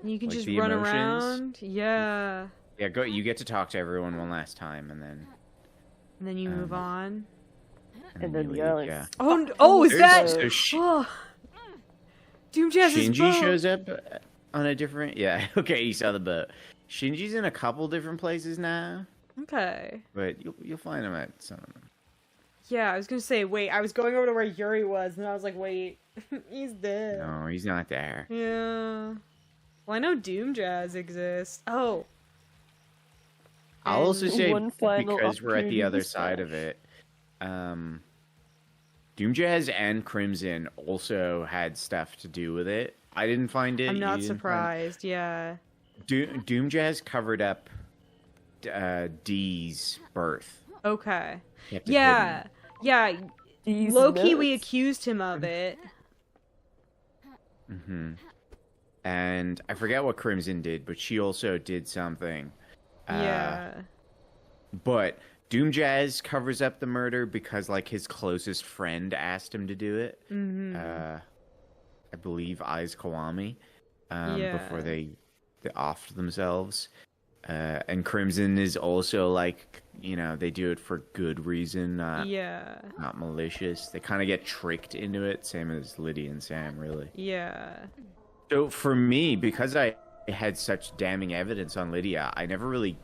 You can Like just the run emotions? around. Yeah. a good... Yeah, go. You get to talk to everyone one last time, and then And then you move on. And then you the leave, island. yeah. Oh, is that? So Oh. Doom Jazz's Shinji boat. shows up on a different... Yeah, okay, you saw the boat. Shinji's in a couple different places now, Okay. but you'll find him at some of them. Yeah, I was gonna say, wait, I was going over to where Yuri was, and I was like, wait, he's dead. No, he's not there. Yeah. Well, I know Doom Jazz exists. Oh. I'll also And say, one final because we're at the opportunity other to side of smash. it, Doom Jazz and Crimson also had stuff to do with it. I didn't find it. I'm you not didn't find- surprised, yeah. Doom Jazz covered up Dee's birth. Okay. Kept it Yeah. Yeah. These Low-key, we nuts. accused him of it. hidden. And I forget what Crimson did, but she also did something. Yeah. But Doom Jazz covers up the murder because, like, his closest friend asked him to do it. Mm-hmm. I believe Aiz Kawami. Before Yeah. they offed themselves. And Crimson is also, like, you know, they do it for good reason, not malicious. They kind of get tricked into it, same as Lydia and Sam, really. Yeah. So for me, because I had such damning evidence on Lydia, I never really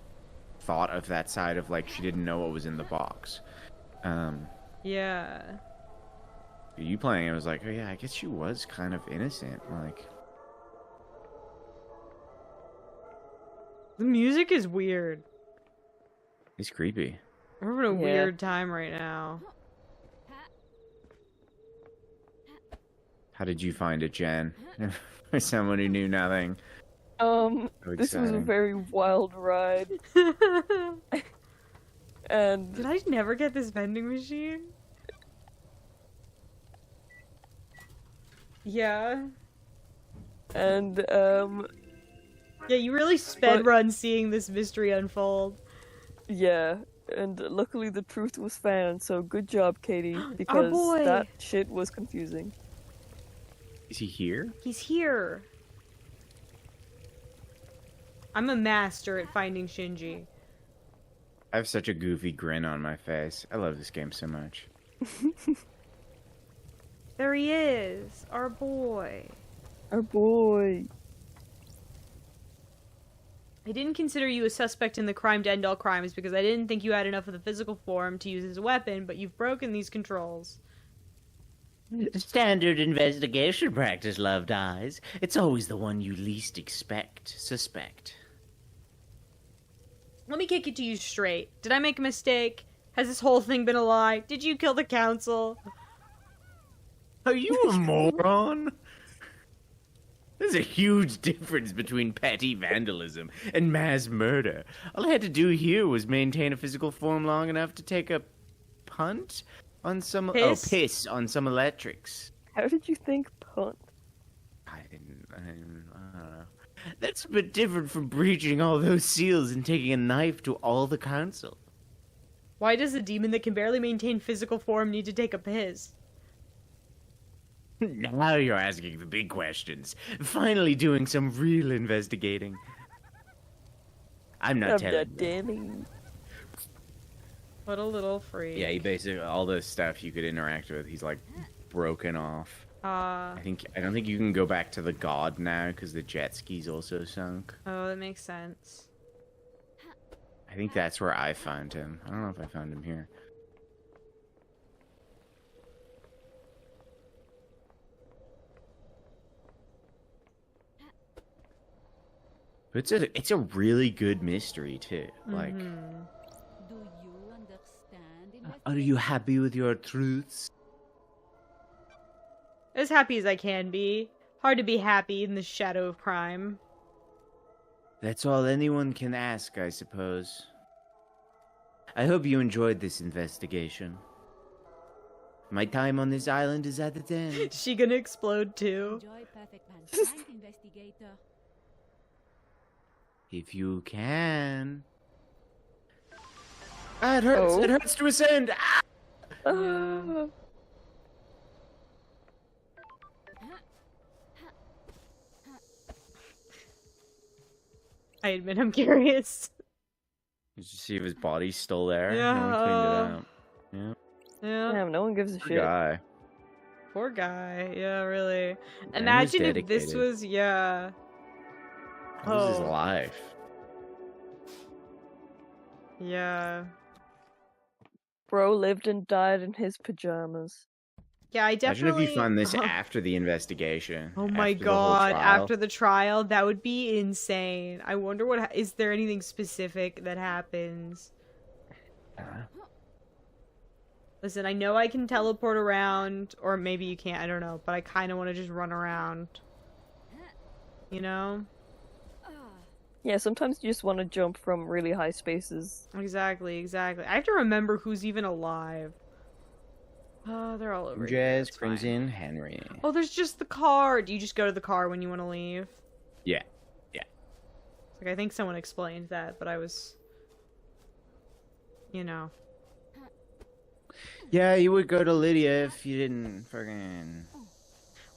thought of that side of, like, she didn't know what was in the box. Yeah. You playing, I was like, oh yeah, I guess she was kind of innocent. Like, The music is weird. it's creepy. We're having a Yeah. weird time right now. How did you find it, Jen? For someone who knew nothing. So This was a exciting. very wild ride, and Did I never get this vending machine? Yeah. and Yeah, you really sped But- run seeing this mystery unfold. yeah, and luckily the truth was found. So good job, Katie, because boy. that shit was confusing. Is he here? He's here. I'm a master at finding Shinji. I have such a goofy grin on my face. I love this game so much. There he is, our boy. Our boy. I didn't consider you a suspect in the crime to end all crimes because I didn't think you had enough of the physical form to use as a weapon, but you've broken these controls. Standard investigation practice, Loved Eyes. It's always the one you least suspect. Let me kick it to you straight. Did I make a mistake? Has this whole thing been a lie? Did you kill the council? Are you a moron? There's a huge difference between petty vandalism and mass murder. All I had to do here was maintain a physical form long enough to take a punt on some piss on some electrics. How did you think punt? I don't know. That's a bit different from breaching all those seals and taking a knife to all the council. Why does a demon that can barely maintain physical form need to take a piss? Now you're asking the big questions. Finally doing some real investigating. I'm not telling you. Damning. What a little freak. Yeah, he basically all the stuff you could interact with, he's like broken off. I don't think you can go back to the god now because the jet ski's also sunk. Oh, that makes sense. I think that's where I found him. I don't know if I found him here. But it's a really good mystery too. Like, Do you understand? are you happy with your truths? As happy as I can be. Hard to be happy in the shadow of crime. That's all anyone can ask, I suppose. I hope you enjoyed this investigation. My time on this island is at its end. Is she gonna explode too? Enjoy perfect pan. Right, investigator. If you can. Ah, it hurts. Oh. It hurts to ascend. Ah! Ah. I admit I'm curious. Did you see if his body's still there? Yeah. No one cleaned it out. Yeah. Yeah. Damn, no one gives a Poor shit. guy. Poor guy. Yeah, really. Man was Imagine if this dedicated. was, yeah. That was his Oh. life. Yeah. Bro lived and died in his pajamas. Yeah, I Imagine definitely. if you found this after the investigation. Oh my after the whole god, trial. after the trial, that would be insane. I wonder is there anything specific that happens? Listen, I know I can teleport around, or maybe you can't, I don't know, but I kind of want to just run around. You know? Yeah, sometimes you just want to jump from really high spaces. Exactly, exactly. I have to remember who's even alive. Oh, they're all over here. Jazz It's brings fine. in Henry. Oh, there's just the car. Do you just go to the car when you want to leave? Yeah. Like, I think someone explained that, but I was... You know. Yeah, you would go to Lydia if you didn't fucking...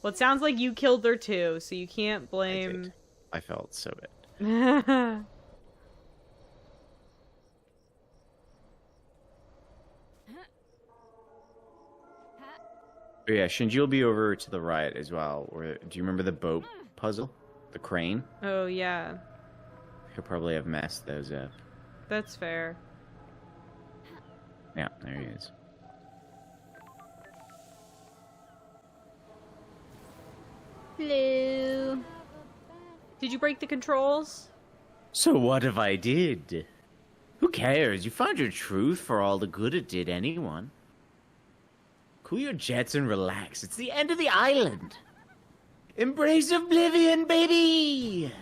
Well, it sounds like you killed her too, so you can't I blame... did. I felt so bad. Oh yeah, Shinji will be over to the right as well. Where, do you remember the boat puzzle? The crane? Oh, yeah. He'll probably have messed those up. That's fair. Yeah, there he is. Hello. Did you break the controls? So what if I did? Who cares? You found your truth for all the good it did anyone. Cool your jets and relax. It's the end of the island. Embrace oblivion, baby!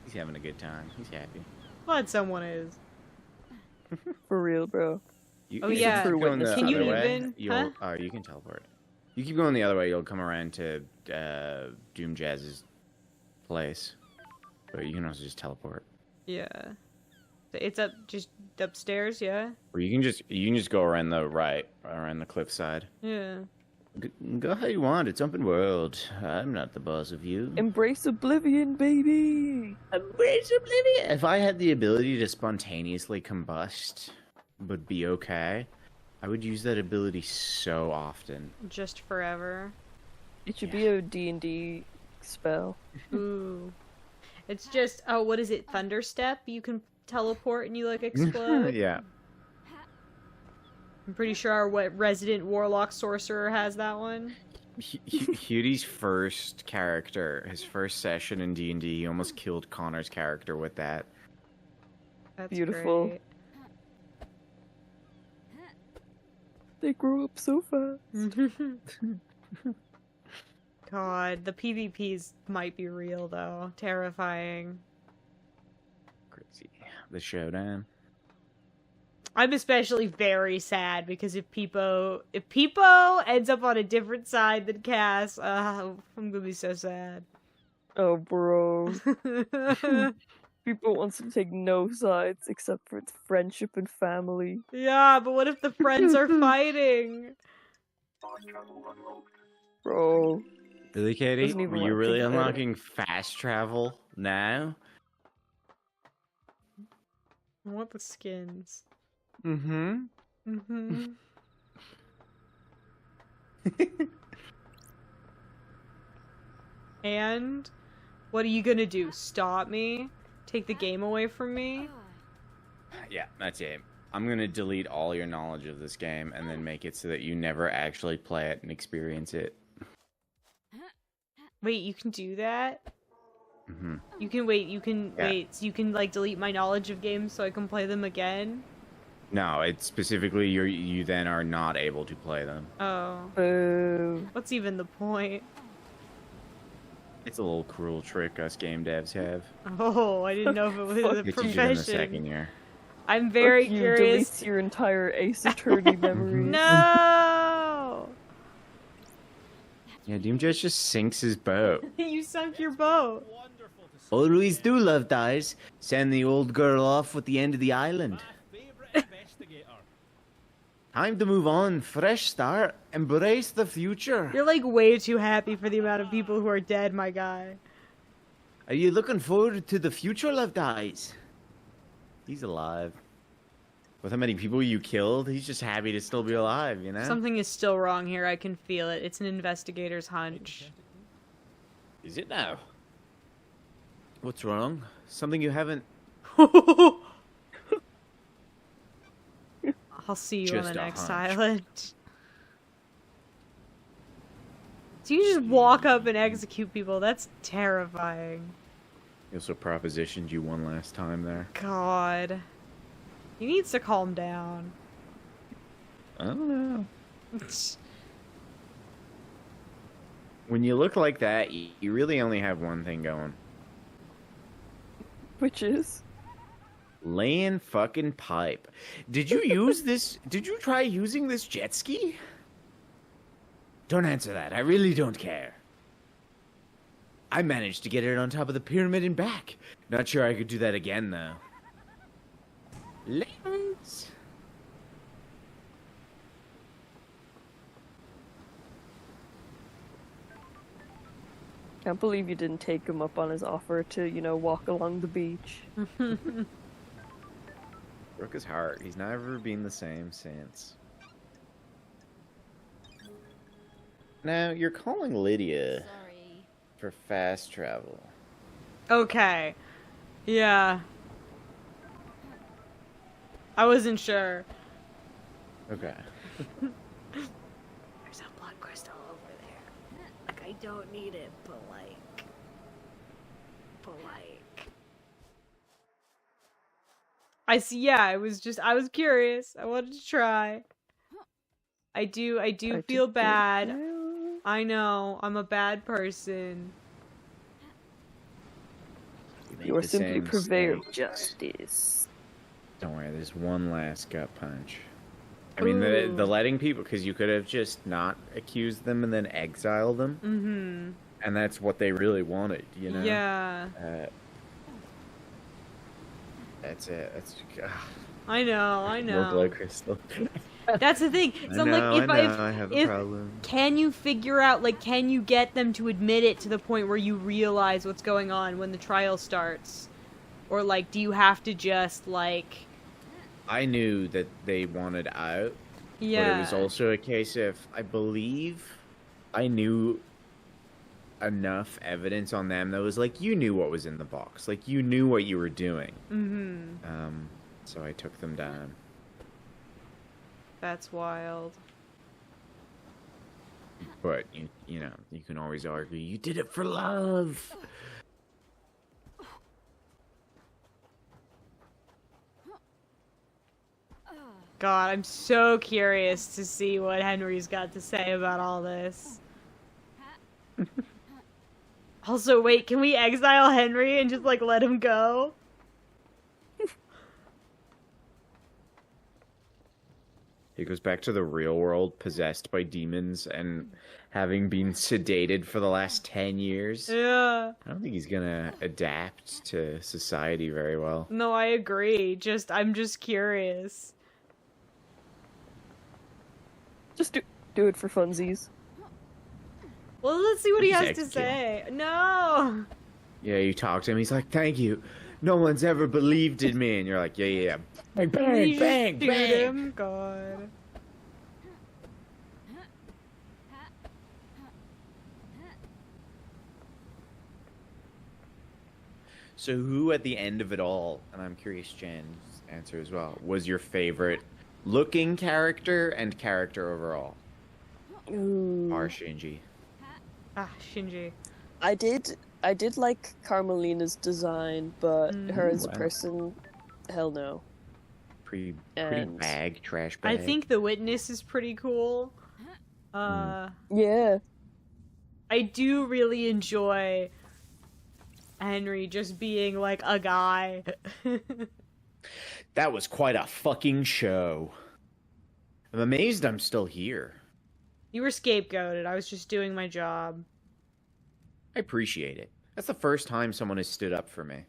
He's having a good time. He's happy. Glad someone is. For real, bro. You, Oh, you yeah. keep going the Can you other way, even- You'll, huh? you can teleport. You keep going the other way, you'll come around to Doom Jazz's place. But you can also just teleport. Yeah. It's just upstairs, yeah? Or you can just go around the right, around the cliffside. Yeah. Go how you want. It's open world. I'm not the boss of you. Embrace oblivion, baby! Embrace oblivion. If I had the ability to spontaneously combust, but be okay, I would use that ability so often. Just forever. It should be a D&D spell. Ooh. It's just, oh, what is it? Thunderstep? You can teleport and you, like, explode? Yeah. I'm pretty sure our resident warlock sorcerer has that one. Hughie's first character, his first session in D&D, he almost killed Connor's character with that. That's Beautiful. great. They grow up so fast. God, the PvPs might be real though. Terrifying. Crazy. The showdown. I'm especially very sad because if Peepo ends up on a different side than Cass, I'm gonna be so sad. Oh, bro. People wants to take no sides except for its friendship and family. Yeah, but what if the friends are fighting? Bro. Really, Katie? Doesn't even Were wanna you really think about it. unlocking fast travel now? I want the skins. Mm-hmm. Mm-hmm. And what are you gonna do? Stop me? Take the game away from me? Yeah, that's it. I'm gonna delete all your knowledge of this game and then make it so that you never actually play it and experience it. Wait, you can do that? Mm-hmm. You can wait, so you can like delete my knowledge of games so I can play them again? No, it's specifically you then are not able to play them. Oh. Boo. What's even the point? It's a little cruel trick us game devs have. Oh, I didn't know if it was a They teach it in the second profession. year. I'm very Fuck you, curious. deletes your entire Ace Attorney memories. No! Yeah, Doomjudge just sinks his boat. You sunk your boat. Always do love dies. Send the old girl off with the end of the island. Time to move on. Fresh start. Embrace the future. You're like way too happy for the amount of people who are dead, my guy. Are you looking forward to the future, Love Dies? He's alive. With how many people you killed, he's just happy to still be alive, you know? Something is still wrong here. I can feel it. It's an investigator's hunch. Is it now? What's wrong? Something you haven't... I'll see you Just on the a next hunch. island. So you just walk up and execute people. That's terrifying. He also propositioned you one last time there. God. He needs to calm down. I don't know. When you look like that, you really only have one thing going. Which is? Laying fucking pipe. Did you use this? Did you try using this jet ski? Don't answer that. I really don't care. I managed to get it on top of the pyramid and back. Not sure I could do that again, though. Layers. Can't believe you didn't take him up on his offer to, you know, walk along the beach. Broke his heart. He's never been the same since. Now, you're calling Lydia Sorry. for fast travel. Okay. Yeah. I wasn't sure. Okay. There's a blood crystal over there. Like, I don't need it, but like... I see, yeah, I was curious. I wanted to try. I do feel bad. I know, I'm a bad person. You are The simply same purveyor of mistake. justice. Don't worry, there's one last gut punch. I mean, the Ooh. letting people, because you could have just not accused them and then exiled them, Mm-hmm. and that's what they really wanted, you know? Yeah. That's it. That's I know. more blood crystal. That's the thing. So I'm like, I have a if problem. can you figure out, like, can you get them to admit it to the point where you realize what's going on when the trial starts? Or, like, do you have to just, like... I knew that they wanted out, Yeah. but it was also a case of, I believe, I knew enough evidence on them that was like, you knew what was in the box. Like, you knew what you were doing. Mm-hmm. So I took them down. That's wild. But you know, you can always argue you did it for love. God, I'm so curious to see what Henry's got to say about all this. Also, wait, can we exile Henry and just, like, let him go? He goes back to the real world, possessed by demons, and having been sedated for the last 10 years. Yeah. I don't think he's gonna adapt to society very well. No, I agree. I'm just curious. Just do it for funsies. Well, let's see what he Just has to execute say. No! Yeah, you talk to him, he's like, thank you. No one's ever believed in me. And you're like, yeah. Bang, bang, You bang, shoot bang. him? God. So who at the end of it all, and I'm curious Jen's answer as well, was your favorite looking character and character overall? Ooh. Or Shinji? Ah, Shinji. I did like Carmelina's design, but her as a Wow. person, hell no. Pretty And- bag, trash I bag. think the witness is pretty cool. Yeah. I do really enjoy Henry just being like a guy. That was quite a fucking show. I'm amazed I'm still here. You were scapegoated. I was just doing my job. I appreciate it. That's the first time someone has stood up for me.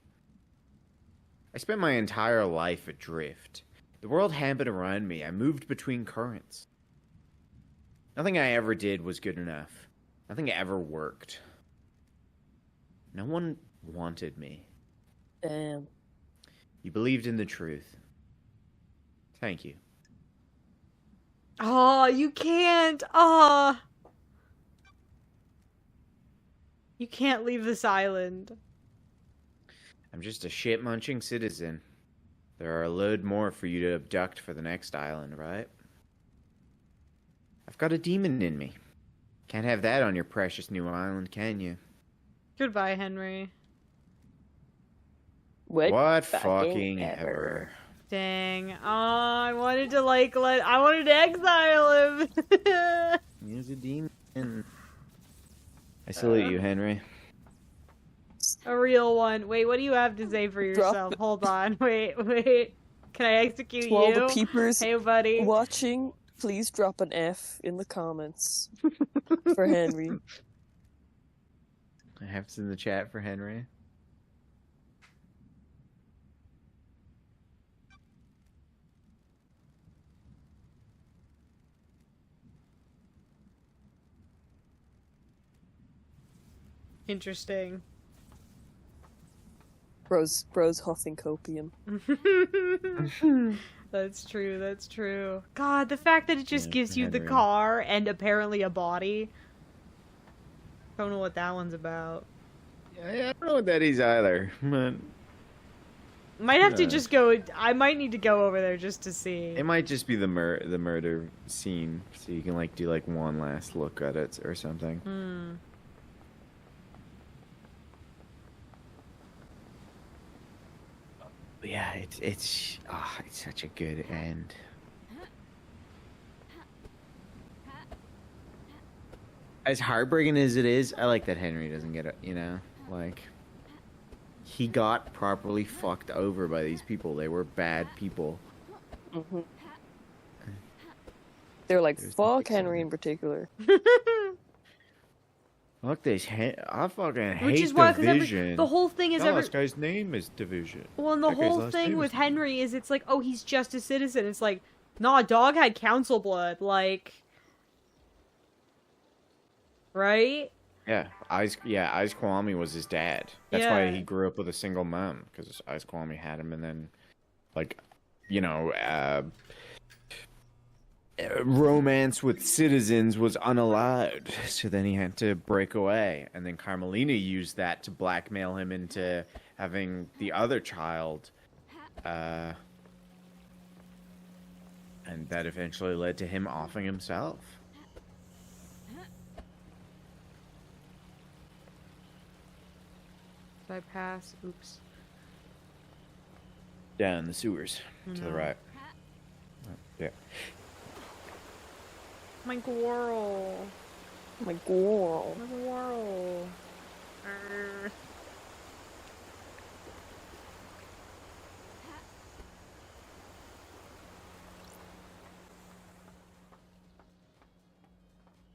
I spent my entire life adrift. The world happened around me. I moved between currents. Nothing I ever did was good enough. Nothing ever worked. No one wanted me. Damn. You believed in the truth. Thank you. Oh, you can't. Oh. You can't leave this island. I'm just a shit-munching citizen. There are a load more for you to abduct for the next island, right? I've got a demon in me. Can't have that on your precious new island, can you? Goodbye, Henry. What fucking ever. ever. Dang. Oh, I wanted to I wanted to exile him. He's a demon. I salute you, Henry. A real one. Wait, what do you have to say for yourself? it. Hold on. Wait. Can I execute To all you? the peepers Hey, buddy. watching, please drop an F in the comments for Henry. I have this in the chat for Henry. Interesting. Bro's huffing copium. That's true. God, the fact that it just Yeah, gives you the Henry. car and apparently a body. Don't know what that one's about. Yeah, I don't know what that is either, but Might have to Yeah. just go. I might need to go over there just to see. it might just be the murder scene, so you can do one last look at it or something. Hmm. But yeah, it's such a good end. As heartbreaking as it is, I like that Henry doesn't get it. He got properly fucked over by these people. They were bad people. Hmm. They're like, There's the fuck big Henry sign. in particular. Fuck this. I fucking hate Which is why, Division. the whole thing is No, this guy's name is Division. Well, and the That guy's whole last thing name with is- Henry is it's like, oh, he's just a citizen. It's like, nah, dog had council blood, right? Yeah, Aiz Kwame was his dad. That's why Yeah. he grew up with a single mom, because Aiz Kwame had him, and then, romance with citizens was unallowed, so then he had to break away, and then Carmelina used that to blackmail him into having the other child, And that eventually led to him offing himself. Did I pass? Oops. Down the sewers to the No. right. Oh, yeah. My squirrel. My girl. My squirrel. Arr.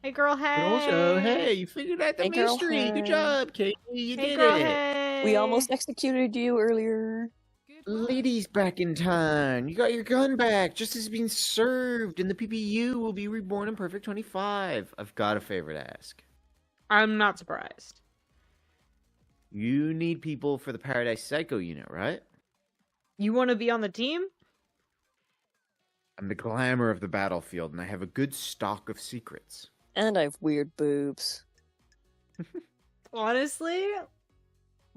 Hey, girl, hey. And also, hey, you figured out the Hey, girl, mystery. hey. Good job, Katie. You Hey, did girl, it. hey. We almost executed you earlier. Ladies back in time. You got your gun back. Justice has been served, and the PPU will be reborn in Perfect 25. I've got a favor to ask. I'm not surprised. You need people for the Paradise Psycho unit, right? You want to be on the team? I'm the glamour of the battlefield, and I have a good stock of secrets. And I have weird boobs. Honestly,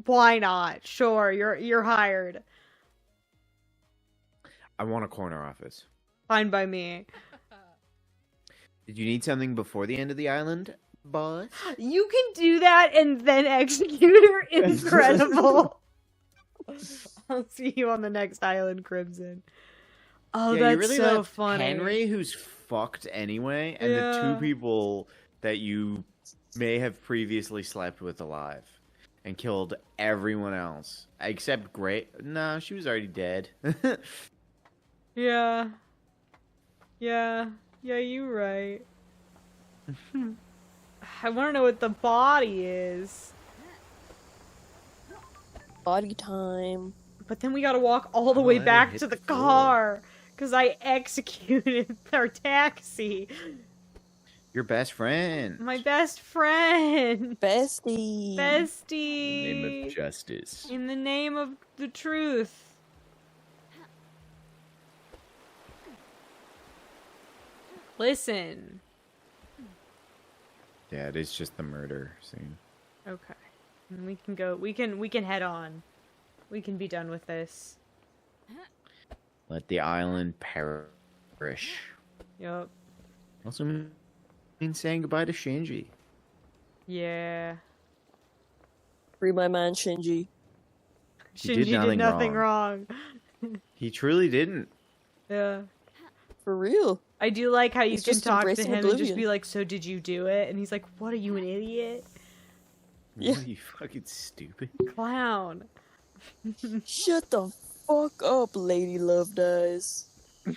why not? Sure, you're hired. I want a corner office. Fine by me. Did you need something before the end of the island, boss? You can do that and then execute her. Incredible. I'll see you on the next island, Crimson. Oh, Yeah, that's you really so left funny. Henry, who's fucked anyway, and the Yeah. two people that you may have previously slept with alive, and killed everyone else except Great. No, she was already dead. Yeah. Yeah. Yeah, you're right. I want to know what the body is. Body time. But then we gotta walk all the way let it back hit to the the floor. car. Because I executed our taxi. Your best friend. My best friend. Bestie. Bestie. In the name of justice. In the name of the truth. Listen. Yeah, it is just the murder scene. Okay. And we can go. We can head on. We can be done with this. Let the island perish. Yup. Also means saying goodbye to Shinji. Yeah. Free my man Shinji. He Shinji did did nothing nothing wrong. He truly didn't. Yeah. For real. I do like how you He's can just talk to embracing him and just oblivion. be like, "So did you do it?" And he's like, "What, are you an idiot? Yeah. What, are you fucking stupid? Clown." Shut the fuck up, Lady Love Dies. I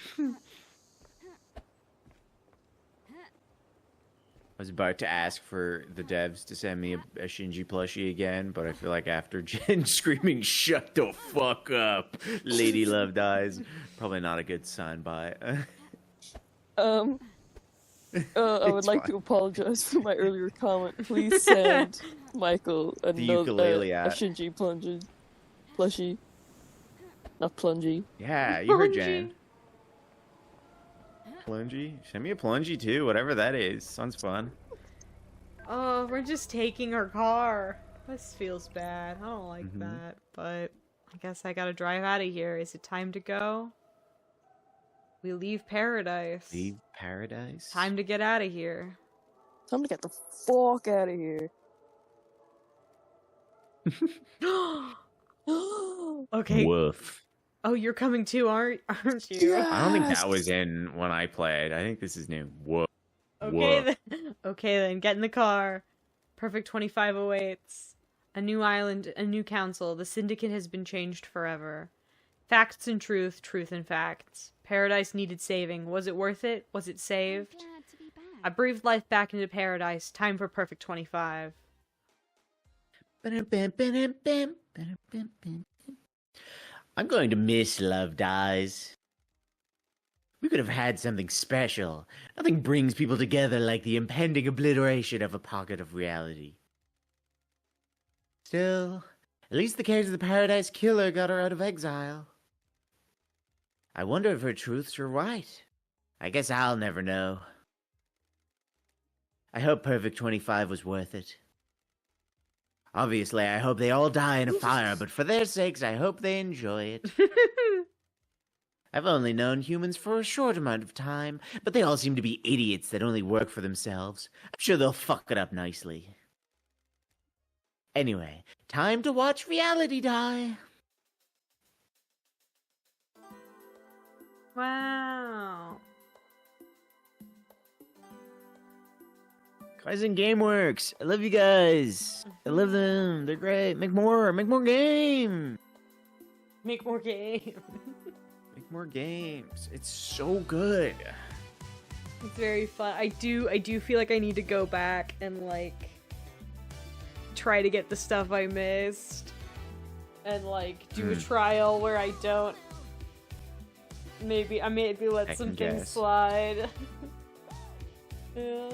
was about to ask for the devs to send me a Shinji plushie again, but I feel like after Jen screaming, "Shut the fuck up, Lady Love Dies," probably not a good sign by. I would It's like fine. to apologize for my earlier comment. Please send Michael a ukulele a at. Shinji plushie. Not plungy. Yeah, you heard Plungy. Jen. Plungy? Send me a plungy too, whatever that is. Sounds fun. Oh, we're just taking her car. This feels bad. I don't like Mhm. that, but I guess I gotta drive out of here. Is it time to go? We leave paradise. Leave paradise? Time to get out of here. Time to get the fuck out of here. Okay. Woof. Oh, you're coming too, aren't you? Yeah. I don't think that was in when I played. I think this is new. Woof. Okay Woof. then. Okay then, get in the car. Perfect 25 awaits. A new island, a new council. The syndicate has been changed forever. Facts and truth, truth and facts. Paradise needed saving. Was it worth it? Was it saved? Glad to be back. I breathed life back into paradise. Time for Perfect 25. I'm going to miss Love Dies. We could have had something special. Nothing brings people together like the impending obliteration of a pocket of reality. Still, at least the case of the Paradise Killer got her out of exile. I wonder if her truths are right. I guess I'll never know. I hope Perfect 25 was worth it. Obviously, I hope they all die in a fire, but for their sakes, I hope they enjoy it. I've only known humans for a short amount of time, but they all seem to be idiots that only work for themselves. I'm sure they'll fuck it up nicely. Anyway, time to watch reality die. Wow. Kaizen Gameworks. I love you guys. I love them. They're great. Make more game. Make more game. Make more games. It's so good. It's very fun. I do feel like I need to go back and like try to get the stuff I missed and like do a trial where I don't maybe let I some can things guess. slide. Yeah.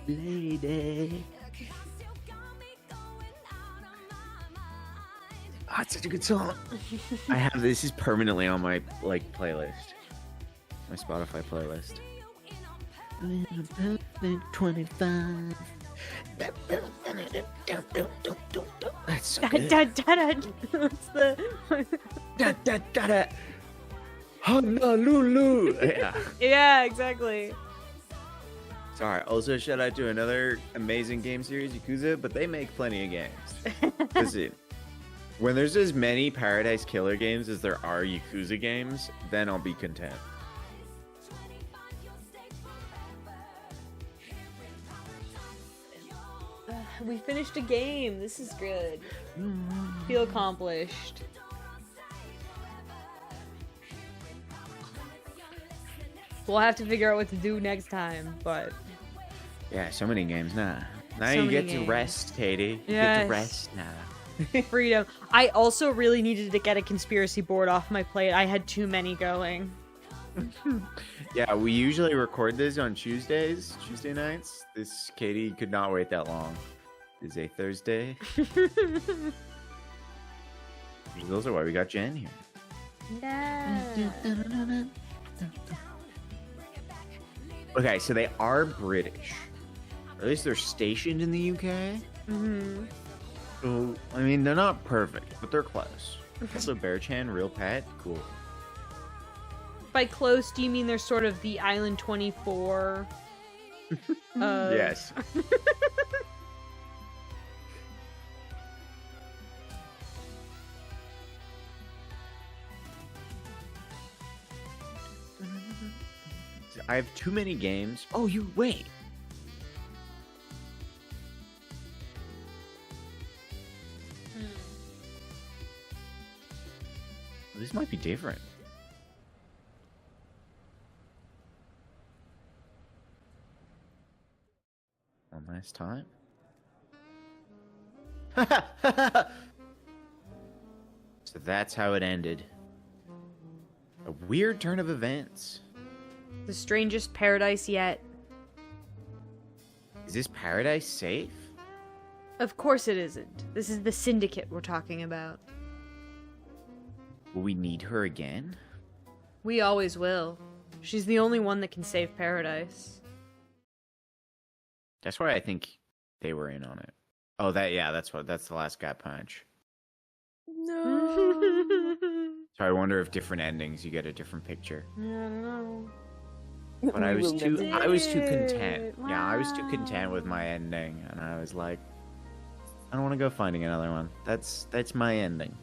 Lady. Ah, it's such a good song. I have this is permanently on my like playlist. My Spotify playlist. 25. That's so good. What's the Da, da, da, da. Honolulu. Yeah. Yeah, exactly. Sorry. Also, shout out to another amazing game series, Yakuza, but they make plenty of games. Listen, when there's as many Paradise Killer games as there are Yakuza games, then I'll be content. We finished a game. This is good. Feel accomplished. We'll have to figure out what to do next time, but Yeah, so many games now. Now So you many get games. to rest, Katie. You get Yes. to rest now. freedom. I also really needed to get a conspiracy board off my plate. I had too many going. Yeah, we usually record this on Tuesday nights. This Katie could not wait that long. It is a Thursday. Which is also why we got Jen here. Yeah. Okay, so they are British. Or at least they're stationed in the UK. Mm-hmm. So, I mean, they're not perfect, but they're close. Also, Bear-chan, real pet, cool. By close, do you mean they're sort of the Island 24? Yes. I have too many games. Oh, you wait. This might be different. One last time. So that's how it ended. A weird turn of events. The strangest paradise yet. Is this paradise safe? Of course it isn't. This is the syndicate we're talking about. Will we need her again? We always will. She's the only one that can save paradise. That's why I think they were in on it. Oh, that's the last gut punch. No. So I wonder if different endings you get a different picture. I don't know. But I We was will too never- I was too content. Yeah, I was too Wow. content with my ending, and I was like, I don't want to go finding another one. That's my ending.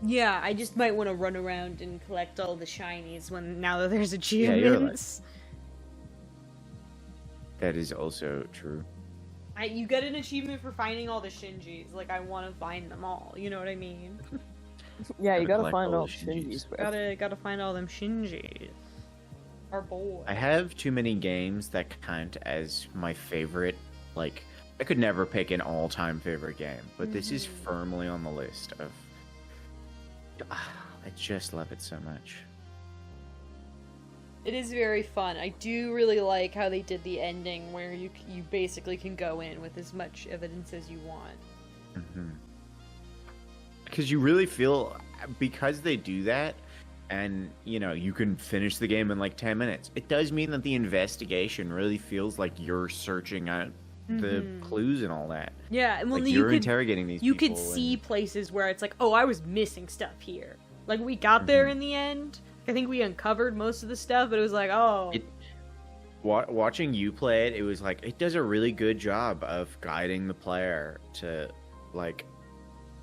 Yeah, I just might want to run around and collect all the shinies now that there's you're like- achievements. That is also true. You get an achievement for finding all the Shinjis. Like, I want to find them all. You know what I mean? Yeah, you Gotta gotta collect find all all the Shinji's. Gotta find all them Shinjis. Our boy. I have too many games that count as my favorite. Like, I could never pick an all-time favorite game, but this is firmly on the list of. I just love it so much. It is very fun. I do really like how they did the ending where you basically can go in with as much evidence as you want. Because you really feel, because they do that, and you can finish the game in like 10 minutes. It does mean that the investigation really feels like you're searching out the clues and all that. Yeah, and well, Like, you you're could interrogating these you people. could see places where it's like, oh, I was missing stuff here. Like we got there in the end. I think we uncovered most of the stuff, but it was like, oh, Watching you play it, it was like it does a really good job of guiding the player to like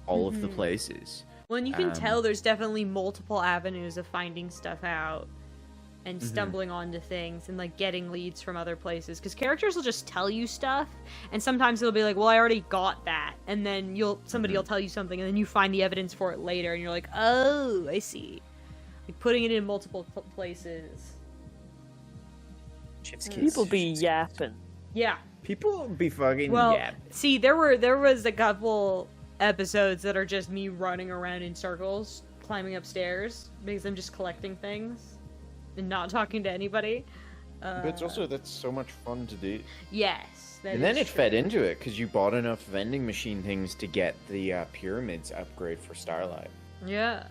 all of the places. well, and you can tell there's definitely multiple avenues of finding stuff out and stumbling onto things and like getting leads from other places, because characters will just tell you stuff, and sometimes it'll be like, well, I already got that, and then somebody will tell you something, and then you find the evidence for it later, and you're like, oh, I see. Like putting it in multiple places. People be yapping. Yeah. People be fucking Well, yeah. see, there was a couple episodes that are just me running around in circles, climbing upstairs, because I'm just collecting things and not talking to anybody. But it's also, that's so much fun to do. Yes. And then it fed into it because you bought enough vending machine things to get the pyramids upgrade for Starlight. Yeah.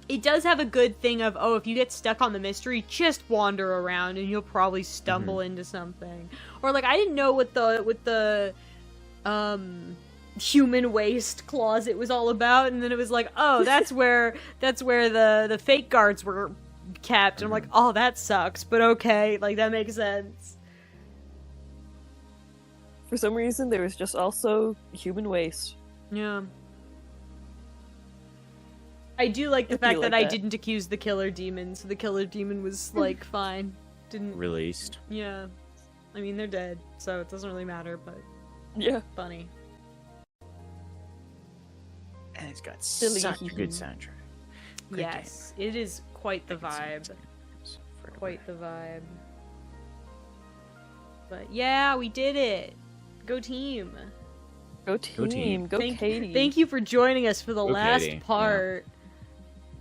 It does have a good thing of, oh, if you get stuck on the mystery, just wander around and you'll probably stumble into something. Or like, I didn't know what the human waste closet was all about, and then it was like, oh, that's where the fake guards were kept, and I'm like, oh, that sucks, but okay, like that makes sense. For some reason, there was just also human waste. Yeah. I do like the I feel fact that like I that. didn't accuse the killer demon, so the killer demon was like fine. Didn't Released. Yeah. I mean, they're dead, so it doesn't really matter, but Yeah. funny. And it's got Silly. such a good soundtrack. Great Yes, it is quite the game. vibe. So freaking Quite the vibe. But yeah, we did it. Go team. Go team. team. Go Thank, Katie. thank you for joining us for the Go last Katie, yeah. part.